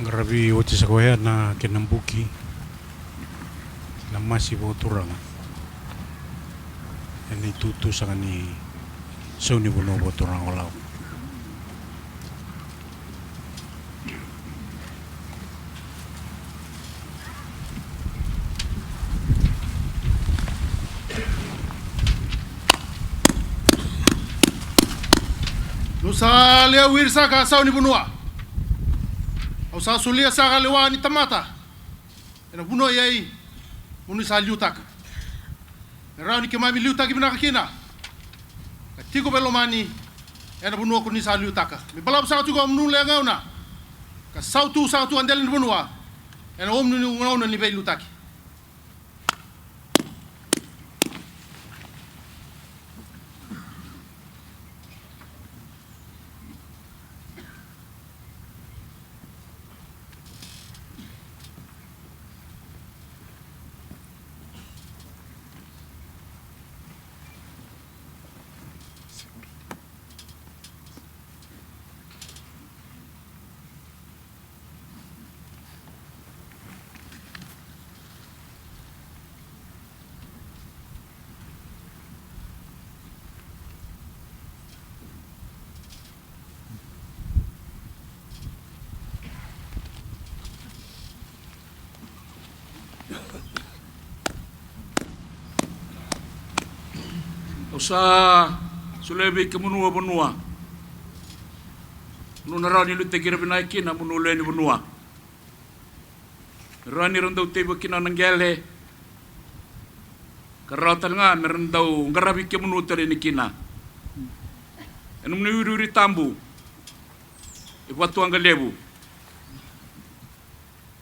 Ngarabi oti sa koya na kenambuki na masih buat turanga. Ini tutu sa kani sauni puno buat turanga olau. Nusa lea wirsa ka sauni Vanua. Au sa sulia sa lewa ni tamata. Ena buno yai muni sa liutaka. Era ni kemami liutaki bina kina. Katiko belomani ena buno ko ni sa liutaka. Mi balab sa tu ko mnu le ngauna. Ka sautu andel ni Vanua. Ena omnu ni ngauna ni be liutaki. Sa sulebe ke Vanua Vanua. Nuna rani lu tekira binai kina munu le ni Vanua. Rani rendau teba kina nanggele. Karatal nga merendau ngarabi ke munu tere ni kina. Enu munu uri tambu. Iwatu angalebu.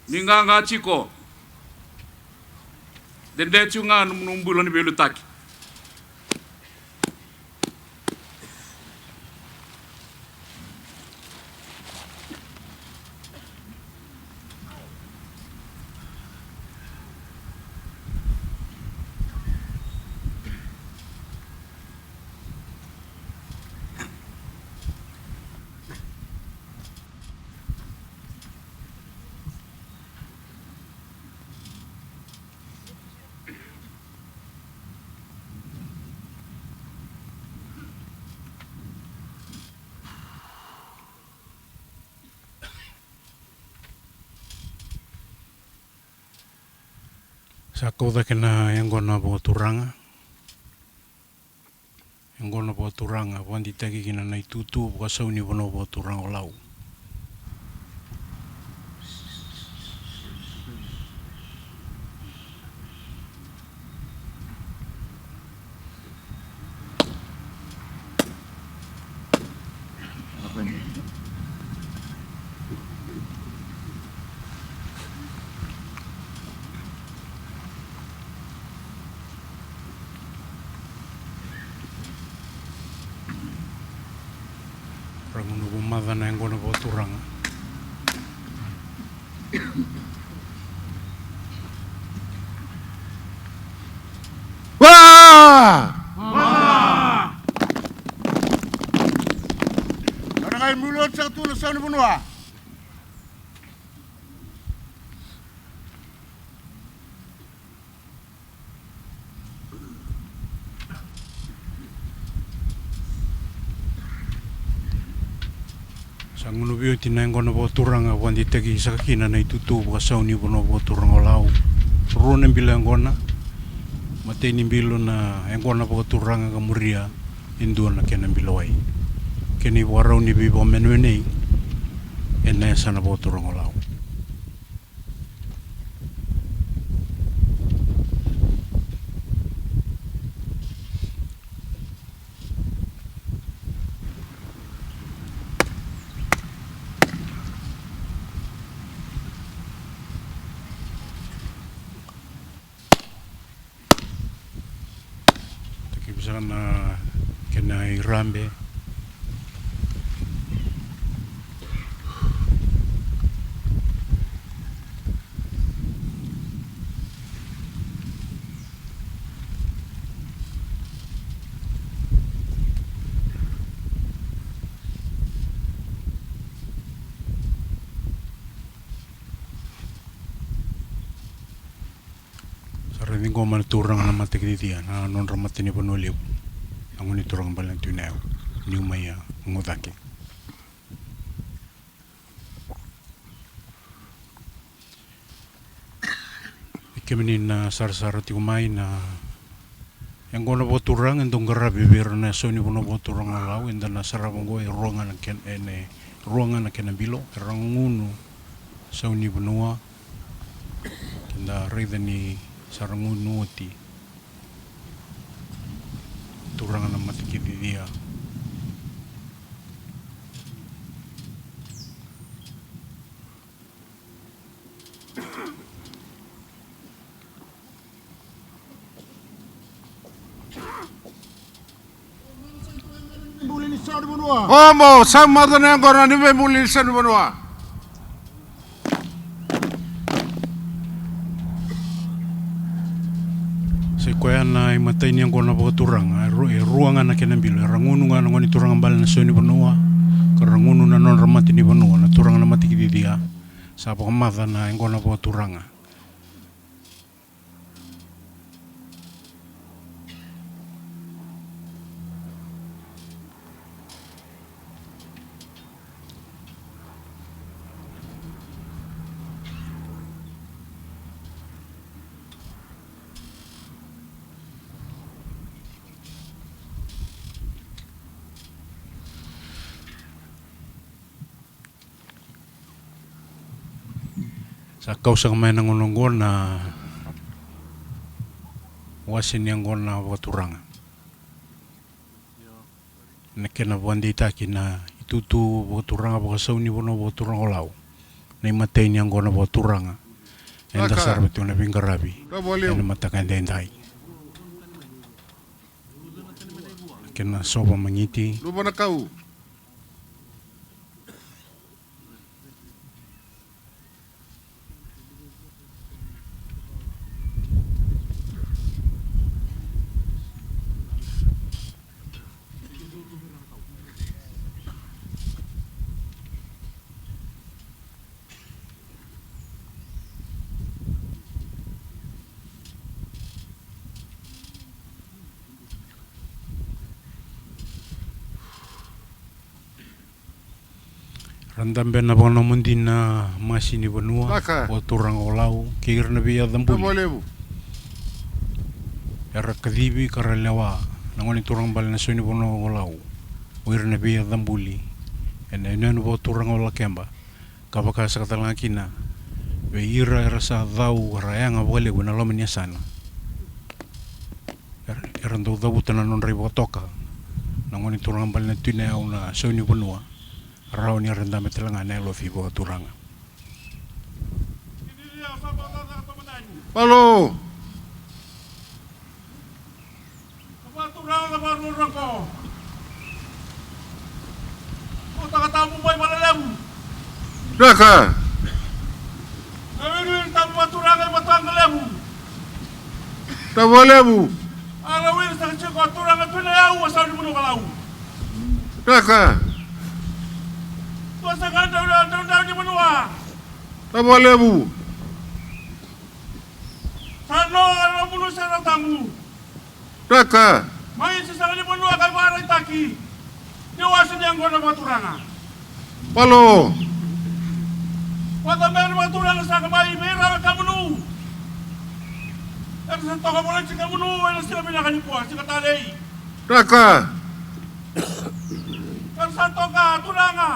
Ninga nga chiko. Dende chunga munu mbulo ni belu taki. Sa kauda kena yang gona bo turanga. Yang gona bo turanga wandi tagi kina nai tutu bo sauni bono bo turanga lau. Rangono bo madana yang gona bo turanga. Wah! Barangay mulot sa tulo sa Vanua. Sa ngono bio tina yang gona bo turanga wandi tagi sa kina nai tutu bo sauni bono bo turanga lau. Rone bila yang gona. Mateni bilo na yang gona bo turanga kamuria indua na kena bilo ai. Keni warau ni bibo menwenei ena sana bo turanga lau. Bisa na kena irambe sarang ko man turang na matikitian na non ramatini panuliw ang ni turang balang Tui Nayau ni umaya ngudaki ikemenin na sar-sar ti umay na yang ko na po turang endong garabi biro na so ni po turang alaw enda na sarabong ko ruangan na ken ene ruangan na kenabilo ranguno sa ni Vanua kenda rida ni saranguno ti turang na matikiti dia Omo, sama na yang gona ni be mulil sa Vanua. Sa kuya na imatay niyang ko na po turang ruangan na kinambilo ranguno nga nang turang ang balan na so ni Vanua karanguno na non ramati ni Vanua na turang na matikiti dia sa pakamata na yung ko na po turang sa kausa kamay ng unonggon na wasin yang gon na waturanga na kinabuan dita kina itutu waturanga bakasaw ni bono waturanga olaw na imatay niyang gon na waturanga and the sarabito na bingarabi na matakan denday kina sopa mangiti Lupa na kau. Randam ben na bang namundi na masini Vanua o turang olau kir na biya dambuli Era kadibi karalewa nangoni turang bal na suni bono walau. Uir na bia dambuli. Ene nenu bo turang Lakeba. Kapaka sakatalanga kina. Be ira era sa dau rayanga wale wena lomenya sana. Era ndo dau tana non ribo toka. Nangoni turang bal na Tui Nayau na suni Vanua. Rao ni renda metelanga na lo fi bo turanga. Palo. Turang baru roko. O tamu boy malalemu. Daka. Kami tamu turang batang lemu. Tabalemu. Alawin sa chiko turang Tui Nayau sa di muno kalau. Daka. Tuwa sa kanda di Vanua. Tabalemu. Sano ala muno sa tamu. Daka. Mai sa di Vanua kay baray taki. Niwasan yang gona baturanga. Palo. Wata mer baturanga sa kamay mera kamunu. Sa toka mo lang si kamunu ay sila pinakanipuan si katalay. Daka. Sa toka turanga.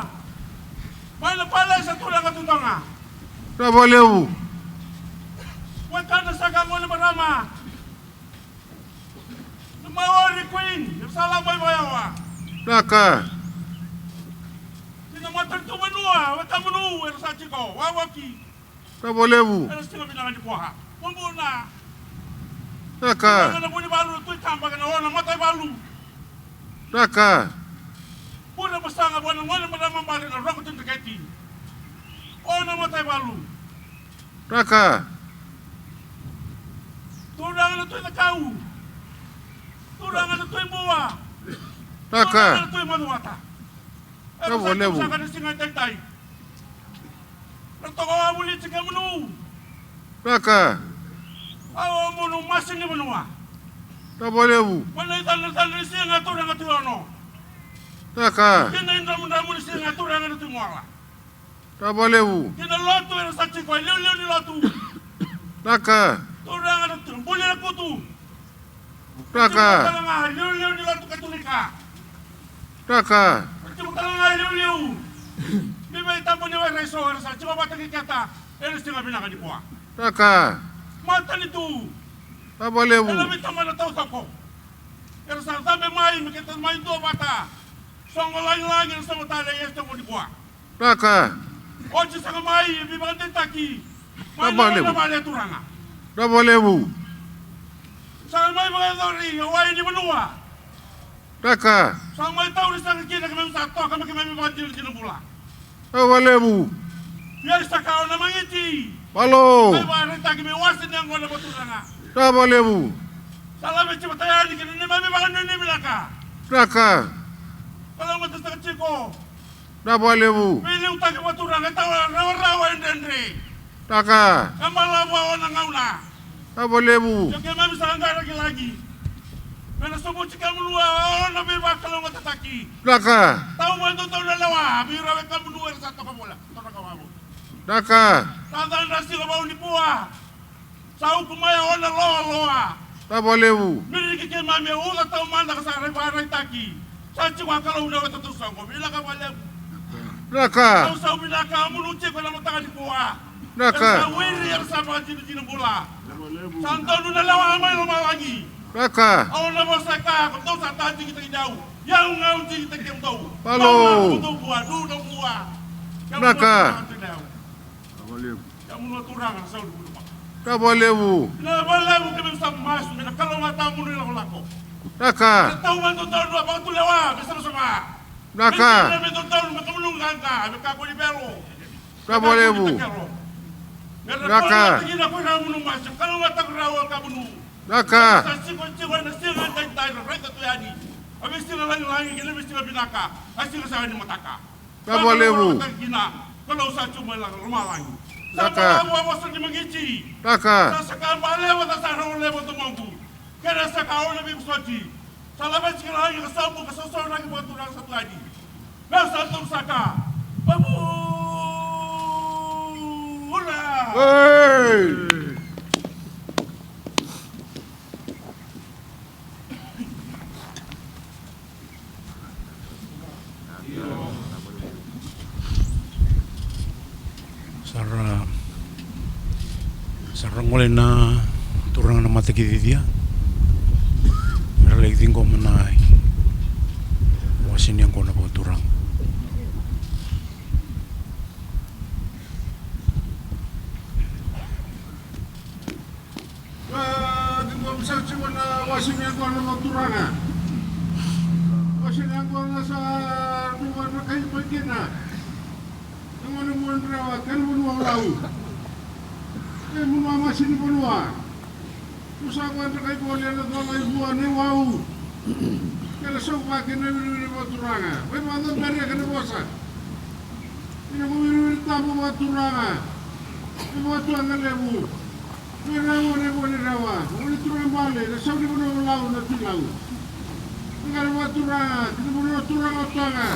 May napalay sa turanga tutanga. Tabalemu. Wata na sa kamon ni marama. Mawari queen, yung salang may bayawa. Daka. Sinamatan ito Vanua, wata munu, pero sa chiko, wawaki. Tabalemu. Pero sila pinaka ni Puha. Muna. Daka. Kaya na po ni Balu, ito'y kamba ka na o, namatay Balu. Daka. Puna basta nga buwan ng wala maramang bali na rokot yung taketi. O, namatay Balu. Daka. Turangan na ito'y nakaw. Turangan na ito'y buwa. Daka. Turangan na ito'y manuwata. Pero sa Tabalemu. ito sa kanisingan tay-tay. Nagtokawa muli si Kamunu. Daka. Awa mo nung masin ni Vanua. Tabalemu. Manay-tan siya nga turang at ano. Daka. Kinaindam-dam ni siya nga turang at umuala. Tabalemu. Kinaloto yung sa chiko, liw-liw ni Loto. Daka. Turang at buli na kuto. Daka. Liw-liw ni Loto Katolika. Daka. Cuma talaga liw-liw. Di ba itampo ni Wai Reso, sa chiko batang ikata, eres siya nga binakanipuan. Daka. Mata nito. Tabalemu. Alam ito man na tao ko. Pero sa sabi may, makita may ito bata. So ang lang-langin sa matala, yes, ito mo di buwa. Daka. O sa kamay, ibibang tintaki. May Tabalemu. naman na turanga. Tabalemu. Sa may mga dori, away ni Vanua. Daka. Sa may tao rin sa kakina kami sa ato, kami kami mga dinubula. Tabalemu. Yes, sa kao na mangiti. Palo. May mga tagi, may wasin niyang ko na baturanga. Tabalemu. Salamat si Matayani, kanina may mga nanimila ka. Daka. Kalau mo sa chiko, Tabalemu. pili utang baturanga, tawa rawa-rawa indendre. Daka. Kamalawa o nangauna. Tabalemu. Yung kaya mami sa hanggara lagi. Pero subot si Kamulua, o nabibak ka lang matataki. Daka. Tao mo ito taon na lawa, biro ang Kamulua sa ito kamula. Ito na kawamo. Daka. Tandaan na sila ba ni Puha. Sa ukumaya o na loa-loa. Tabalemu. Miriki kay mami, ulat tao man nakasaray-baray taki. Sa chiwa ka lang na katutusan ko, bila ka walem. Daka. Tao sa ubinaka, amuluchi ko na mataka ni Puha. Daka. Sa wiri ang sa mga sinubula. Sa antono na lawa may lumalagi. Daka. Ako na mo sa ka, kung daw sa taji kita idaw. Yang nga ang kita kiyang daw. Palo. Kung buwa, dudang buwa. Daka. Kamu na turangan sa ulo. Tabalemu. Wala mo kami sa mas, may nakalawata mo nila ko. Daka. Tao man doon taon, baka tulewa, bisa sama. Daka. May doon taon, makamulungan ka, may kakulibero. Tabalemu. Daka. Tingin ako na mo nung mas, kalawata ko rawa ka mo nung. Daka. Sa sikon-sikon na singa tayo, right na tuyani. Abis sila lang-langin, kinabis sila binaka, ay sila sa akin mataka. Tabalemu. Kalau sa cuma lang lumalang. Daka. Sa mga wasan di magici. Daka. Sa sakamba lewat sa sarong lewat tumangku. Kaya sa kaon na bimsoji. Sa labas sila lagi kasambu kasosor lagi buat turang satu lagi. Nasa tung saka. Babu. Hurra. Hey. ngole na turanga na matakididia. Rale dingo manai. Wasini ang kona po turang. Dingo misal cuma na wasini ang kona po turanga. Wasini ang kona sa luar na kayo pagkina. Ang ano mo ang rawa, kano mo nuwang lau. Eh, muna masini Vanua. Usapan na kayo po liyan at mga ibuan ni Wau. Kaya sa upakin na winuwili mo turanga. May mga bariya ka na bosa. Hindi mo winuwili tamo mga turanga. May mga tuang na lebu. May rawa ni rawa. Muli turang bali. Nasaw ni mo na ulaw na tilaw. Mga na mga turanga. Hindi mo na turanga o tuanga.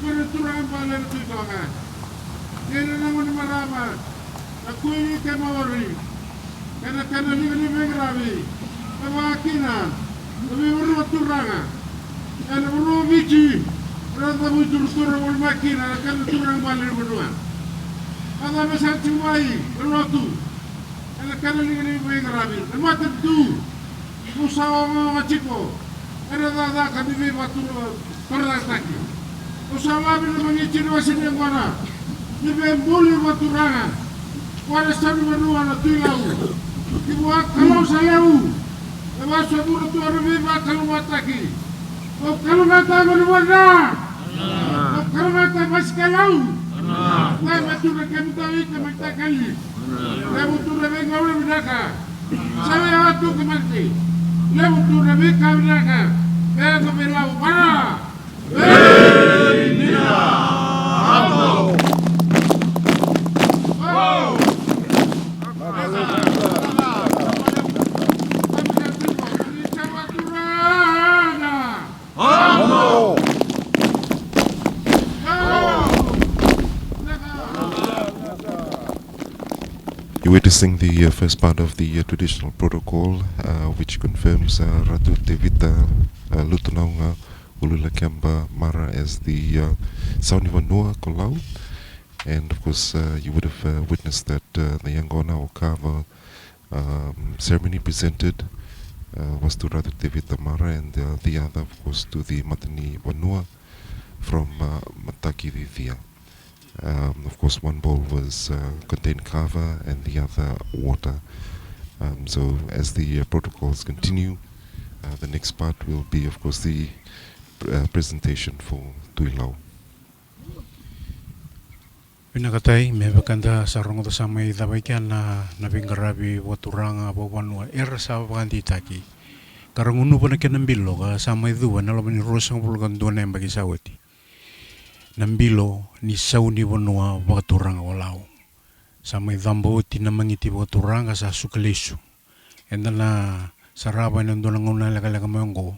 Pero turang bali na tuanga. Kaya na mo ni marama. Nakuwi ka mawari. Kaya ni grabe. Kawakina. Kami berdua turanga. Kami berdua biji. Rata bujuk turang wal makina. Kami turang balik berdua. Kami besar cumai. Ratu. Kami ni grabe. Kami tentu. Usaha mga ciko. Kaya kami batu perang lagi. Usaha kami mengicin wasin yang mana. Kami boleh baturanga. Wala sabi Vanua na Tui Nayau. Ibuat kalau salau. Lepas sabur tu ada beba kalau mataki. Kalau mata Vanua na. Kalau mata mas kalau. Nah matu na kami tahu kami tak kali. Lepas tu na bega boleh berdaka. Saya hatu kemati. Lepas tu na bega berdaka. Kaya kami lau mana. Nina. Amo. You're witnessing the first part of the traditional protocol, which confirms Ratu Tevita Lutunauga Uluilakeba Mara as the Sauni Vanua Kolau. And of course, you would have witnessed that the Yangona or Kava ceremony presented was to Ratu Tevita Mara, and the other, of course, to the Matani Vanua from Mataki Vivia. Of course, one bowl was contained kava and the other water. So as the protocols continue, the next part will be, of course, the presentation for Tui Nayau. Pinakatai me bakanda sarong to samay dabaikan na nabingarabi waturanga bo Vanua era sa bakandi taki. Karangunu pa na kinambilo ka samay duwa na laman ni rosang pulukan duwa na yung bagi sawati. Nambilo ni sauni Vanua waturanga walau. Samay dambo tinamangiti waturanga sa sukalesu. Enda na saraba ng doon ang una lagalaga mayonggo.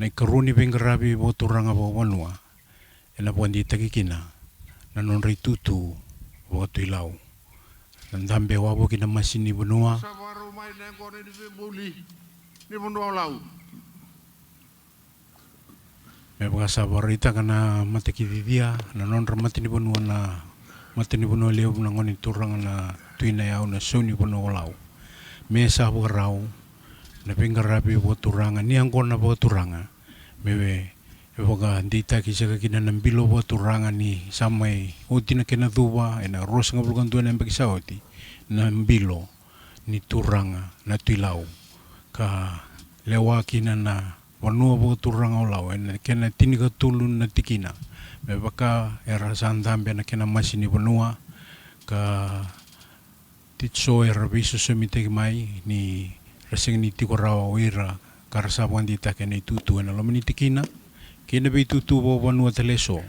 Na ikaruni bingarabi waturanga bo Vanua. Ena po hindi takikina. Nanon ritutu waktu ilau. Nandambe wabo kina masini Vanua. Sabaru mai nengkone di buli di Vanua lau. Me baka sabar ita kana matakididia nanon ramati ni Vanua na mati ni Vanua leo na ngoni turang na Tui Nayau na Sauni Vanua lau. Me sabu rau na pingarabi waturanga ni angkona waturanga. Mewe Ewaga dita kisah kina nambilo buat turangan ni samai uti na kena dua ena ros ngabulkan tuan yang bagi sawati nambilo ni turanga na Tui Nayau ka lewa kina na Vanua buat turanga olau ena kena tini katulun na tikina me baka era sandambe na kena masini Vanua ka titso era bisu semitegi mai ni rasing ni tikorawa wira karasabuan dita kena itutu ena lomini tikina kena be Tubou Vanua teleso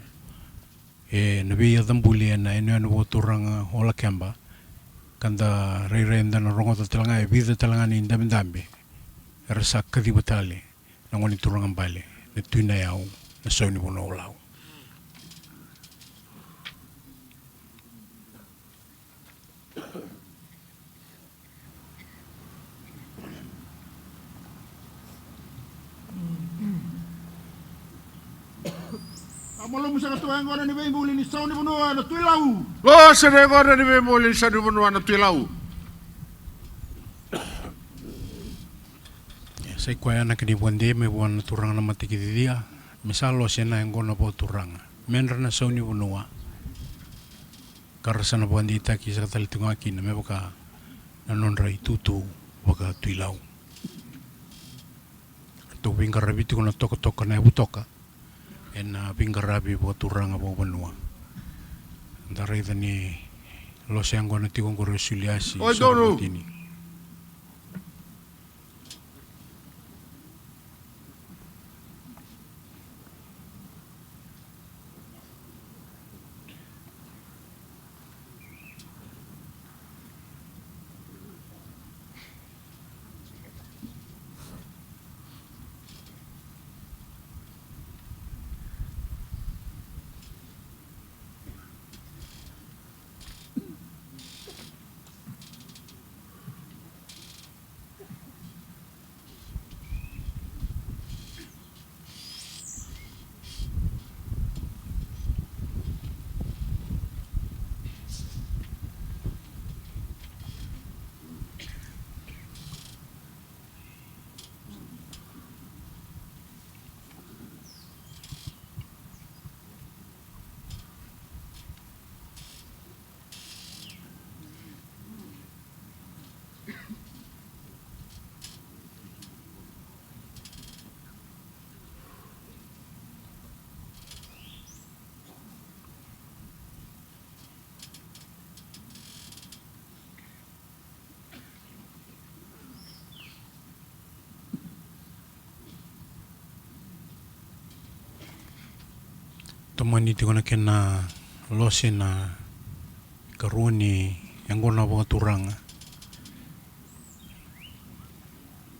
nabi adambuli na eno bo turanga Lakeba kanda renda na rongo talanga vida talanga ni ndambe rasa kadi batale ngoni turanga bale na Tui Nayau na Sauni Vanua lau. Amalo musa ka tuang ngona ni bembuli ni sauni Vanua na Tui Nayau. Lo se ne ngona ni bembuli sa ni Vanua na Tui Nayau. Sai koe ana kini wande me wana turanga na matiki dia. Misalo sena yang gona po turanga. Menra na sauni Vanua. Karasa na wande itaki sa katalitunga kina me baka nanonra itutu waka Tui Nayau. To pingarabi tu kona toka na butoka. En pingarabi po turanga po Vanua. Ndara idani lo yang gona tikong korosiliasi sa matini. Tomani tikona kena lose na karuni yang gona po turanga.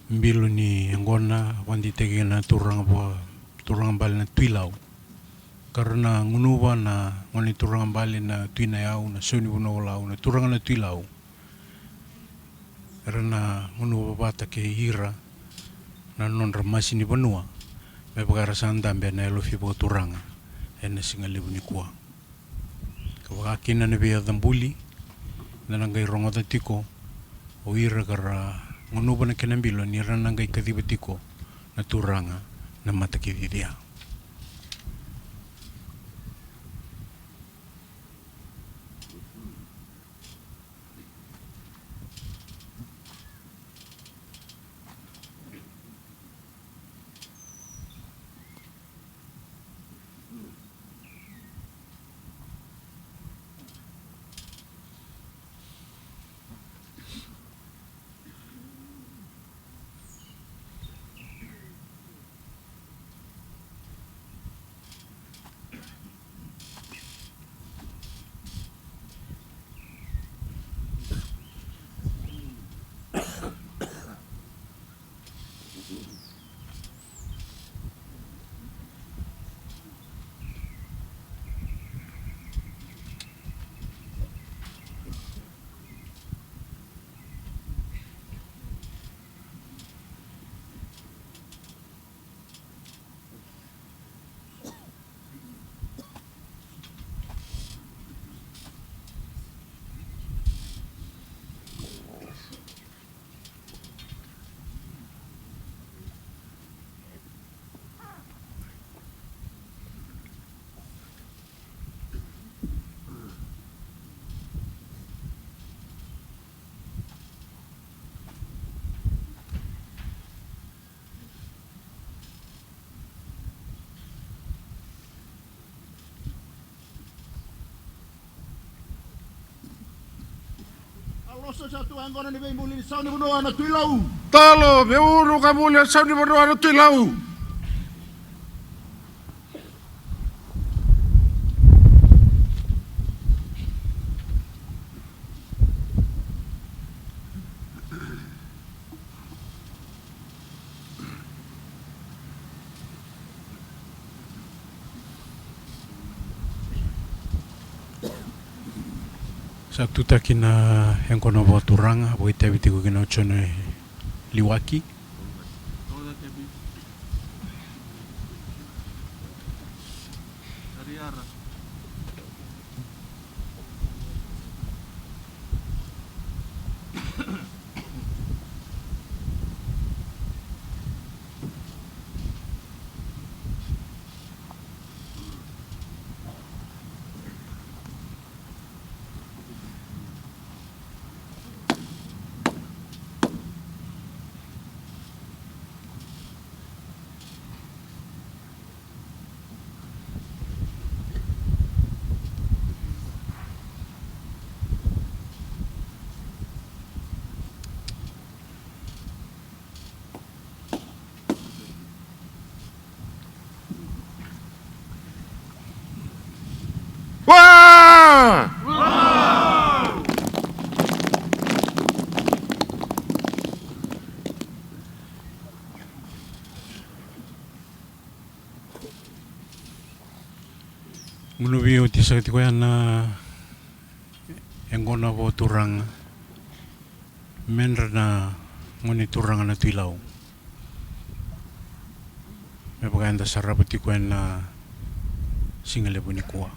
Mbilu ni yang gona wandi tege na turanga bali na Tui Nayau. Karena ngunuwa na wani turanga bali na Tui Nayau na Soni Vanua na turanga na Tui Nayau. Karena ngunuwa bata ke hira na non ramasi ni Vanua. Me pagara sandambe na elofi po turanga. Ena singa lebu ni kua. Kawakina na bea dhambuli na nangai rongota tiko o ira kara ngunuba na kenambilo ni ranangai kadhiba tiko na turanga na matakididia. Losa sa tuang ngona ni bembuli ni sauni Vanua na Tui Nayau. Talo, me uru ka muli sa ni Vanua na Tui Nayau. Sa tuta kina yang kono bo turanga bo Tevita ko kina chone liwaki. Wah! Mulubi o tisa ti koe ana engona vo turanga. Menra na ngoni turanga na tuilau. Me pakai anda sarapa ti koe na singale puni kua.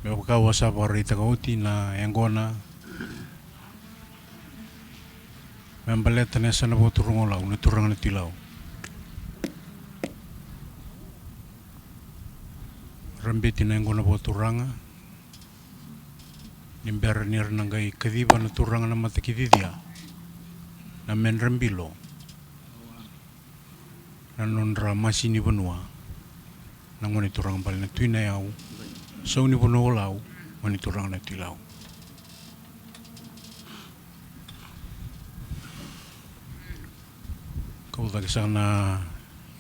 Me pakai wasapa rita kauti na engona. Me ambaleta nesa na vo turungo lau na turanga na tuilau. Rambiti na engona vo turanga. Nimbera nir nangai kadiba na turanga na matakididia. Na men rambilo. Na nonra masini Vanua. Na ngoni turanga bali na Tui Nayau. Sauni Vanua lau. Ngoni turanga na tuilau. Kau tak sana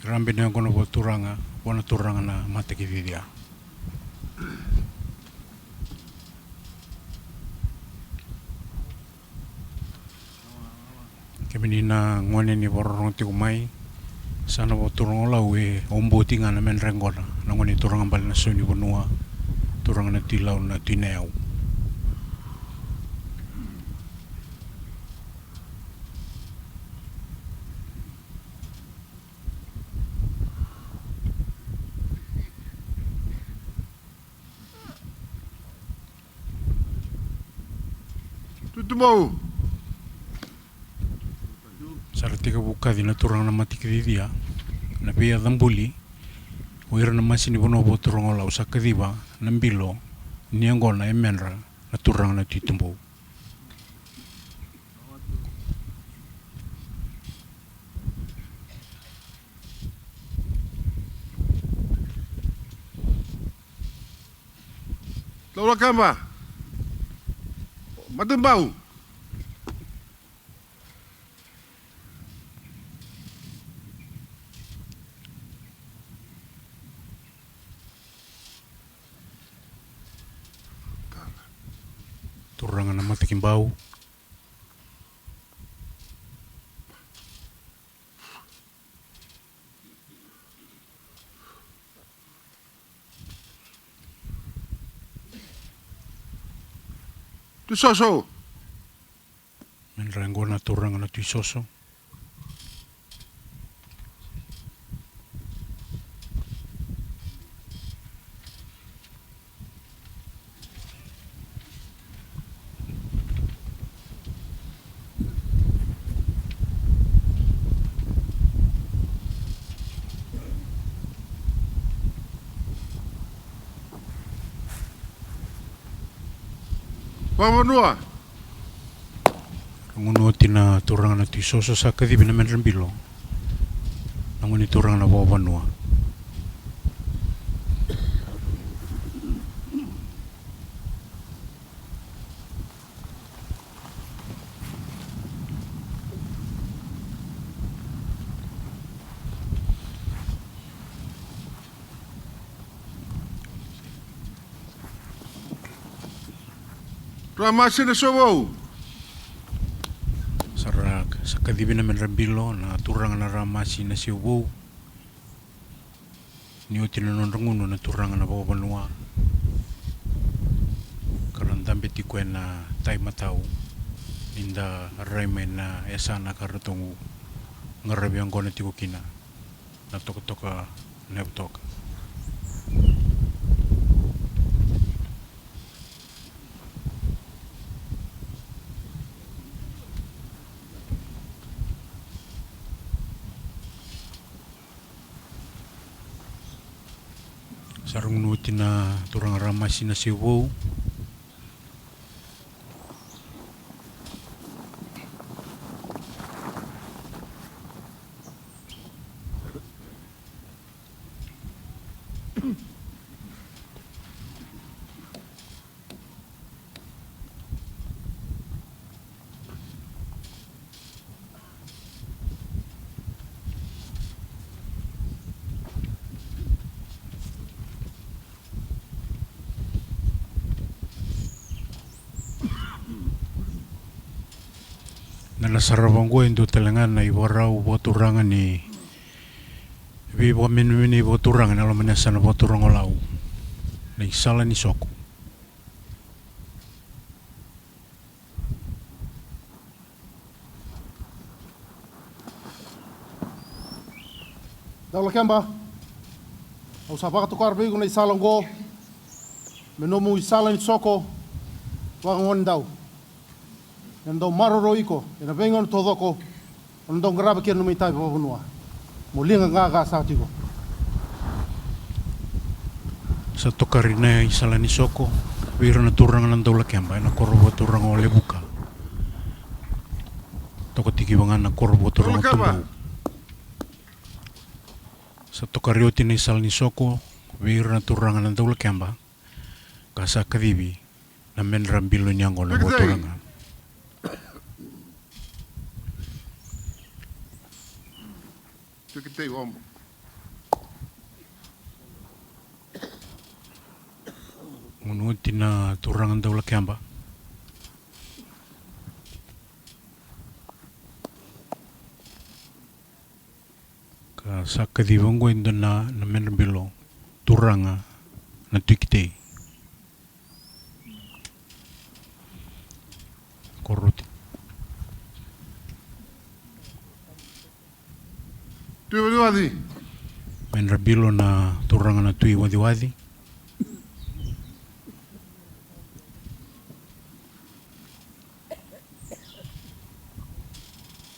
rambi na engona vo turanga. Wana turanga na matakididia. Kami na ngone ni borong ti kumai sana bo turang lau e ombo tinga na men rengona na ngone turang bal na soni Vanua turang na tilau na Tui Nayau. Tubou. Sartika buka di na turang na matikidia na pia dambuli uira na masini Vanua bo turang lau sa kadiba nambilo ni angona e menra na turang na Tubou. Lakeba. Tubou. Turang na matakimbau. Tu soso. Men rengona turang na Tui Soso. Vanua. Ngono tina turang na Tui Soso sa kadiba na men rambilo. Na ngoni turang na vo Vanua. Ramasi na Tubou. Sarak sa kadiba na men rambilo na turang na ramasi na Tubou. Ni o tina non ranguno na turang na vo Vanua. Karandambe ti koe na tai matau. Inda raime na esana karatungu ngarabi angona ti kukina. Na toka Neutoka. Sarung nuti na turang ramasi na Tubou. Nala saravanggo indo talangana I warau boturangan ni vi wa menmeni boturangan alo manasa na boturang olau. Na isala ni soko. Daula Kemba, au sa whakatu karapegu na isala ngo, me nomu isala ni soko, wangoni dau. Yan dau maroro iko, ina vengon todoko, on dau ngaraba kia numi tai pa Vanua. Mo linga ngā sa tiko. Sa tokari na isala ni soko, vira na turang ng Daula Kemba, na korobo turang o lebuka. Toko tiki wangan na korobo turang o Tubou. Sa tokarioti na isala ni soko, vira na turang ng Daula Kemba, kasa kadibi, na menrambilo niyango na boturanga. Tukitei wambo. Unuti na turang ng Daula Kemba. Sa kadibanggo indo na menrambilo turanga na tukitei. Koruti. Tui wadiwadi. Menrambilo na turanga na tui wadiwadi.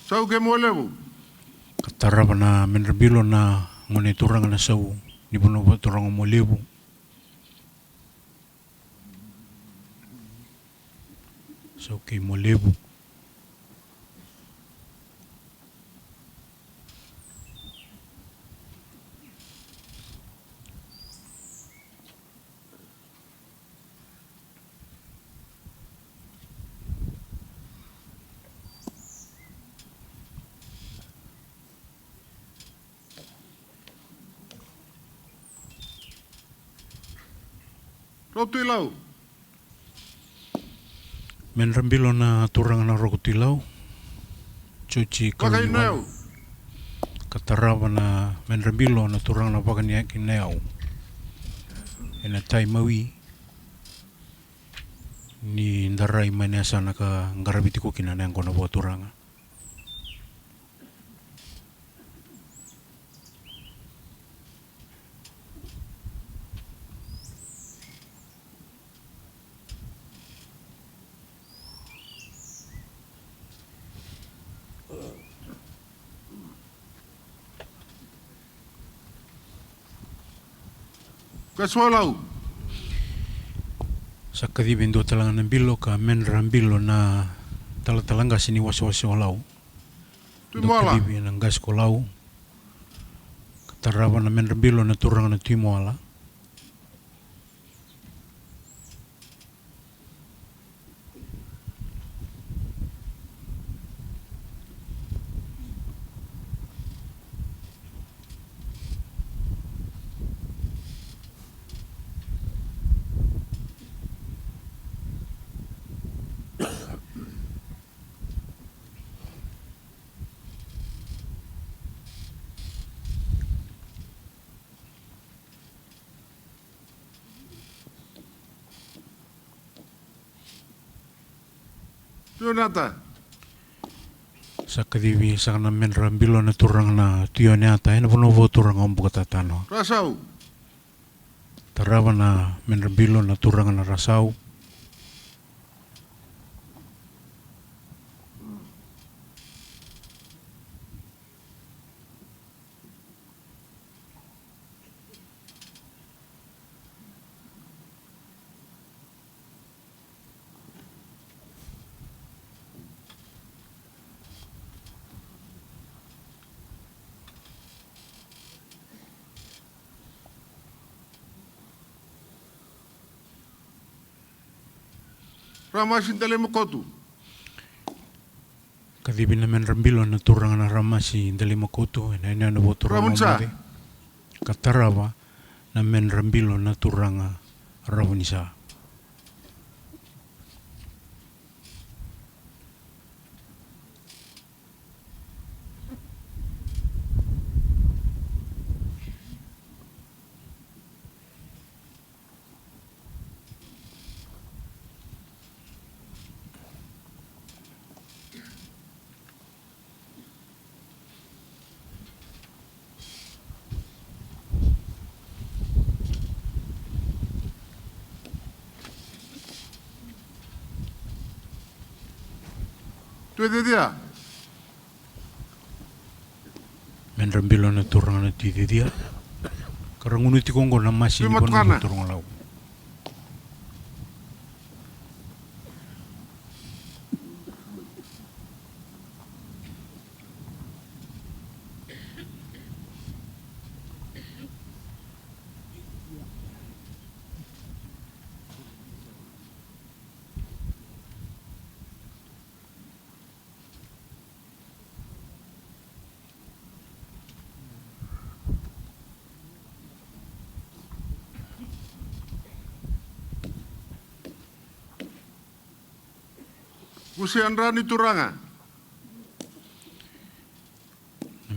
Sau ke mo lebu. Katarapa na menrambilo na ngone turanga na sau ni bono turanga mo lebu. Sau ke mo lebu. Ratu lau. Menrambilo na turanga na rokotilau. Cuci Tui kaluniwan. Nayau. Katarapa na menrambilo na turanga na Tui Nayau. Ena tai maui. Ni ndarai manesa na ka ngarabiti ko kinanayang ko na buat turanga. Kaswalau. Sa kadibendo talangan ng bilo ka menrambilo na talatalanga sini wasi-wasi olau. Tui moala. Kadibi ng gas ko lau. Katarapa na menrambilo na turanga na tui moala. Tui nata. Sa kadivi sa kana menra bilo na turang na tio ne ata ena pono vo turang om bukatatano. Rasau. Tarawa na menra bilo na turang na rasau. Ramasin tale makotu. Kadivi na menra bilo na turang na ramasi dali makoto ena ena na vo turang Ramunsa. omade. Katarawa na menra bilo na turang ravunisa. Tui dia. Menra bilo na turang na tidi dia. Karangunu ti kongo na masi ni pono vo turang lau. Kusi anrani turanga.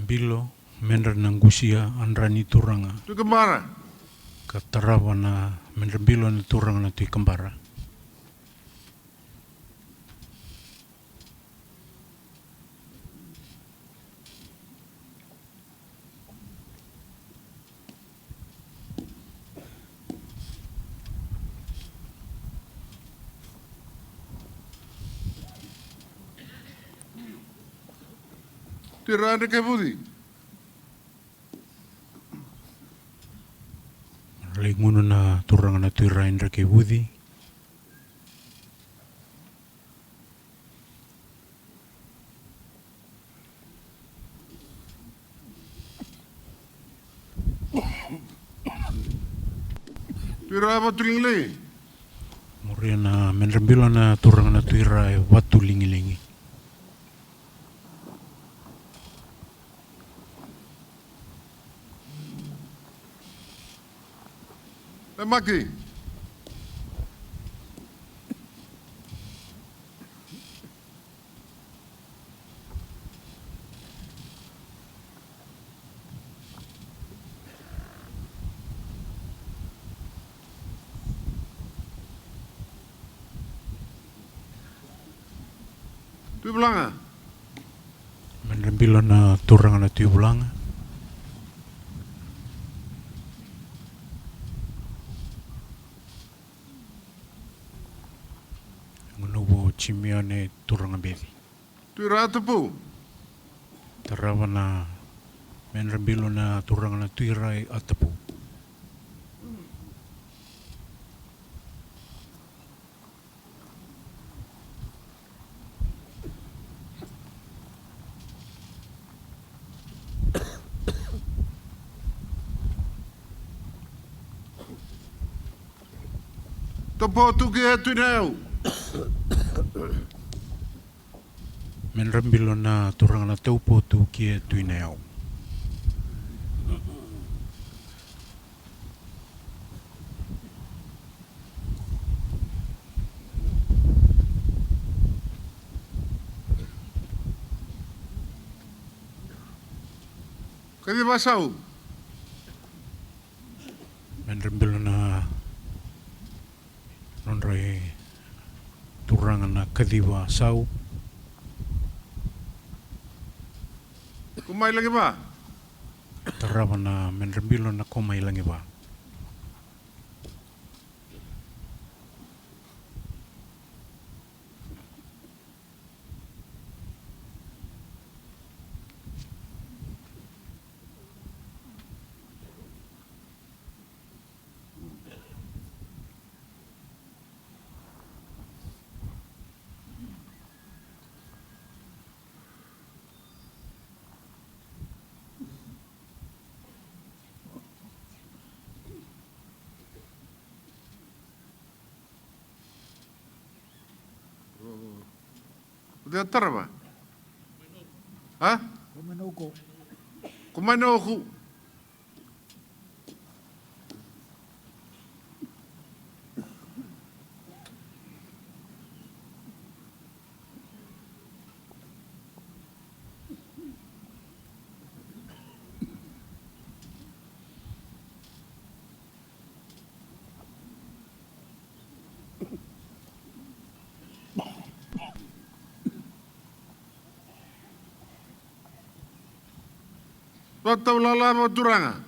Bilo menra nanggusia anrani turanga. Tu kembara. Katarawa na menra bilo na turang na tui kembara. Tirane ke budi. Lenguno na turang na tui raindra ke budi. Tiraba tulingle. Muria na menra bilo na turang na tui rai watu lingi-lingi. Maki. Tu belanga. Menra bilo na turang na tui bulanga. Ngunubo chimione turang bedi. Tu ratapu. Tarawa na menra bilo na turang na tui rai atapu. Topo tu ke Tui Nayau. Menra bilo na turang na taupo tu kia Tui Nayau. Kadi basau. Menra bilo na nonrai turang na kadiwa sau. Kumai Lakeba. Tarawa na menrembilo na komai Lakeba. Udah tarawa. Ha? Kumanoko. Patau lala mo turanga.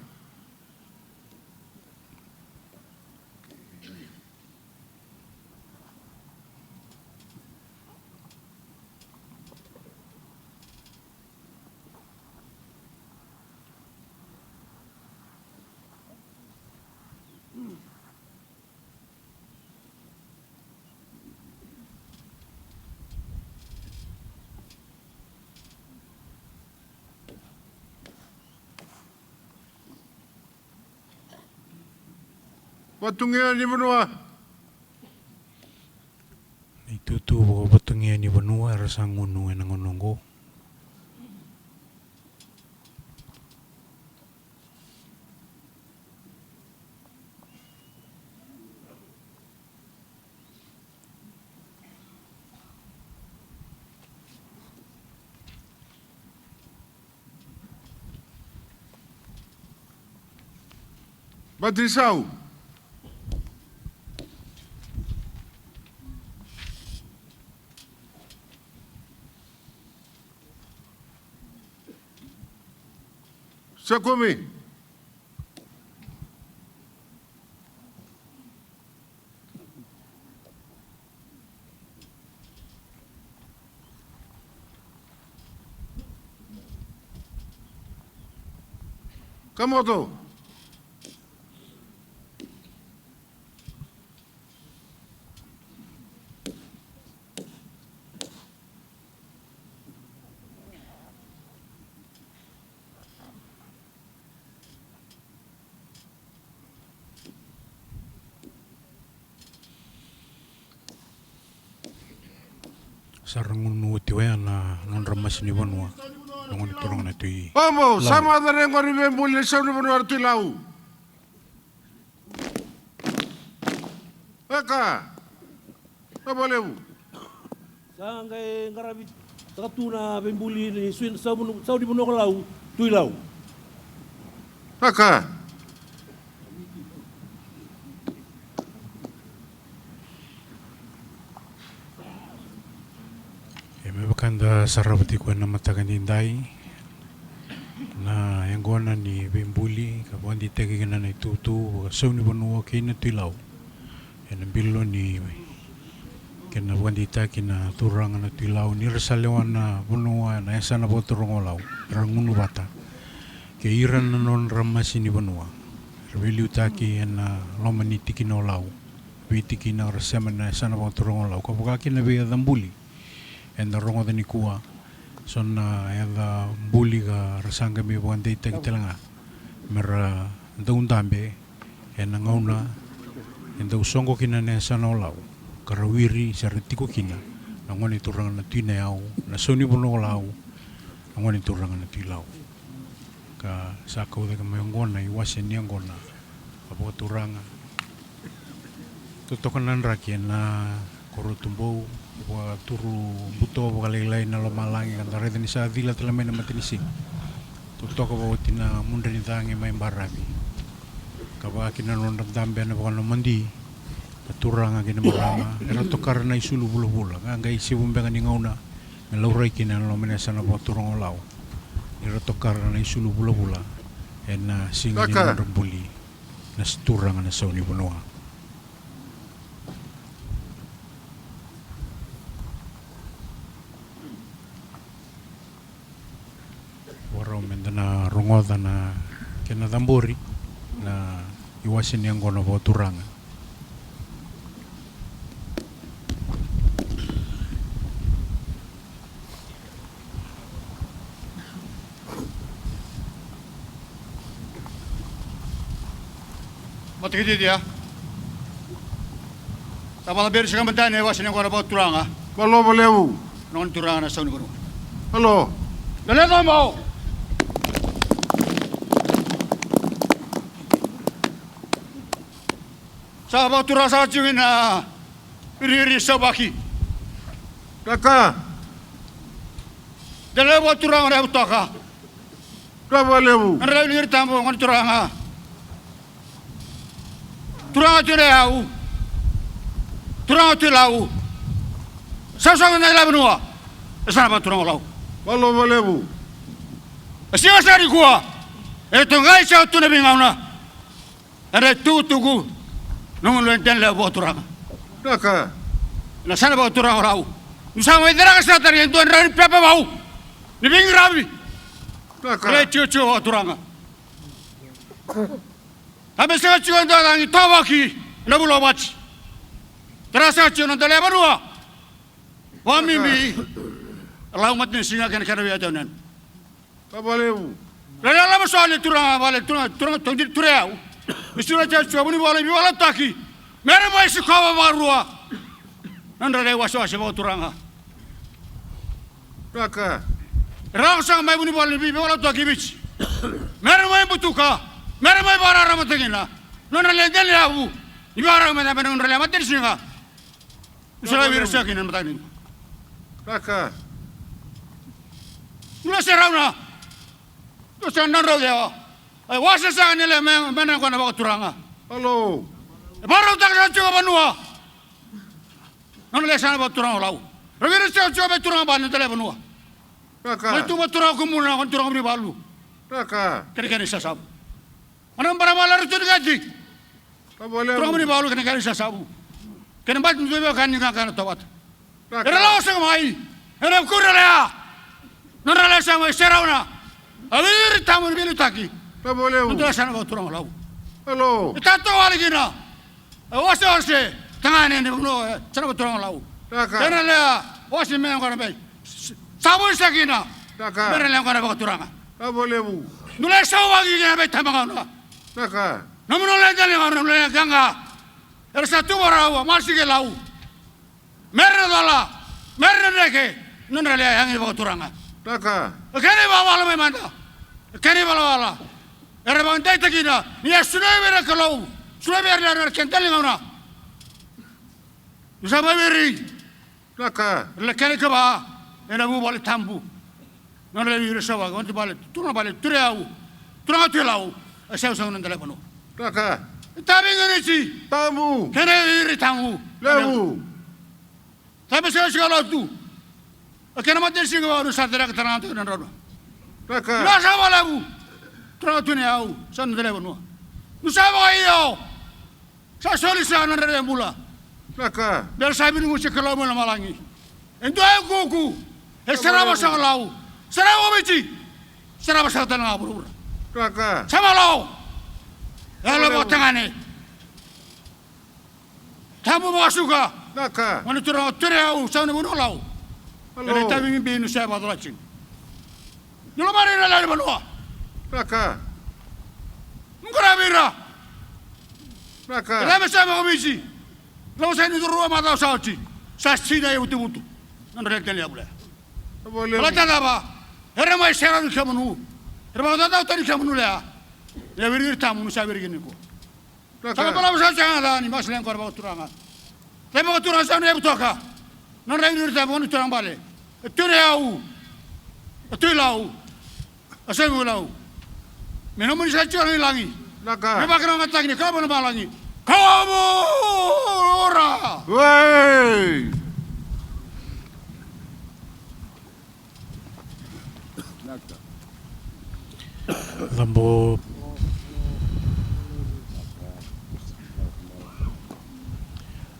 Patungia ni Vanua. Itutu ko patungia ni Vanua rasang ngunu na ngununggo. Batrisau. Sakumi. Kamoto. Sarang ngunu tiwa na non ramas ni Vanua. Nongon turang na tui. Vamos, sama da rengo ni bembuli sa ni Vanua Ratu Tevita. Eka. Apa lewu? Sangai ngarabi takatuna bembuli ni sau di Vanua lau tui lau. Eka. Mebakanda sarabati ko na matagan indai na yang gona ni bembuli kabuan di tegi na itutu sau ni Vanua kina tilau en billo ni kena buan di taki na turang na tilau ni resalewan na Vanua na esa na boturong olau rangunu bata ke iran na non ramasi ni Vanua rebeli utaki na lomani tiki no lau bitiki na resema na esa na boturong olau kabukaki na be dambuli en the rongo de Nikua son eda buli ga rasanga mi buan de te telanga mera daundambe en ngauna en do songo kina ne sanolau karawiri saritiko kina ngoni turanga na Tui Nayau na soni bono lau ngoni turanga na tilau ka sakau de ngona I wasen ni ngona apo turanga tutokanan rakien na koro Tubou wa turu buto bakalilay na lumalangi kan tare ni sa vila telamay na matinisi tutoko ba tina munda ni tangi may barabi kaba kinanon dambe na bakal mandi turang agi na marama era tokar na isulu bulu-bulu nga isi bumbe nga ngauna melauray kina lo menesa na turang olaw Ni ratokara na isulu bula-bula. E na singa ni rambuli. Na sturanga na sauni Vanua. Warau menda na rongoda na kena tamburi na iwasin yang kono bawa turanga. Matikiti dia. Tapala beri sekarang bentar ni iwasin yang kono bawa turanga. Malo valeu. Non turanga na sauni Vanua. Halo. Leleto mau. Sahabat turang sa cingin na iri sabaki. Kaka. Dalawa turang na utaka. Kavaleu. Ang rin tambo ng turang. Turang at Nayau. Turang at Nayau. Sasang na Vanua. Sana ba turang lau? Malo valeu. Siya sa rikuha. Ito nga siya ito na bingaw na. Ang tutugu. Nung lenten le bo turang. Kaka. Na sana bo turang rau. Nusa mo idara ka sa tari ento ran pepe bau. Ni bing rabi. Kaka. Le chuchu bo turang. Tabe sa chuchu ndo nang tawaki na bulo bach. Terasa chuchu ndo le Vanua. Wa mimi. Allah mat ni singa kan kana wiya jaunan. Kavaleu. Lala lama soal turang vale turang tondir turau. Mistura chuchu abuni vale bi wala taki. Mere mai si kawa marua. Nandra le waso bo turanga. Kaka. Rang sang mai buni vale bi wala taki bich. Mere mai butuka. Mere mai bara ramatengina. Nandra le den yawu. Ibara mai na nandra le matin singa. Misura virsa kinan matani. Kaka. Nula serauna. Tu nandra le. Ai wasa sang ni le mena ko na bo turanga. Halo. Baru tak rancang Vanua. Nona le sana bo turang lau. Ravira se coba turang ban tele Vanua. Kaka. Itu bo turang kumuna kon turang bri balu. Kaka. Kene sasab. Anam para malar tu gaji. Kavaleu. Turang bri balu kene sasabu. Kene bat tu be kan ni kan tawat. Kaka. Era lau sang mai. Era kurra le. Nona le sang mai serauna. Alir tamun bilu taki. Kavaleu. Untuk sana bo turang lau. Halo. Tato wali gina. Wase tangane ni Vanua sana bo turang lau. Kaka. Kena le wase me ngana be. Sabu sakina. Kaka. Mere le ngana bo turanga. Kavaleu. Nule sawa gi gina be tamanga. Kaka. Namuno le dali ngana le ganga. Era satu warawa masige lau. Mere dala. Mere neke. Nuna le yangi bo turanga. Kaka. Kene ba wala me manda. Kene ba wala. Era ba ndai takina. Ni asune mere kalau. Sune mere le kentali ngana. Nusa ba beri. Kaka. Le kene ka ba. Ena bu bale tambu. Non le vire sawa konti bale. Tuna bale tureau. Tuna tulau. Asa usa non telefono. Kaka. Tabi ngene si. Tamu. Kene vire tamu. Lewu. Tabi sa sigala tu. Kene mate sigala no sa tera ka tana tu non rono. Kaka. La sa bale bu. Tuna tu ne au. Sa non telefono. Nu sa ba io. Sa soli sa non re mula. Kaka. Del sabi nu se kala mo malangi. Ento ay kuku. E saraba sa lau. Saraba bici. Saraba sa tana buru. Kaka. Sama lau. Hello bo tangane. Tamu mo suka. Kaka. Mana turang turau sa ne mo lau. Halo. Ele tabi bi nu sa ba dolacin. Nulo mari na la Vanua. Kaka. Ngora bira. Kaka. Ele me sa mo bici. Lo sa ni duru ma da sa ci. Sa sida e utu. Non rekte le abule. Kavaleu. Ala tada ba. Era mai sera ni kamunu. Era ba da tani kamunu le. Ya virir tamu nu sa virgin ko. Sama pala sa changa ni mas len ko ba turanga. Le ba turanga sa ne butoka. Non virir tamu nu turanga bale. Tureau. Tulau. Asengu lau. Meno mun sa chora ni langi. Kaka. Me ba kana ngatak ni ka ba na langi. Kamu ora. Wey. Lambo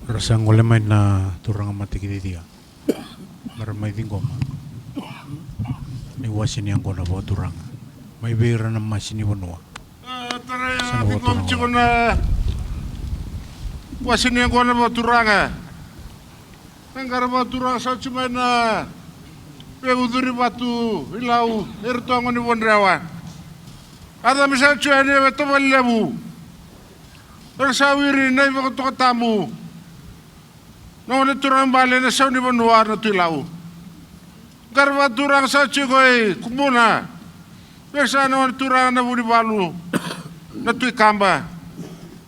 rasang oleh main na turang mati kita dia. Maramai tingkoma. Ni wasin yang kona bawa turang. Mai bera na masini Vanua. Tara tingkom cikona wasin yang kona bawa turang. Angkara bawa turang sa cuma na peguduri batu ilau ertongo ni bondrawa. Ada misal cuai ni betul lebu. Tersawiri nai betul tamu. Nong turang balik na sa ni Vanua na tuilau. Karwa turang sa cikoi kumuna. Pesa nong turang na budi balu na tui kamba.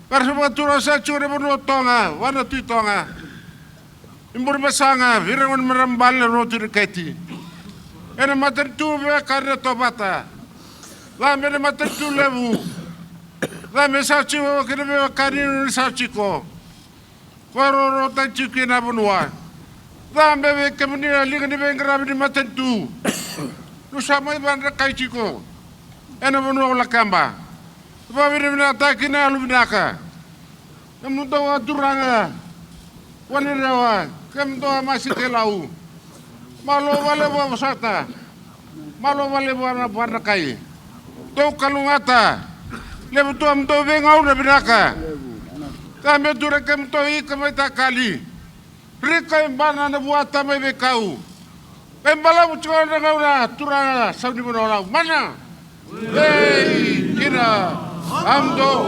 Karwa turang sa cikoi Vanua tonga, wana tui tonga. Imbur basanga, virangon merambal roti reketi. Ena mater tu be karna tobata. La mene mater tu levu. La me sa cikoi kene be karin sa cikoi. Waro rota cikoi na Vanua. Dam bebe kemunia liga ni bengrabi ni matentu. Nusama iban rakai ciko. Ena Vanua Lakeba. Babi ni mina takina alubinaka. Kemudian turanga. Wanirawa. Kemudian masih kelau. Malo wale bawa wasata. Malo wale bawa rakai. Tau kalungata. Lebu tu am tau bengau na binaka. Kami turang kemudian kami tak kali. Rika imbana na buata may bekau. Embala mucukau na ngauna turanga sa ni Vanua. Mana? Hey, kira. Amdo.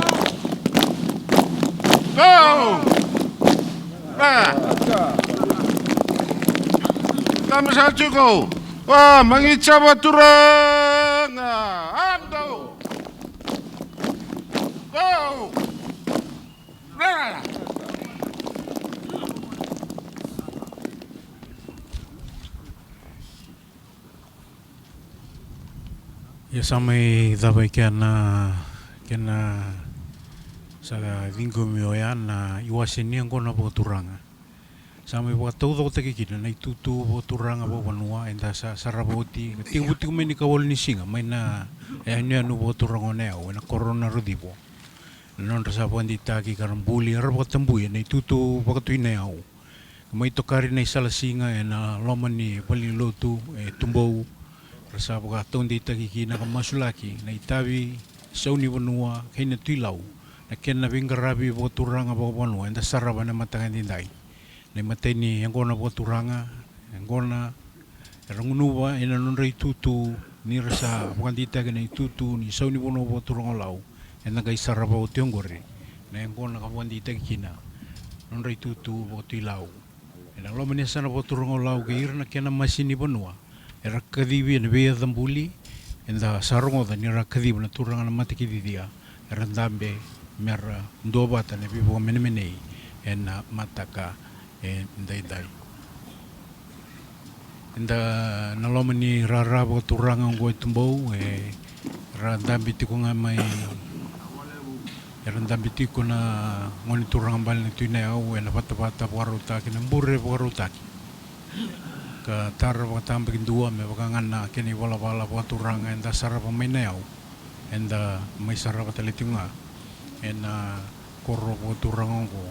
Go. Nah. Kami sa ciko. Wah, mangicaba turanga. Amdo. Go. Nah. Ya samai dabai kena sa tingkom yo ya na iwasin ni ang kona bawa turanga. Samai bawa tau tau taki kina na itutu bawa turanga bawa Vanua enda sa saraboti. Tibuti kumai ni kawal ni singa mai na ni anu bawa turanga neo na corona rodibo. Non rasa pandi taki karambuli arba tambuya na itutu bawa Tui Nayau. Mai tokari na isala singa na loman ni Palilotu Tubou. Rasa buka tahun di taki kina kamasulaki na itawi sauni Vanua kena tuilau na kena bingarabi buat turanga bawa Vanua enda saraba na matangan dindai na mateni yang kona buat turanga yang kona rangunuwa ina nonrei tutu ni rasa bukan di taki na itutu ni sauni Vanua buat turanga lau enda kai saraba buat tiongore na yang kona kawan di taki kina nonrei tutu buat tuilau ena lo menesa na buat turanga lau keir na kena masini Vanua era kadibi na beya dambuli enda sarongo da ni era kadibi na turanga na mati kididia era dambe mera ndobata na bibo menemenei ena mataka ndai enda naloma ni rara bo turanga ngoi Tubou era dambe tiko ngamai era dambe tiko na ngoni turanga bal na Tui Nayau ena pata warutaki na mbure warutaki ka tara wa tambakin dua me bakangan na kini wala wa turanga enda sarapa may Nayau enda may sarapa talitunga ena korro wa turanga ko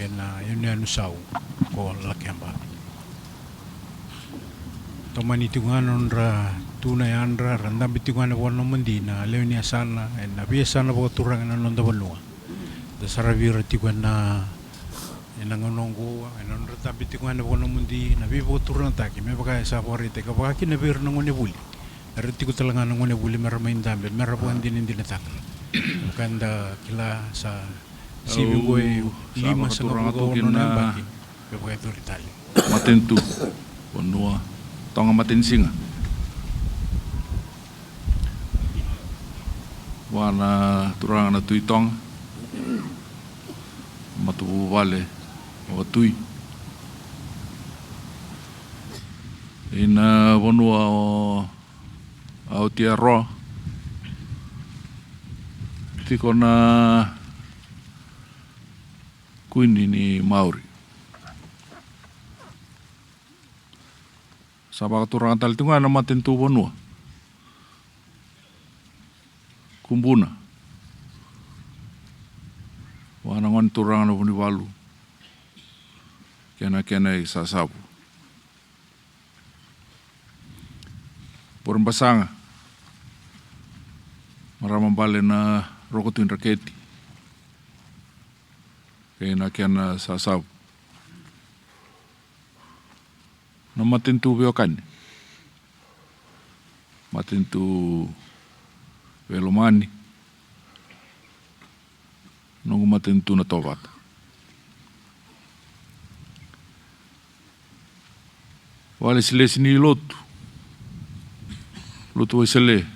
ena yun anusau ko Lakeba tomani tunganon ra tunay andra randam bitungan wa no mandina lewni asana ena biasana wa turanga na nonda Vanua da saravira tikuan na nangonongo anon rata bitingan na bono mundi na bibo turang taki me baka sa porite ka baka kinabir nangone buli arti ko talaga nangone buli maramain dambe marapuan din tak kanda kila sa sibi ko lima sa ngabugo na baki ke baka itu ritali matentu Vanua tonga matensinga wana turang na tuitong matu wale o tui ina Vanua o Aotearoa tiko na kuini ni Maori sa baka turanga talitunga na matentu Vanua pumbuna. Wana ngon turanga na puni walu. Kena I sasabu. Porang basanga. Maramang bale na rokotuin raketi. Kena sasabu. Na matintu beokani. Matintu velomani. Nungu matintu na tovata. Wale sile sini lotu. Lotu wa sile.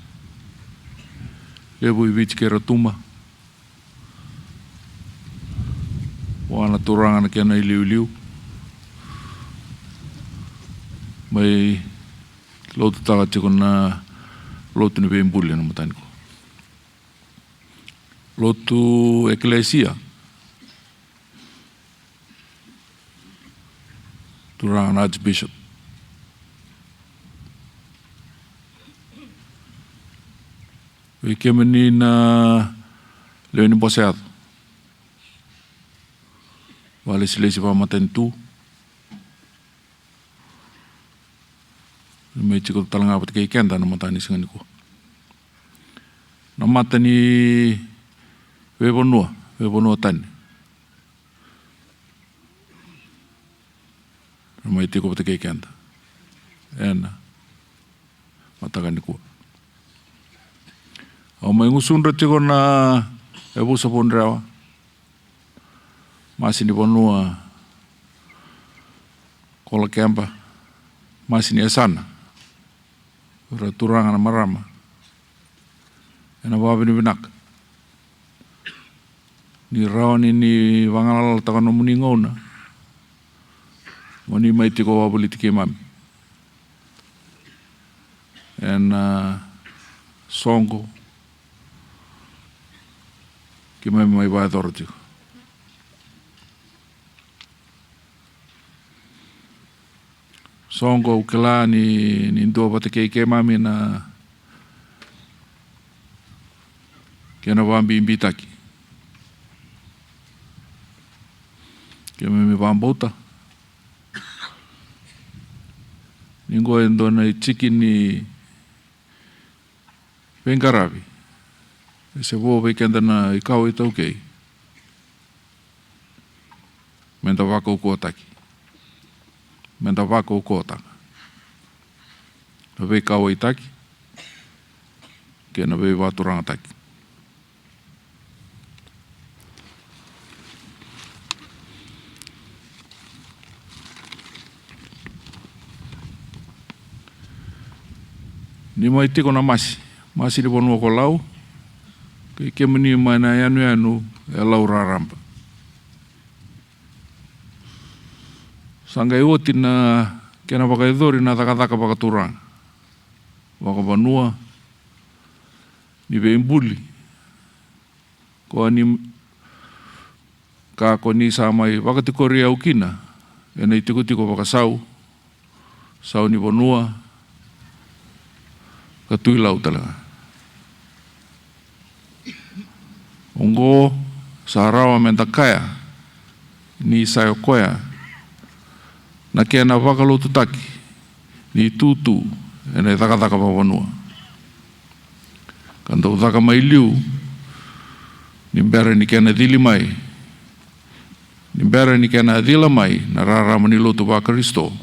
Ebu I ke ratuma. Wana turanga na kena I liu. Mai lotu taga tiko na lotu ni bembuli na matani ko. Lotu eklesia. Turanga na Archbishop. Kemeni na leo ni boseado. Wale silesi pa matentu. Me chiko talanga pat kay kenda na matani singa niko. Na matani Vanua tani. Me chiko pat kay kenda. Ena mataga niko. O mai ngusunra chiko na ebusa pondrawa. Masini Vanua Lakeba. Masini esana. Turanga na marama. Ena wabini binak. Ni rawani ni wangalala taka no muni ngona. Mani mai tiko wabuli tiki mami. Ena songo. Ki mai vai doro tiko. Songo ukela ni ndo pate ke mami na kena wambi imbitaki. Ke mami wambota. Ningo endo na chiki ni Bengarabi. Se wo weekend na ikau I taukei. Menda wako ukotaki. Menda wako ukotaka. Na wei kau itaki. Kena wei waturanga taki. Ni mai tiko na masi. Masi di Vanua ko lau. Ke mani mana yanu e lau raramba. Sanga ioti na kena wakaidori na takataka wakaturanga. Waka Vanua ni bembuli. Ko ni ka ko ni sa mai wakatikori au kina. Ena itiko wakasau. Sau ni Vanua. Ka tui lau talaga. Ongo sa rawa menta kaya ni sayo koya na kena wakalotu taki ni tutu ene taka pa Vanua. Kanto taka mai liu ni mbera ni kena dili mai ni mbera ni kena dila mai na rarama ni lotu wa Kristo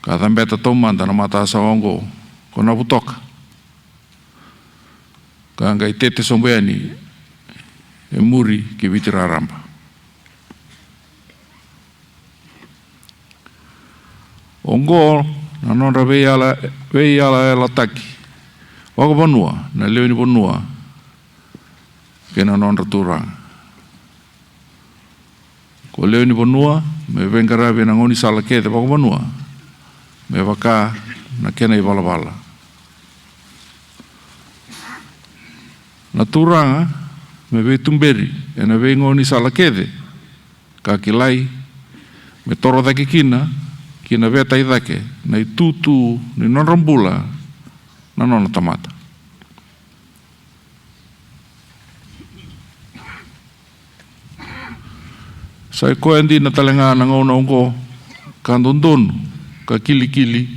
ka thambeta tomanda na mata sa ongo kona putoka ka ngai tete sombeani e muri ki vitira ramba. Ongo na nonra vei ala e lataki. Waka Vanua, na leo ni Vanua kena nonra turanga. Ko leo ni Vanua me vengarabe na ngoni sa Lakeba waka Vanua me waka na kena I vala. Na turanga me vei tumberi e na vei ngoni sa Lakeba ka kilai me toro dake kina veta I dake na I tutu ni non rambula na nona tamata. Sai koe ndi na talenga na ngau na ongo ka ndondonu, ka kili,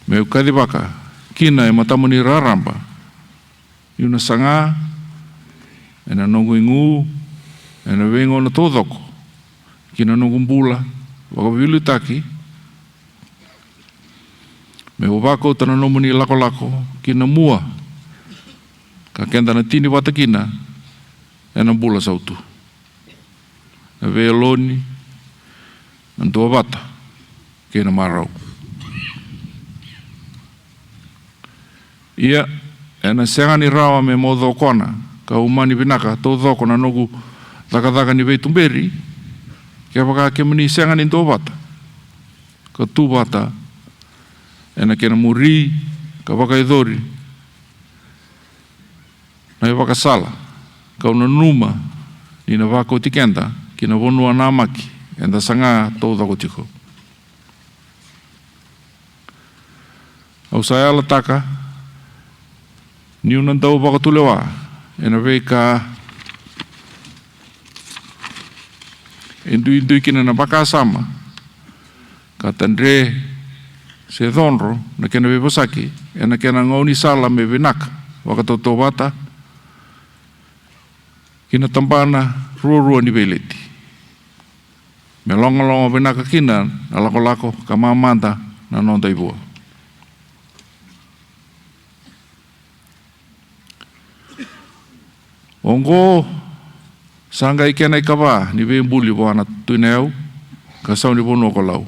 me ukadi waka, kina e matamuni raramba, yuna sanga, e na nongu ingu, e na wengo na tōdoko, kina nongu mbula, waka wilu taki, me wako tana nomuni lako, kina mua, ka kenda na tini wata kina, e na mbula sautu. Na vea loni, na ntua wata, kena marau. Ia, e na sengani rawa me mo dhokona, ka umani vinaka, tō dhoko na nogu dhaka ni veitumberi, kia waka ke mani sengani ntua wata. Ka tū wata, e na kena muri, ka waka idhori, na e waka sala, ka una numa, ni na wako tikenda, ki na Vanua nā maki, e na sanga tō dhako tiko. Au sai ala taka, ni una tau waka tulewa, e na vei ka indui kina na waka sama, ka tandre se dhonro, na kena vipasaki, e na kena ngauni sala me vinaka, waka tō wata, kina tampana rua ni veileti. Me longa vinaka kina, na lako, ka mamanda, na nonda ibua. Ongo, sanga i kena i kawa, ni vei mbuli wana Tui Nayau, ka sau ni Vanua ko lau.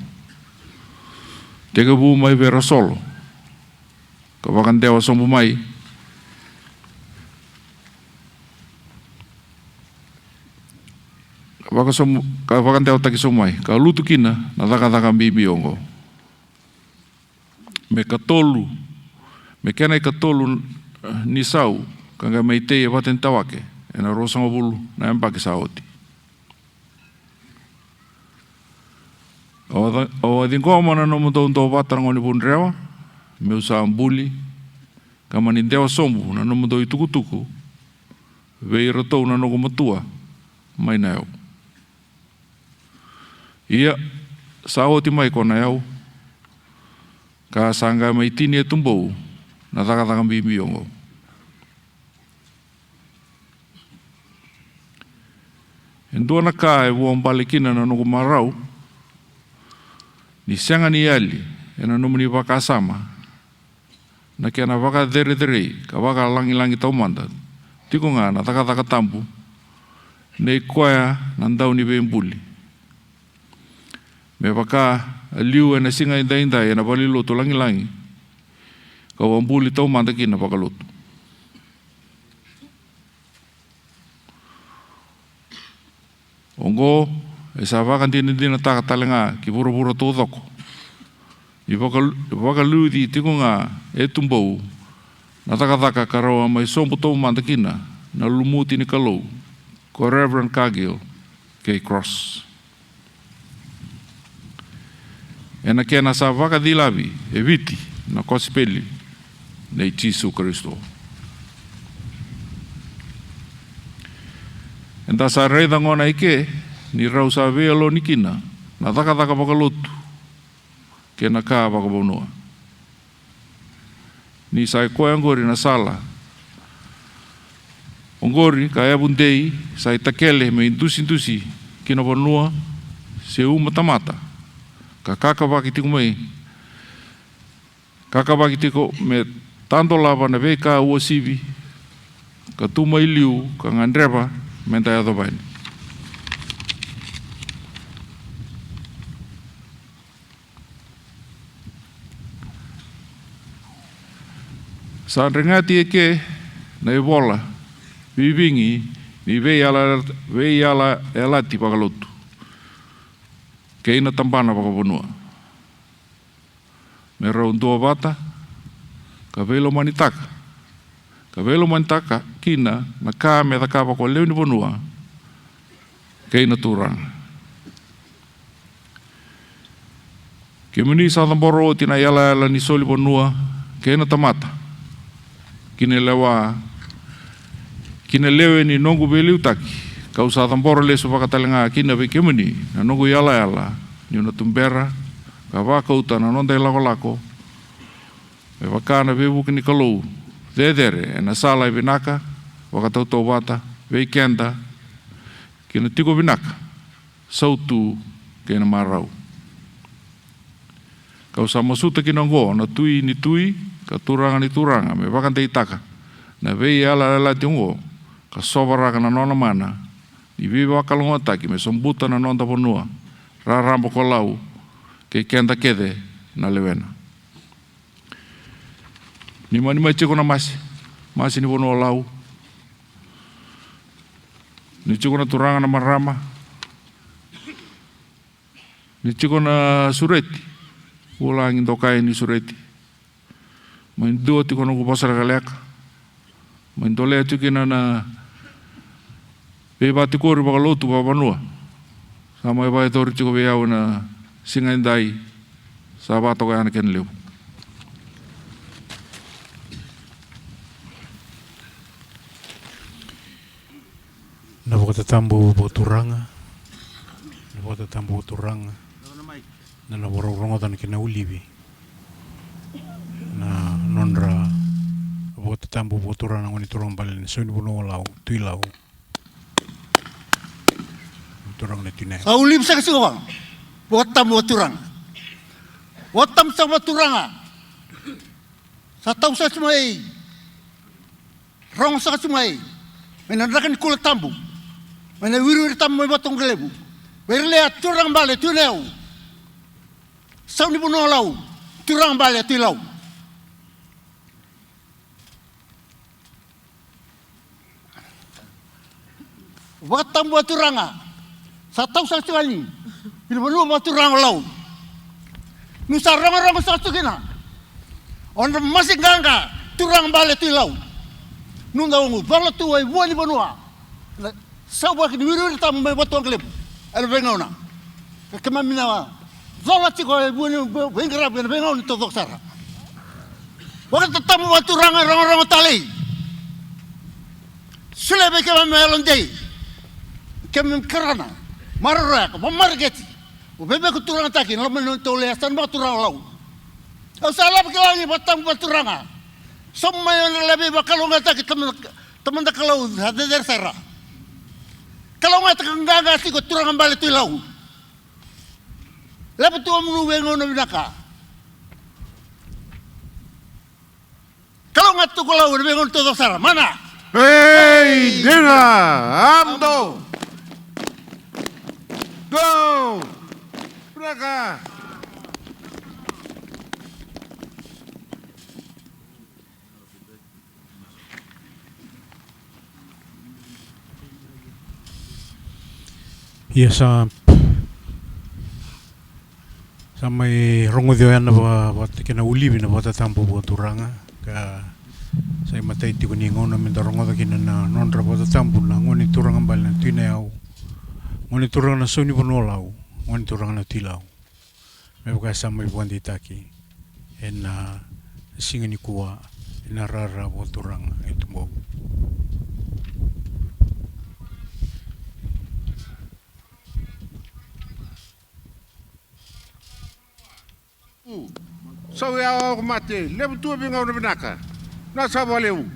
Teka bu mai vera solo, ka wakandewa sombu mai, ka wakandewa taki sombu mai, ka lutu kina, na dhaka mbibi ongo. Me ka tolu, me kena i ka tolu ni sau, ka nga mai te e waten tawake, e na rosanga bulu, na empake sa oti. O adinkoa mana no mundo ndo watara ngoni bunrewa, me usa ambuli, ka mani ndewa sombu, na no mundo i tukutuku, vei ratou na nogo matua, mai na yau. Ia, sa oti mai kona yau, ka sanga mai tini e Tubou, na dhaka mbibi ongo. Endua na ka e wambale kina na nogo marau, ni senga ni ali, e na numuni waka sama, na kia na waka dhere, ka waka langi taumanda, tiko ngā na dhaka tampu, nei koea na ndau ni vembuli. Me waka liu e na singa inda e na wali loto langi, ka wambuli taumanda kina waka loto. Ongo, e sa waka dina taka talenga ki pura tō dhoko. I waka lūdi tiko ngā e Tubou, na taka ka rawa mai sombu tō mandakina, na lumuti ni kalou, ko Reverend Cargill, K. Cross. E na kena sa waka dilavi, e viti, na kospeli, nei Jisu Kristo. E ta sa reida ngona ike, ni rau sa vealo ni kina, na taka wakalotu, ke na ka waka Vanua. Ni sa koe angori na sala. Ongori, ka ebundei, sa takele me indusi, kina Vanua, se umatamata, ka kakawaki tiko mai, kakawaki tiko me tanto lava na vei ka ua sivi, ka tumai liu, ka ngandreva, me tai adovaini. Sa rengati e ke, na e wola, vivingi, ni vei ala e alati pakalotu. Ke ina tampana paka Vanua. Me rauntua wata, ka velo manitaka. Ka velo manitaka, kina, na ka me taka pako leo ni Vanua, ke ina tūranga. Ke muni sa tamboro o tina iala ni soli Vanua, ke ina tamata. Kine lewa, kine lewe ni nongu veliu taki, Kau sa tambora le so pakatalenga kina be kemani na nogu yala ni una tumbera ka waka uta na nonda lako e wakana be buki ni kalou dedere na sala binaka wakatauto wata be kenda kina tiko binaka sautu kena marau kau sa masuta kina ngo na tui ni tui ka turanga ni turanga me wakante itaka na be yala tiongo ka sobara kana nona mana i viva kalonga taki me sombuta na nonda Vanua rarambo ko lau ke kenda kede na lewena ni mani mai chiko na masi ni Vanua lau ni chiko na turanga na marama ni chiko na sureti ulangi dokai ni sureti main dua tiko na kupasara kaleka main tolea chikina na pe bati kori baka lotu pa Vanua sama e vai tori chiko be au na singa indai sa bato ka ana ken leu na bota tambu boturanga na bota tambu boturanga na la borongo tan kina ulibi na nonra bota tambu boturanga ngoni turang balen so ni bono lau tui lau turang na Tui Nayau. Sa ulib sa kasuwang, watam waturang. Watam sa waturanga. Sa tau sa sumay, rong sa sumay, may nanrakan kula tambu, may nawiruir tambu may batong galebu. Berlea turang bale Tui Nayau. Sa ni puno lau, turang bale Tui lau. Watam waturanga. Sa tau sa sekali, bila belum waktu orang lau, nusa orang satu kena, orang masih gangga, turang balik tu lau, nunda ungu, balik tu ay buat di Vanua, sahaja kini wiru kita membuat tuang klip, ada bengau na, kemana mina, zolat sih kau buat bengkerap, bengau ni totok sara, waktu tetap waktu orang tali, sudah berkemana melonjai, kemana kerana. Marrak, mamargeti. O bebe ko turang takin, lo men tole asan ba turang lau. O sala bakalangi batang baturanga. Sommayon lebe bakalonga takin teman da kalau hade der sara. Kalau ngata kangaga si ko turang bale tu lau. Lebe tu amru wengo no binaka. Kalau ngata ko lau wengo to sara. Mana? Hey, dina, amdo. Go! Braka! Ia sa may rongo dio yana ba kena ulibi na bota tampu boturanga ka sa matay ti kuningo na minta rongo da kina na nonra bota tampu na ngoni turanga bal na Tui Nayau ngoni turang na soni Vanua lau, ngoni turang na Tui lau. Me buka sama ibuan di taki, ena singa ni kuwa, ena rara bo turang itu Tubou. So ya ako mati, lebu tu bingau na binaka. Nasa baleu.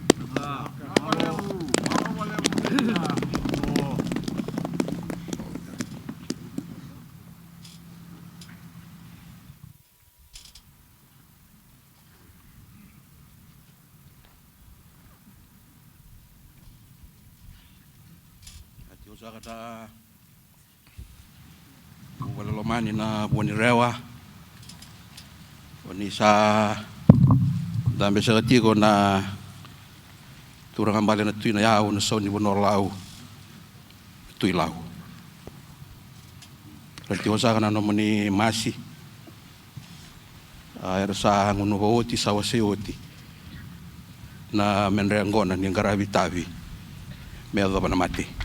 Kata wala lomani na buoni rewa oni sa dambe sa tiko na turang ambale na Tui Nayau na soni Vanua lau Tui lau rati osa kana no mani masi era sa ngunu oti sawase oti na menre ngona ni ngarabi tavi me ado bana mati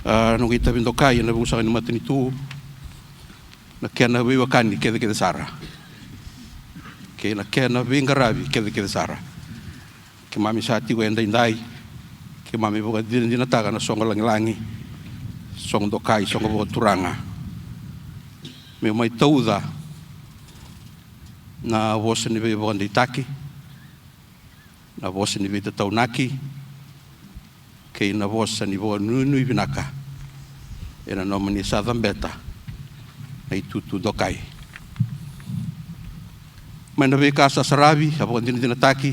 nung kita binto kaya na busa ni mati ni tu na kaya na biwa kani kede sara kaya na kaya na binga rabi kede sara ke mami sa ti wenda indai ke mami boka dina taka na songa langi song do kai songa boka turanga me mai tauda na vosa ni boka nditaki na vosa ni boka taunaki ke na vosa ni boka nui binaka ena nomani sadambeta na itutu do kai mai na beka sasaravi boka dina taki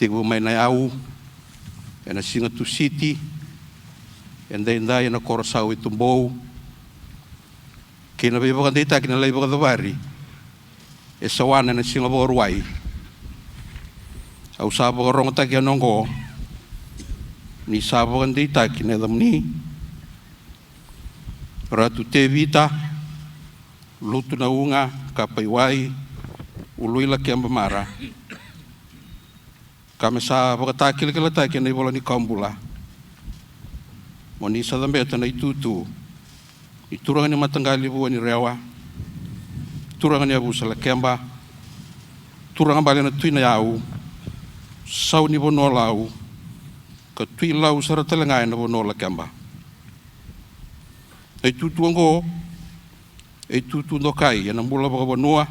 te mai na au ena singa tu city and then ena korasau i Tubou kina be boka dita kina lei boka davari e sawana na singa boruai au sa boka rongo taki anongo ni sa boka dita kina damni Ratu Tevita Lutunauga Kapaiwai Uluilakeba mara kami sa pagkataki kila na ibola ni kambula mo ni sa dambeta na itutu iturangan ni matanggali buwan ni rewa turangan ni abu sa Lakeba turangan bali na Tui Nayau sau ni Vanua lau ka Tui lau sa ratalangay na Vanua Lakeba ay tutu anggo ay tutu ndokai yan ang mula baka Vanua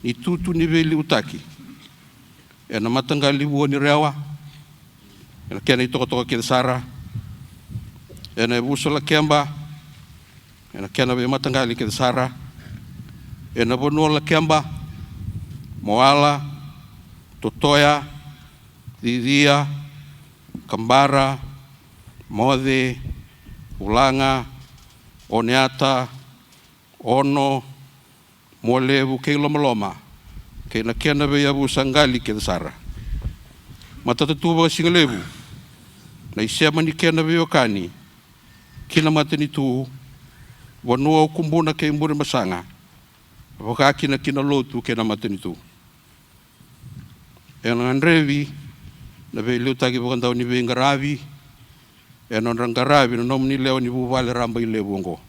ni tutu ni Veli utaki ena matanggali buwan ni rewa ena kena itoka kena sara ena busa Lakeba ena kena be matanggali kena sara ena Vanua Lakeba moala totoya didia kambara mode ulanga oneata ono molevu ke loma kena be abu sanggali ke sara mata tuba singalebu na isiama ni kena be okani kina matani tu Vanua kumbuna ke mbure masanga boka kina lotu kena matani tu ena andrevi na be lutagi boka ndau ni be ngaravi ena rangaravi no nomni leo ni buvale ramba ilebongo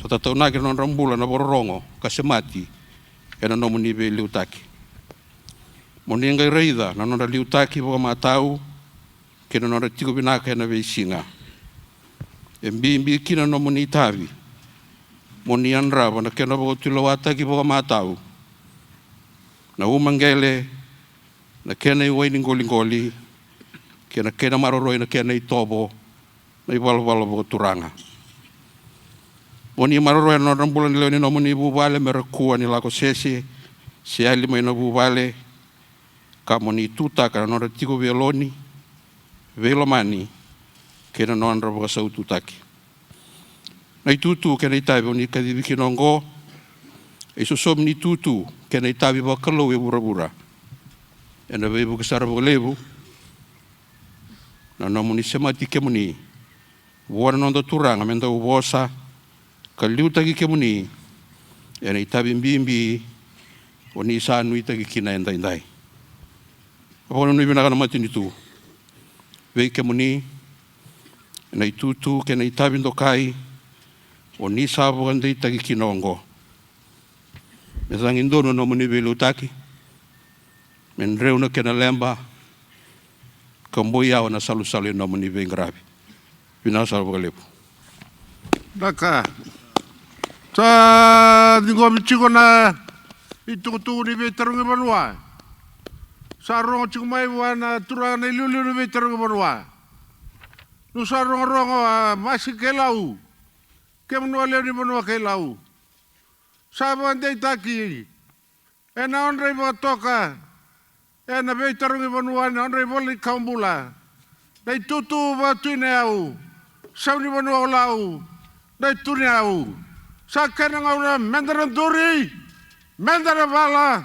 so tatau nagi non rambula na borongo kasemati ena nomu ni be liutaki moni ngai reida na nona liutaki boka matau kena nona tigo binaka ena be singa embi kina nomu ni tavi moni anrava na kena boka tulawata ki boka matau na umangele na kena iwai ngoli kena maroroi na kena itobo na iwalo boka turanga moni maroroi na rambula ni leo ni nomu ni buvale merakua ni lako sese se ali mai na buvale ka moni tuta ka no ratiko velomani kena no andra boka sau tutaki na tutu kena itabe ni kadibi kinongo iso som ni tutu kena itabe boka lo e burabura ena be boka sara boka lebu na nomu ni semati kemuni buwana nondo turanga menda ubosa kaliutagi kemuni ena itabi mbimbi oni sa nui tagi kina endai ono nui binaka na matini tu vei kemuni ena itutu kena itabi ndokai oni sa bogandai tagi kina ongo mesangin dono no muni vei lutaki men reuna kena lemba kamboya ona salu no muni vei ngarabi bina sa bogalepu Daka sa dingo michiko na itukutu ni veterungi Vanua sa rongo chikumai wana turanga na ilulu ni veterungi Vanua nu sa rongo masih ke lau ke Vanua leo ni Vanua ke lau sa bandai taki ena onrei toka ena veterungi Vanua na onrei boli kambula dai tutu va Tui Nayau sa ni Vanua lau dai Tui Nayau sa kena ngauna mendara duri mendara bala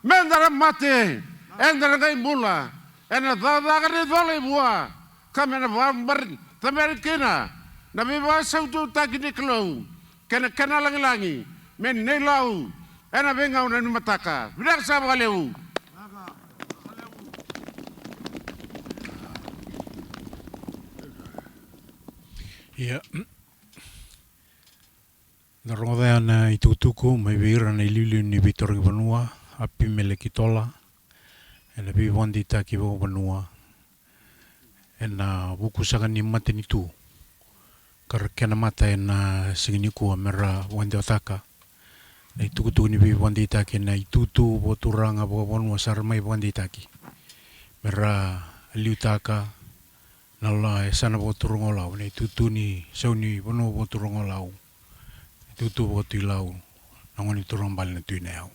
mendara mate endara gai bula ena dada kare dole bua kamena bambar tamerikina na biwa sautu takini klau kena langi men nelau ena bengauna ni mataka bidak sa baleu ya na rongoda na itutuku mai vira na ililu ni Vitoringi Vanua api mele kitola e na viwandi taki vo Vanua, e na vukusaka ni mateni tu, kar kena mata e na singiniku a mera wandi o taka, na itukutu ni viwandi taki na itutu vo turanga vo Vanua sarmai wandi taki, mera liu taka, na la e sana vo turungo lau, na itutu ni sauni Vanua vo turungo lau, itutu vo tui lau, na ngoni turungo bali na Tui Nayau.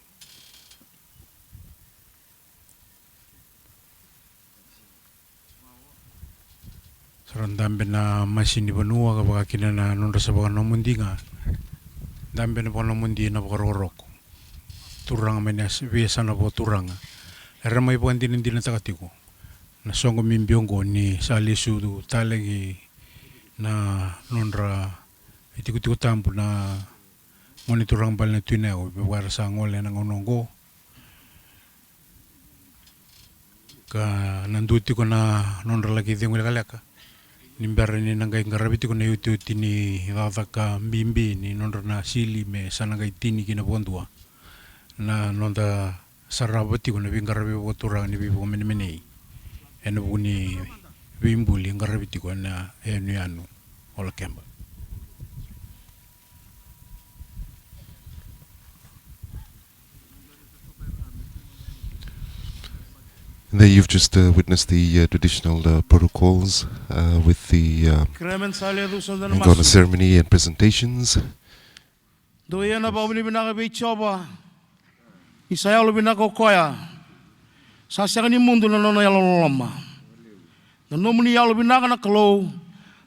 Saran dambe na masini Vanua ka baka kina na nonra sa baka nomundi nga, dambe na baka nomundi na baka roroko, turanga mena via sana vo turanga, era mai baka ndina ndina takatiko, na songo mimbiongo ni sa lesu tu talegi na nonra itiko tampu na ngoni turang bali na Tui Nayau, baka sa ngole na ngonongo, ka nanduti ko na nonra lagi dingo kaleka, nimbara ni nangai ngarabiti ko na yuti ni vataka mbimbi ni nonra na sili me sanangai tini kina bondua, na nonda sarabati ko na bingarabi ko turang ni bibo menemenei, ena buni bimbuli ngarabiti ko na enu o Lakeba. And there you've just witnessed the traditional protocols with the Ngona ceremony and presentations. Doiana ba bini bina be choba. Isaya lo bina ko koya. Sa sa ni mundo na no yalo lama. Na no muni yalo bina na klo.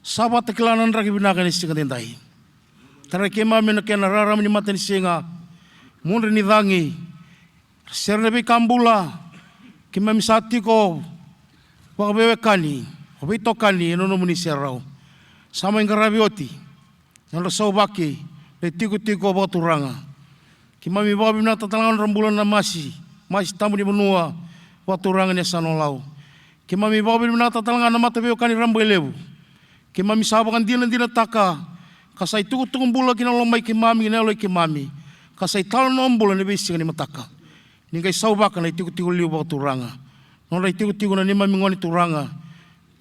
Sabat keklanan raki bina ka ni singa dendai. Tara ke ma me na ke na rara ni mata ni singa. Mun ni dangi. Serna be kambula. Kima misati ko wakabewe kani, wabito kani, no muni serau. Sama ingarabioti, nalo saubaki, le tiko baturanga. Kima mi babi na tatalangan rambulan na masi tamu di Vanua, baturanga ni sanolau. Kima mi babi na tatalangan na matabeo kani rambelebu. Kima mi sabakan dina taka, kasai tuku bula kina lomai kimami, nelo kimami, kasai talon ombula ni bisi ni mataka. Ningai saubaka na tiko liu ba turanga. Nora tiko na nima ngoni turanga.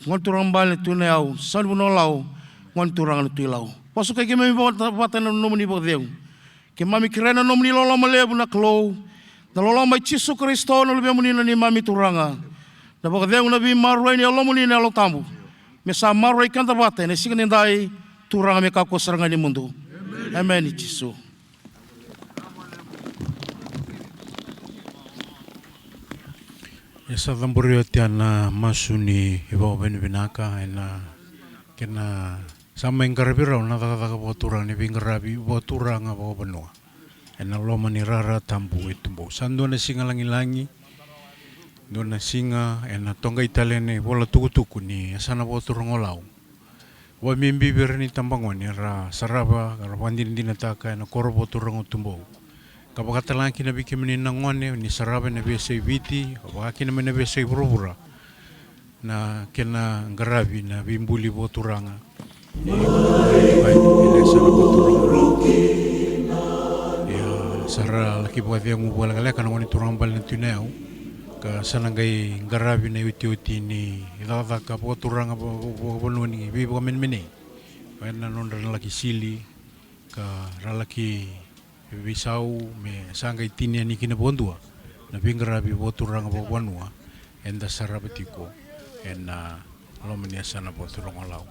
Ngoni turanga bale Tui Nayau. Sani buno lau ngoni turanga na Tui lau. Pasu kai kemi bata na nomuni ba deu. Ke mami kirena nomuni lola malebu na klo. Na lola mai Yesu Kristo na lebe muni na ni mami turanga. Na ba deu na bi marwai ni lola muni na lo tambu. Me sa marwai kanta bata na sikan ndai turanga me ka ko saranga ni mundo. Amen Yesu. Esa tamburio tiana masuni ibo benvinaka ena kena sama ingkarabira na taka boturang ni bingarabi boturang abo Vanua. Ena loma ni rara tambu Tubou. Sando na singa langi do na singa ena tonga italene bola tuku ni asana boturang olau. Wa mimbi berni tambangoni ra saraba ra wandin dinataka ena koro boturang Tubou. Kapag laki na bikin ngone ni saraba na biasa viti, kapag na biasa burubura na kena ngarabi na bimbuli boturanga. Ya sara laki buat yang mubala kala kana ngoni turang bal na Tui Nayau ka sanangai ngarabi na uti ni idata ka boturanga Vanua ni bibo menmene. Kana non laki sili ka ralaki Bisau me sangai tinia ni kina bondua na bingarabi boturanga bo Vanua enda sarabatiko ena lomania sana boturanga lau.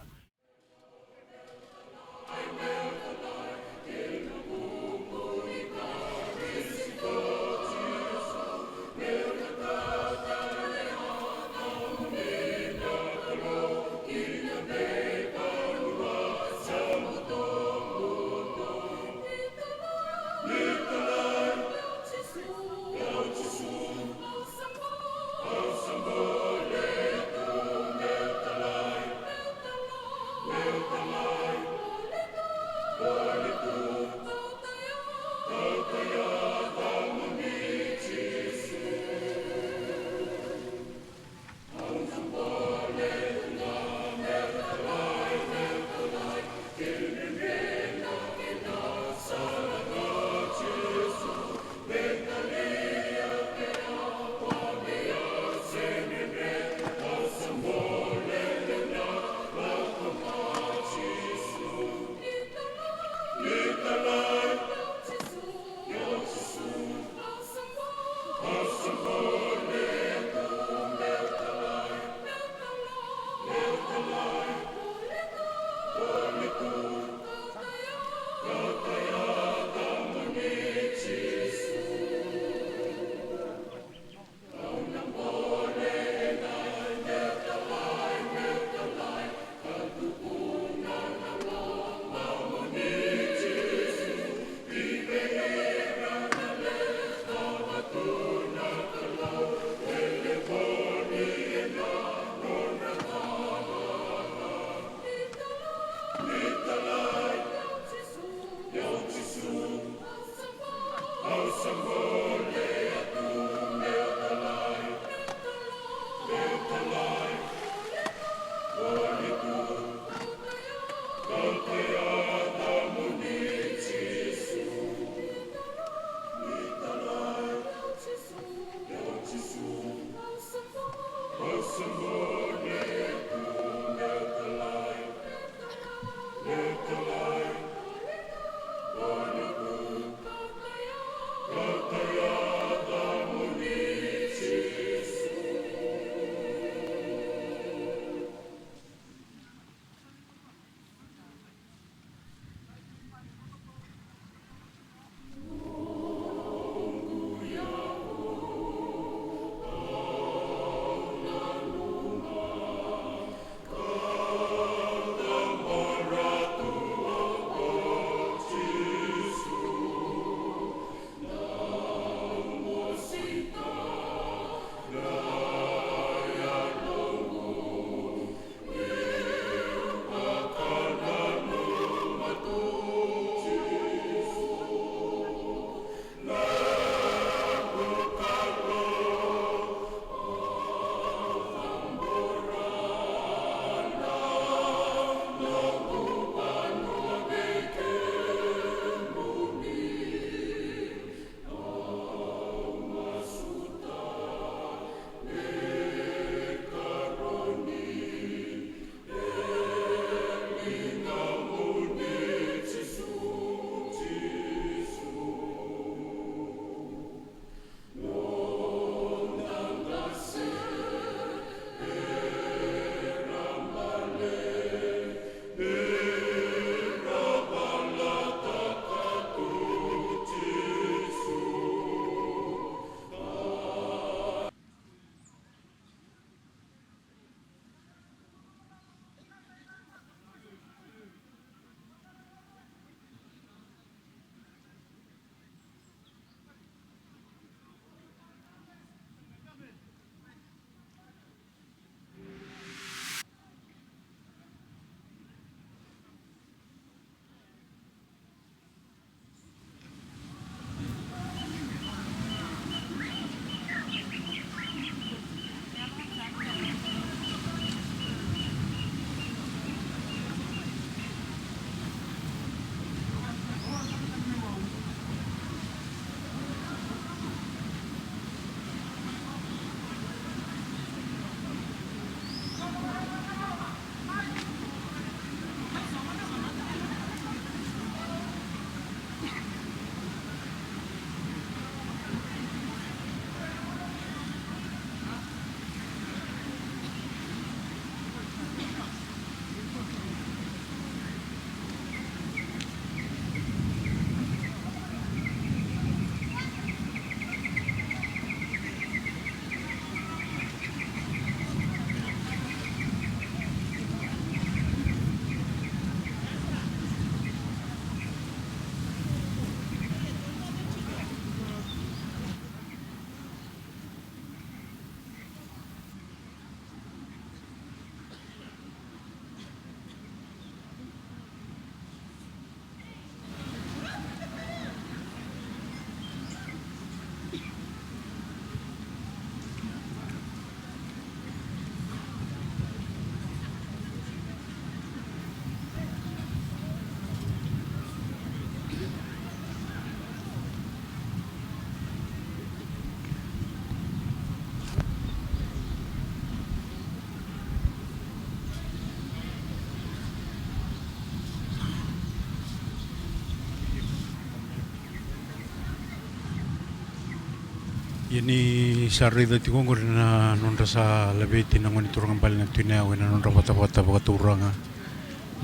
Ini sarida tikongor na nonra sa labeti na ngoni turang bal na Tui Nayau na nonra bata-bata bakaturanga.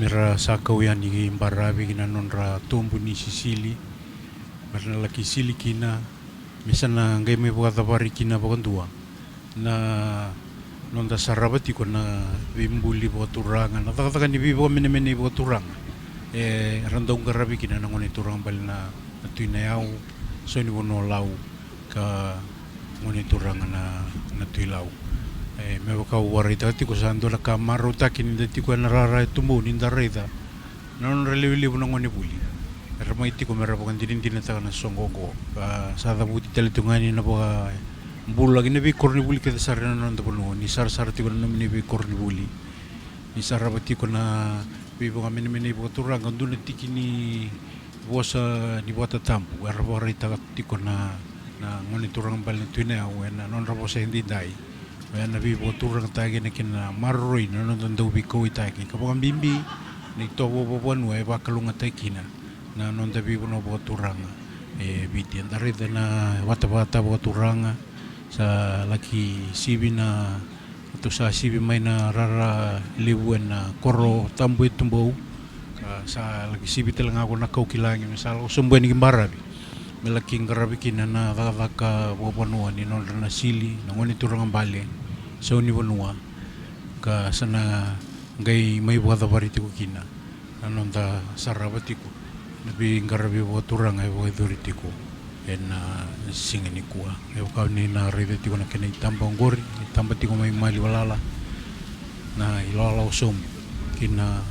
Mira sa kawian ni imbarabi na nonra tumbu ni Sisili. Marna laki sili kina misa na ngai me bakatabari kina bakandua. Na nonda sarabati ko na bimbuli bakaturanga. Na takatakan ni bibo mene-mene bakaturanga. Randong garabi kina na ngoni turang bal na Tui Nayau. So ni wono lau ka ngoni turanga na Tui Lau. Me waka warita ti ko sando la kamaro takin de ti ko na rara Tubou ni ndareda non relevilibu na ngoni buli ramai tiko mera bukan din ta na songogo sa da buti teletungani na boga bula gine bi korni buli ke sarna non bono ni sar tiko na ni bi korni buli ni sarabati ko na bi boga meni bo turang nduna tikini bosa ni bota tampu arbo rita tiko na ngoni turang bal Tui Nayau na non rabo sa hindi dai na bi bo turang tagi na kina marroi na non do bi ko itagi ka boga bimbi ni tobo bo Vanua ba kalunga taikina na non da bi bono bo turang biti andare na wata bo turanga sa laki sibi na to sa sibi mai na rara libu na koro tambu Tubou sa laki sibi telang ako na kaukilangi misal usumbu ni gimbarabi melaki ngarabi kina na vaka bo Vanua ni non na sili na ngoni turang bale so ni Vanua ka sana gai mai buat apa itu kina, anon ta sarabati ko, nabi ngarabi buat turang ay buat itu ko, singin ikua, kau ni na rida tiko na kena itambang gori, itambang tiko mai mali walala, na ilala usum, kina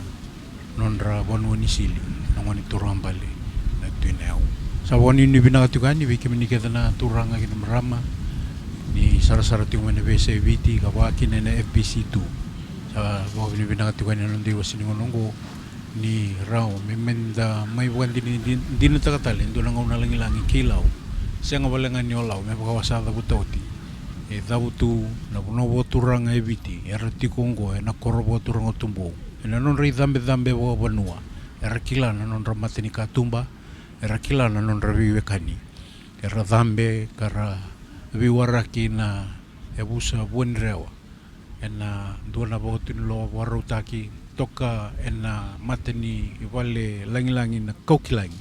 nonra Vanua ni sili, nangoni turang bali, na Tui Nayau. Sawan ini binakatukan ni bikin menikah na turang ay marama, ni sara tiko na bese viti kawakin na FBC 2. Sa mga binakatukan na nung diwas sinungononggo ni Rao memenda may buwan din na takatalin doon ang unalangilangi kilaw siya nga walangan ni olaw may pagkawasada butauti dabutu na bunobo turang ay biti erati konggo na korobo turang o Tubou na non ray dambe wa Vanua erakila na non ramate ni katumba erakila na non rabiwe kani era dambe kara biwaraki na ebusa buwan rewa ena dua na botin lo waru taki toka ena mateni wale langi na kaukilangi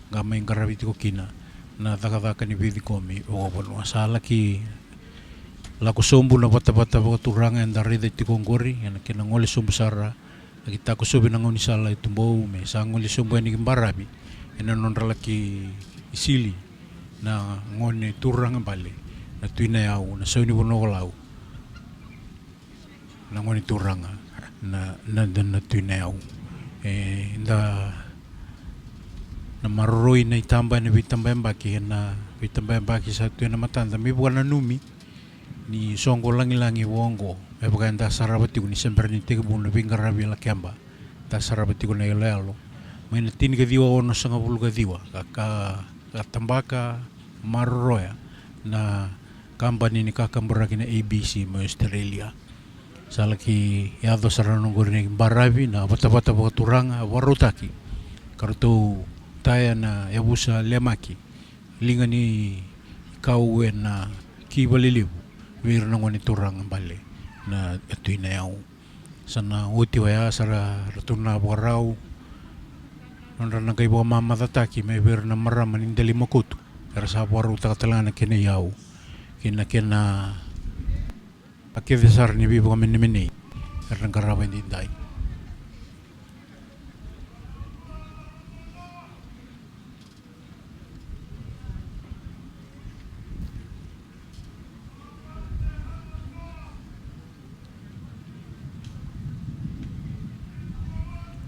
ngamay ngarabi ko kina na taka ni bidi komi o Vanua salaki lako sombu na bata bo turanga enda rida tikongori ena kina ngole sombu sara kita ko sobi na ngoni sala Tubou me sa ngole sombu ni gimbarabi ena non laki isili na ngone turanga bale na Tui Nayau na sauni bonolau na ngoni turanga na Tui Nayau na marroi na itamba na bitamba baki sa Tui na matanda mi bukan na numi ni songo langi wongo e bukan da sarabati ko ni semper ni tiga bun lebih ngarabi Lakeba da sarabati ko na ilalo may natin ka diwa ono sa ngabul ka diwa katambaka marroya na company ni kakamburaki na ABC mo Australia salaki yado saranong goreng barabi na bata bo turanga warutaki kartu taya na yabusa lemaki linga ni kauwe na kibalilibu wir na ngoni turang bale na Tui Nayau sana uti waya sara ratuna borau nonra na kay buka mama tataki may wir na marama nindali makutu era sa waru takatalangan na kina yau kina pakai besar ni bibu kami ni karena karawan di dai.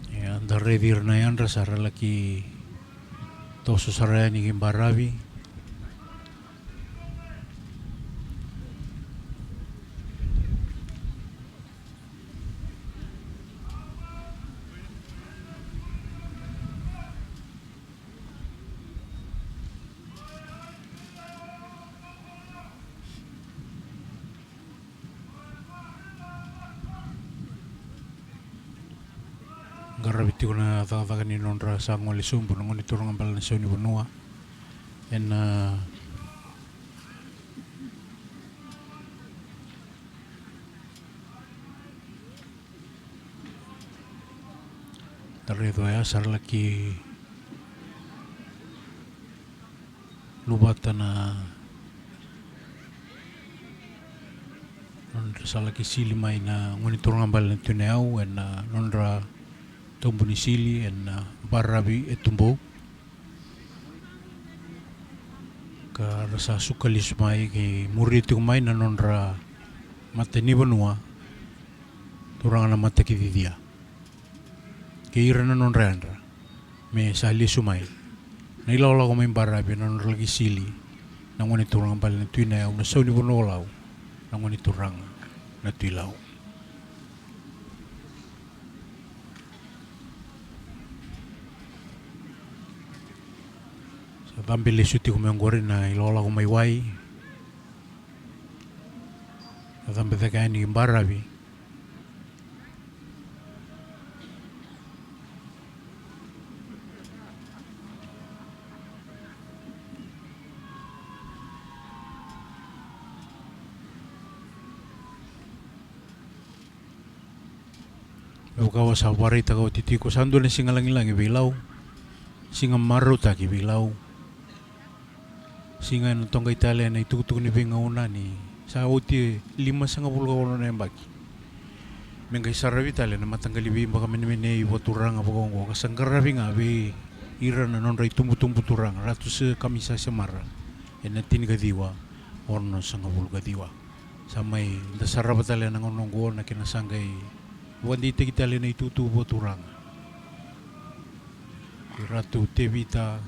Ya dari dirnayan rasara laki toso saraya ni gimbarabi. Garabiti ko na taka ni nonra sa ngoli sumbu ngoni turang ambal na sa ni Vanua en Taredo ya sar laki lubata na nonra sa laki sili mai na ngoni turang ambal na Tui Nayau en nonra tombu ni sili en barabi Tubou ka rasa sukalis mai ke muriti mai na nonra mata ni Vanua turang na mata ki dia ke ira na non randra me sa li sumai na ila ko mai barabi na non lagi sili na ngoni turang bal na Tui Nayau na sauni bonolau na ngoni turang na tuilau. Sa tambili suti ko menggori na ila ko mai wai sa tambe taka ni barabi kawa sa warita kawa titiko sando na singa langi bilau singa maru taki bilau singa no tonga Italia na itukutuk ni binga una ni sa uti 5.5 kawa na baki menga isarabi Italia na matanggali bi baka menemene iwa turang apa kongo kasanggarabi nga bi ira na non rai tumbu turang ratu se kamisa semara ena tin gadiwa orno sanga bulu gadiwa samai dasara Italia na ngonongo na kinasangay wandi te kita le na itutu boturang Ratu Tevita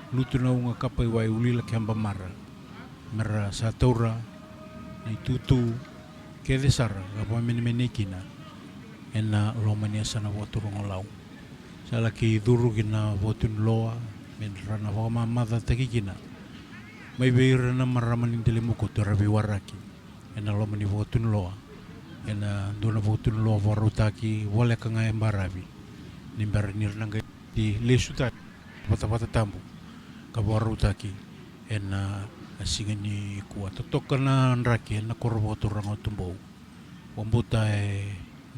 Lutunauga Kapaiwai Uluilakeba mera sa taura na itutu ke desara gapa menemekina ena lomania sana boturang lau sala ki duru kina botun loa men rana wa mamada takikina mai beira na maramanin telemuko terabi waraki ena lomani botun loa ena dona botun lo warutaki wala kanga embarabi nimbar nirnanga di lesuta bata tambu ka warutaki ena asingani kuat tokana nraki ena korbo turang Tubou wambuta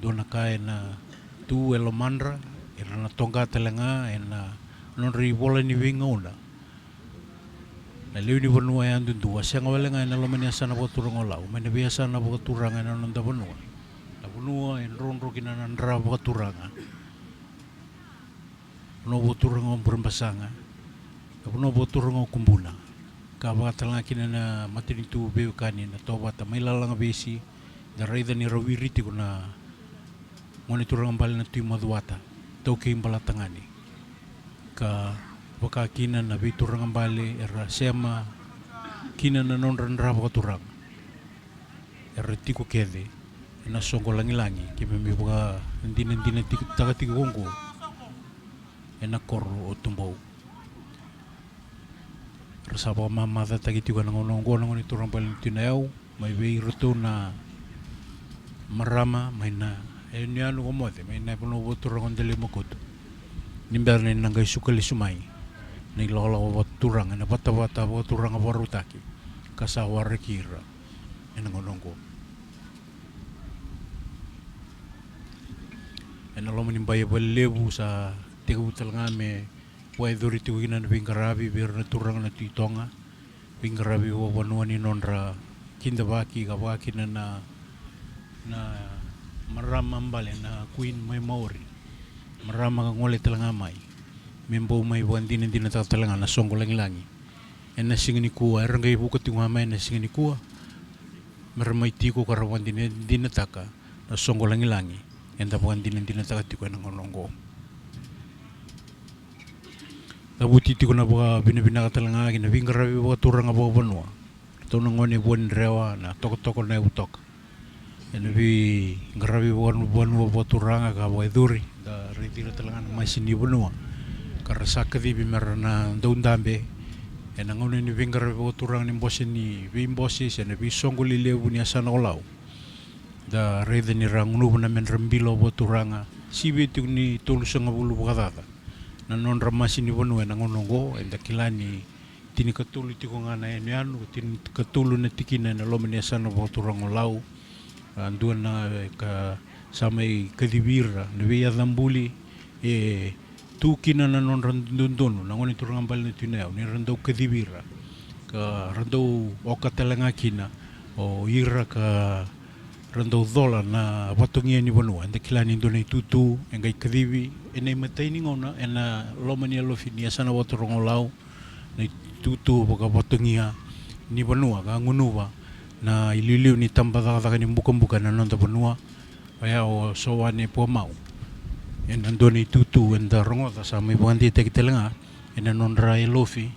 dona ka ena tu elomandra ena tonga telenga ena non ribola ni wingauna na leu ni Vanua yang dundu asya ngawalenga ena lomania sana boturang lau mena biasa na boturang ena non da Vanua la Vanua en ronro kina nandra boturanga no boturang berembasanga no boturang kumbuna ka batala kina na matinitu beukani na tobata mai lalang besi da raida ni rawiriti kuna ngoni turang bal na tui maduata toke imbalatangani ka baka kina na biturang bale era sema kina na non randra turang era tiko kede na songo langi ke me baka ndina taga tiko kongo ena korro o Tubou resapa mama ta tagi tiko na ngonongo ngoni turang bale Tui Nayau mai be ruto na marama mai na enianu ko mote mai na pono boturang ndele mokoto nimber na ngai sukali sumai ni lola wa turang na bata wa turang warutaki kasawar kira ena ngonongo ena lo manimbaya lebu sa tegu talngame wa iduri tuina na bingarabi bir na turang na titonga bingarabi wa Vanua ni nonra kindabaki gawaki na marama mbale na queen mai maori marama ngole talngamai membo mai wandina dina tatalanga na songo langi ena singani kuwa rangai buka tinga mai na singani kuwa mermai tiko karawandina dina taka na songo langi enda wandina dina taka tiko na ngonongo tabuti tiko na buka bina katalanga kina bingarabi buka turang buka Vanua tona ngone bon rewa na toko na utok ena bi ngarabi buka Vanua turanga ka buka iduri da ritira talanga mai sini Vanua karasaka di bimarana daundambe ena ngone ni vingar boturang ni bosse ni bimbosi sena bi songoli lebu ni asana olau da rede ni rangunu na men rembilo boturanga sibe tu ni tulusanga bulu bukadata na non ramasi ni Vanua na ngonongo enda kilani tini katulu tiko ngana ene anu tini katulu na tikina na lomeni asana boturang olau andua na ka samai kadibira na via dambuli tu kina na non randundunu na ngoni turang bal na Tui Nayau ni randau kadibira ka randau oka telanga kina o ira ka randau dola na watongia ni Vanua enda kilani indona itutu engai kadibi enai matai ni ngona ena lomani alofi ni asana waturang olau na itutu baka watongia ni Vanua ka ngunuwa na ililiu ni tambadaka ni buka na nonta Vanua Waya o sowane po mau En andoni tutu en da rongo da sa mai buandi te kitelenga en non rai lofi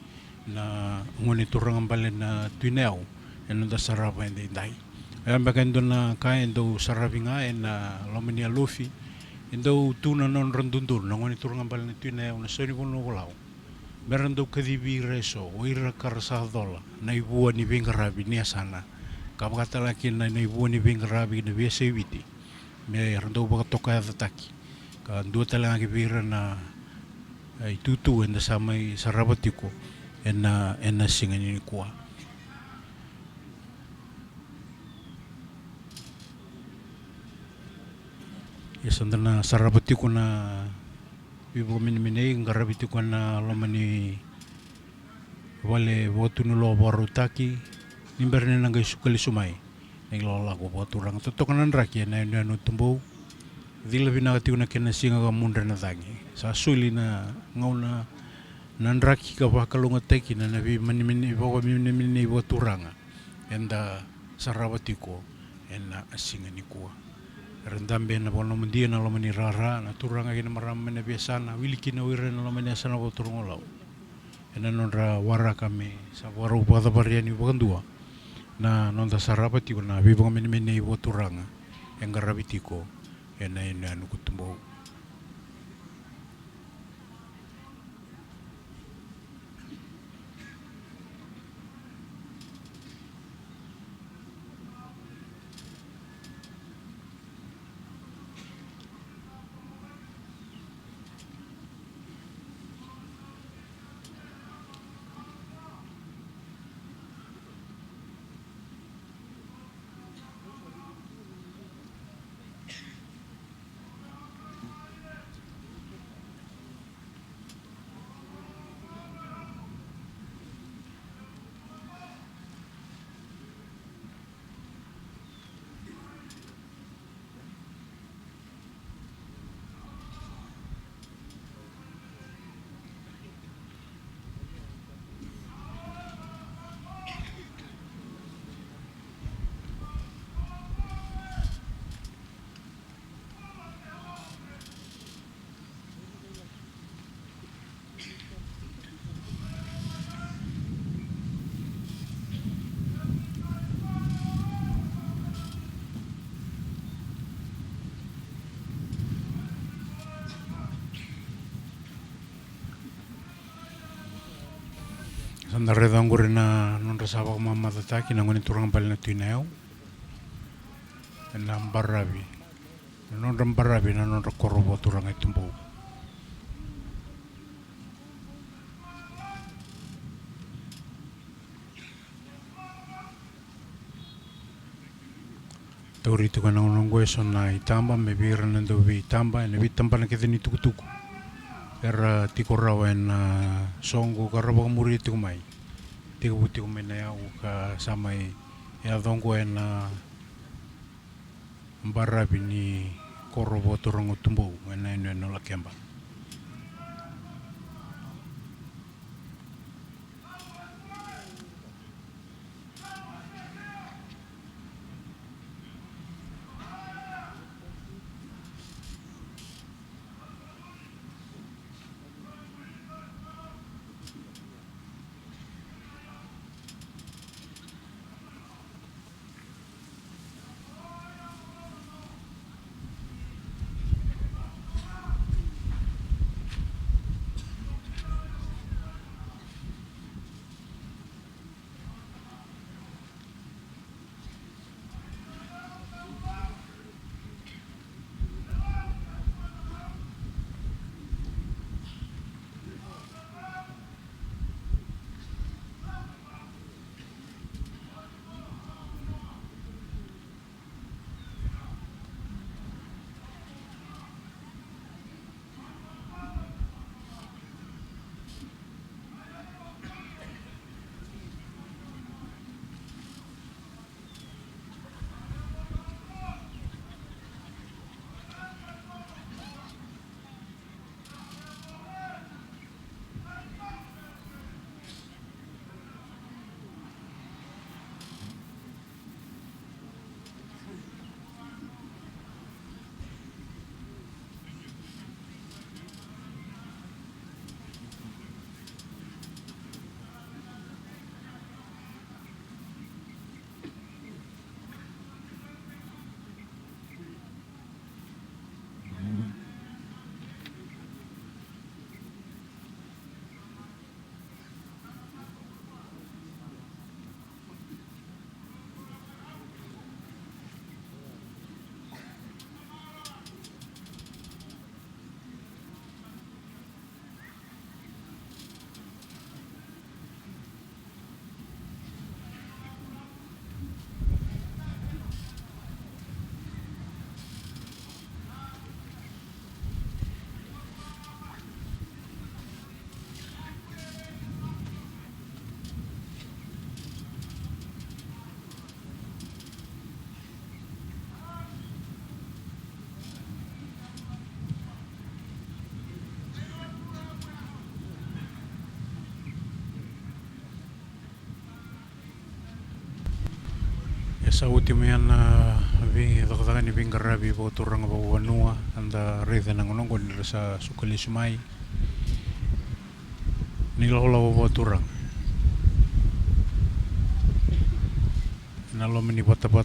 na ngoni turang bale na Tui Nayau en da sarava en dai. Ai bakan dona ka en do saravinga en lomania lofi en do tuna non randundur na ngoni turang bale na Tui Nayau na soni bono golau. Meran do kadibi reso o ira karasa dola na ibua ni vingarabi ni asana. Kapakata laki na ibua ni vingarabi na biasa ibiti. Me rando bakatoka taki. Ka dua talang ki vira na tutu en da samai sarabatiko en na singa ni kuah. Ya sandana sarabatiko na vivo mini ngarabitiko na lomani wale wotunu lo barutaki nimberne nanga sukali sumai nang lola ko boturang totokanan raki na no Tubou dila binagati una kena singa ka mundra na tangi sa suli na ngauna nan raki ka bakalunga teki na nabi mani bawa mini boturanga enda sarabatiko ena asinga ni kuah rendambe na bono mendia na lomani rara na turanga kena maram na biasana wiliki na wira na lomani asana boturungolau ena nonra wara kami sa waru pada bariani bagandua na nonda sarabati na bibang mini boturanga engarabitiko ena anu Tubou. Sandare dangure na non rasaba mama tataki na ngoni turang bale na Tui Nayau na barabi non barabi na non rakorobo turang ay Tubou. Taurito ka na unang gweso na itamba me bira na dobi itamba na bitamba na kita ni tukutuku. Era tiko rawa na songo karabo muri tiko mai tiko buti ko mena yau ka samai ya dongo na barabi ni korobo turang Tubou na ino Lakeba. Sa última yana vi dakadakani bingarabi bo turanga bo Vanua anda reda nangonongo ni rasa sukali sumai ni lola bo turang na lo mini bata bo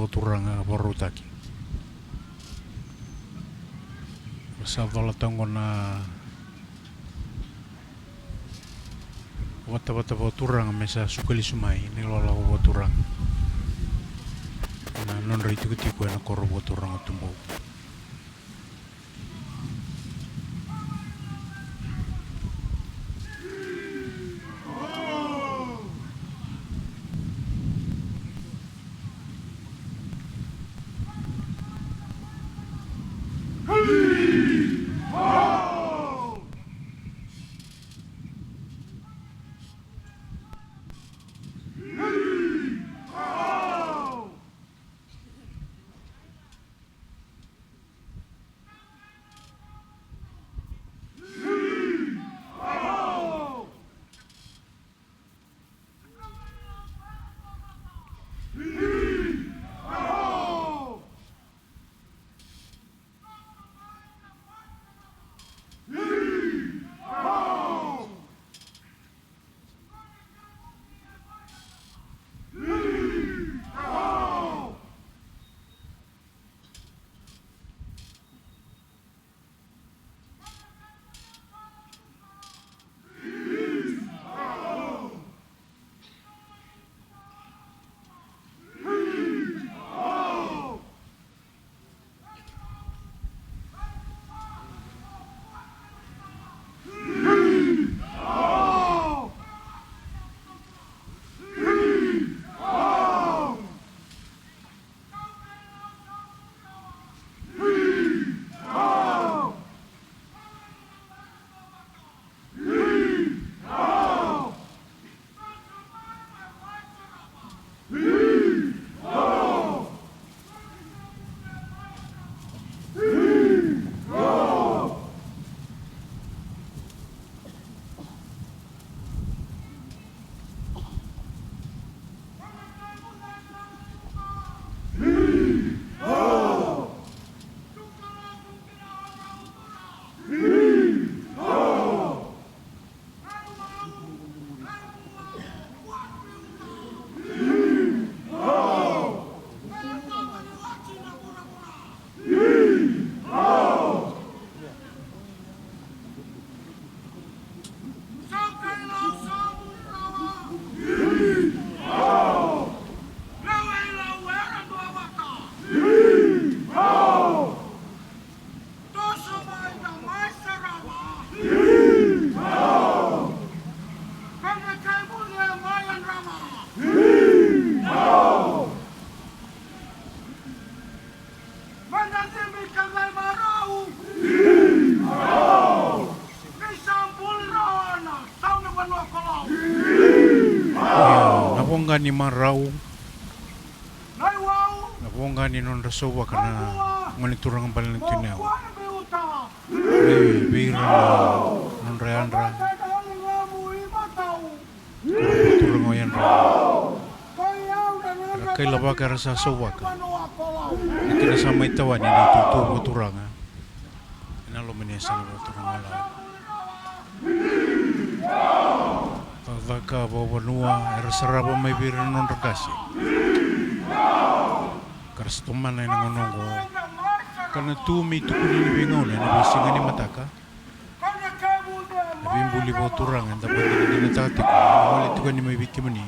turanga borutaki sa dola tango na bata bo turanga mesa sukali sumai ni lola bo turang na non raitu ketiku na korobo turang Tubou. Ni marau na bonga ni non rasowa kana ngoni turang paling Tui Nayau beira non reandra turang oyan kai laba ka rasa sowa ka kina sama itawa ni tutu turanga ina lo menesa lo turang ala Vaka bawa Vanua era saraba mai bira non rakasi. Karas toman ay nangonongo. Kana tu mi tukuni ni bingon na bisingan ni mataka. Nabimbuli bawa turang anda pandi ni natati ko. Wala tukan ni mai bikim ni.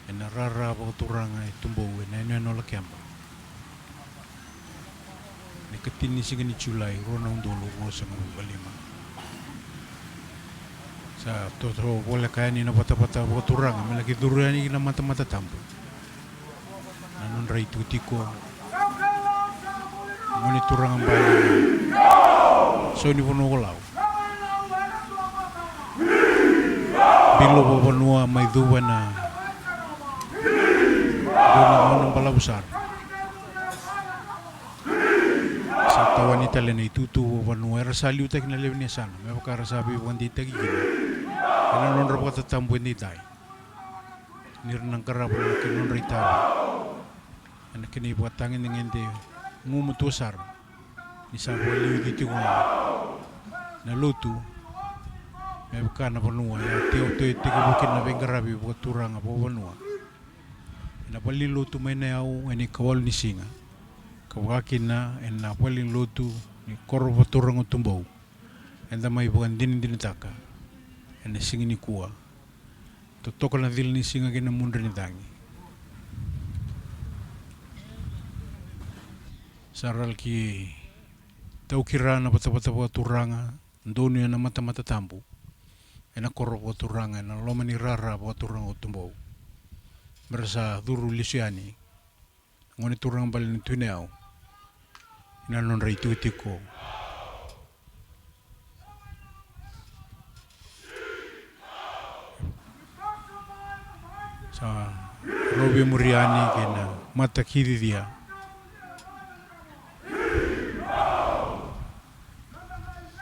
Ena rara bawa turang ay Tubou na ino Lakeba. Nikatin ni singan ni Julai ronang dulu ko sa balima. Sa toto boleh kaya ni na bata-bata bawa turang melagi durian ni na mata-mata tampu. Nanon raitu tiko. Ngoni turang ang bayan. So ni puno ko lau. Bilo bawa Vanua may duwa na doon ng palabusar. Sa tawan ni tala na itutu bawa Vanua era saliw tak na lew niya sana. May pakarasabi buwan di tagi gina. Kaya non rapat tatambu ni tay. nirnang karabu na kinun ritabi. Ana kini buat tangin dengan de ngumu tusar. Nisa boleh gitu gua. Na lutu. Bukan apa Vanua ya teo tiga bukin na bengarabi buat turang apa Vanua. Na bali lutu Tui Nayau ini kawal ni singa. Kawakin na na bali lutu ni korbo turang o Tubou. Enda mai bukan din taka. Ena singa ni kuah. Totoko na dil ni singa kena mundra ni tangi. Saral ki tau kira na bata-bata buat turanga. Ndoni na mata-mata tambu. Ena korro buat turanga. Ena loma ni rara buat turang o Tubou. Merasa duru lisiani. Ngoni turang bali ni Tui Nayau. Ina non rai tuitiko. Sa Robi Muriani kena mata kiri dia.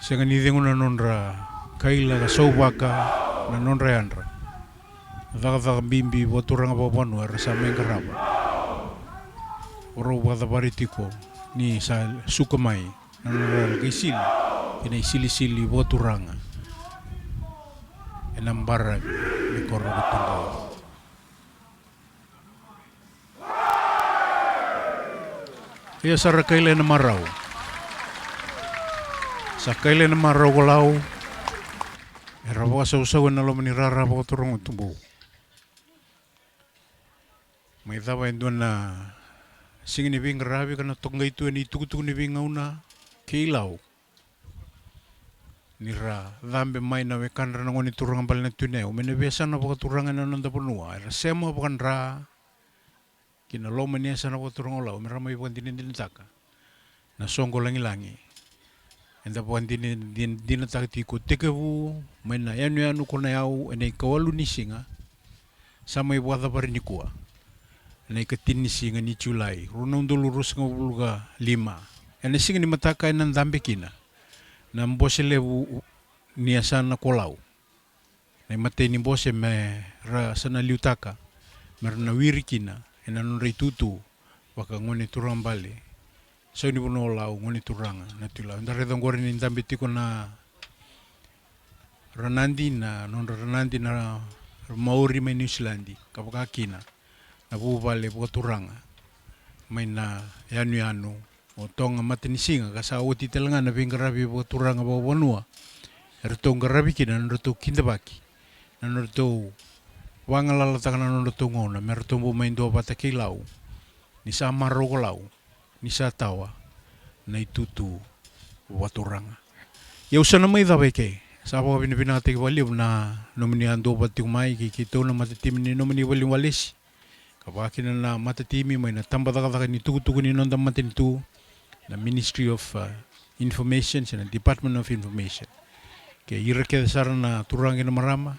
Sengan ideng una nonra kaila ka saubaka na nonra andra. Daga bimbi buat turang apa Vanua rasa mengkaraba. Oro wada baritiko ni sa sukamai na nonra kisili kena isili-sili buat turanga. Enambara ni korro Tubou. Ia sara kaila na marau. Sa kaila na marau kolau. Era bawa sau-sau na lomani rara bawa turang o Tubou. May tawa doon na singin ni Bing rabi ka na tongga itu ni tuku-tuku ni Bing ngauna kilaw. Nira dambe may na wekan ra ngoni turang bal na Tui Nayau. Menebesa na baka turangan na nanda Vanua. Era sema bakan ra kina loma niya sa na baka turang olau. Mera may bukan dinin taka. Na songko langi-langi. Enda bukan dinin taka tiko tekewu. May na yanu ko Nayau. Ena ikawalu ni singa. Sama ibu ada bari ni kuah. Na ikatin ni singa ni Julai. Runong dulurus nga buluga 5. Ena singa ni mataka ng dambe kina. Na mbose lewu niya sana kolau. Na matay ni mbose me ra sana liutaka. Meron na wiri kina. Ena nunray tutu. Waka ngoni turang bali. So ni puno olau ngoni turanga na tulaw. Ndaredong ko rin yung dambe tiko na ranandi na ranandi na Maori may New Zealandi. Kapag kina. Nabubale buka turanga. May na yanu-yanu. O tonga matinisinga. Kasawa titalangan na pingarabi buka turanga buka Vanua. Ertong garabi kina naruto kindabaki. Naruto wangalalatakan naruto ngona. Mertong bumain doa batakilaw. Nisa marokolaw. Nisa tawa. Na itutu buka turanga. Yausa na may dabeke. Sapa ka pinapinati waliw na nominihan doa batikumay. Kikito na matatimin ni nomini waling walis. Kapag na matatimi may natambadakataka ni tuku-tuku ni nondang matin ito na Ministry of Information sa Department of Information. Kaya irakeda sara na turangin na marama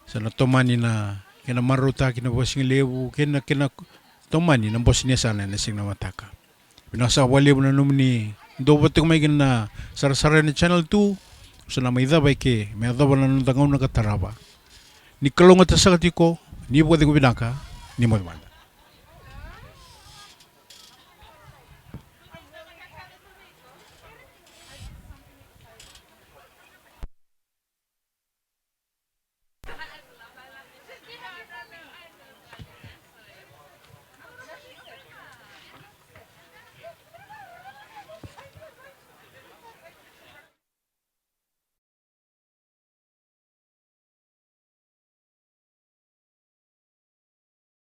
sa natomani na kinamaruta kinabosing lewu kina tomani na boss niya sana na sing namataka. Pinasa waliw na numni dobatik may na sara-sara ni Channel 2 sa na may dabay ke may adaba na nondangaw na kataraba. Ni kalungat sa katiko ni pwede ko binaka ni mo demanda.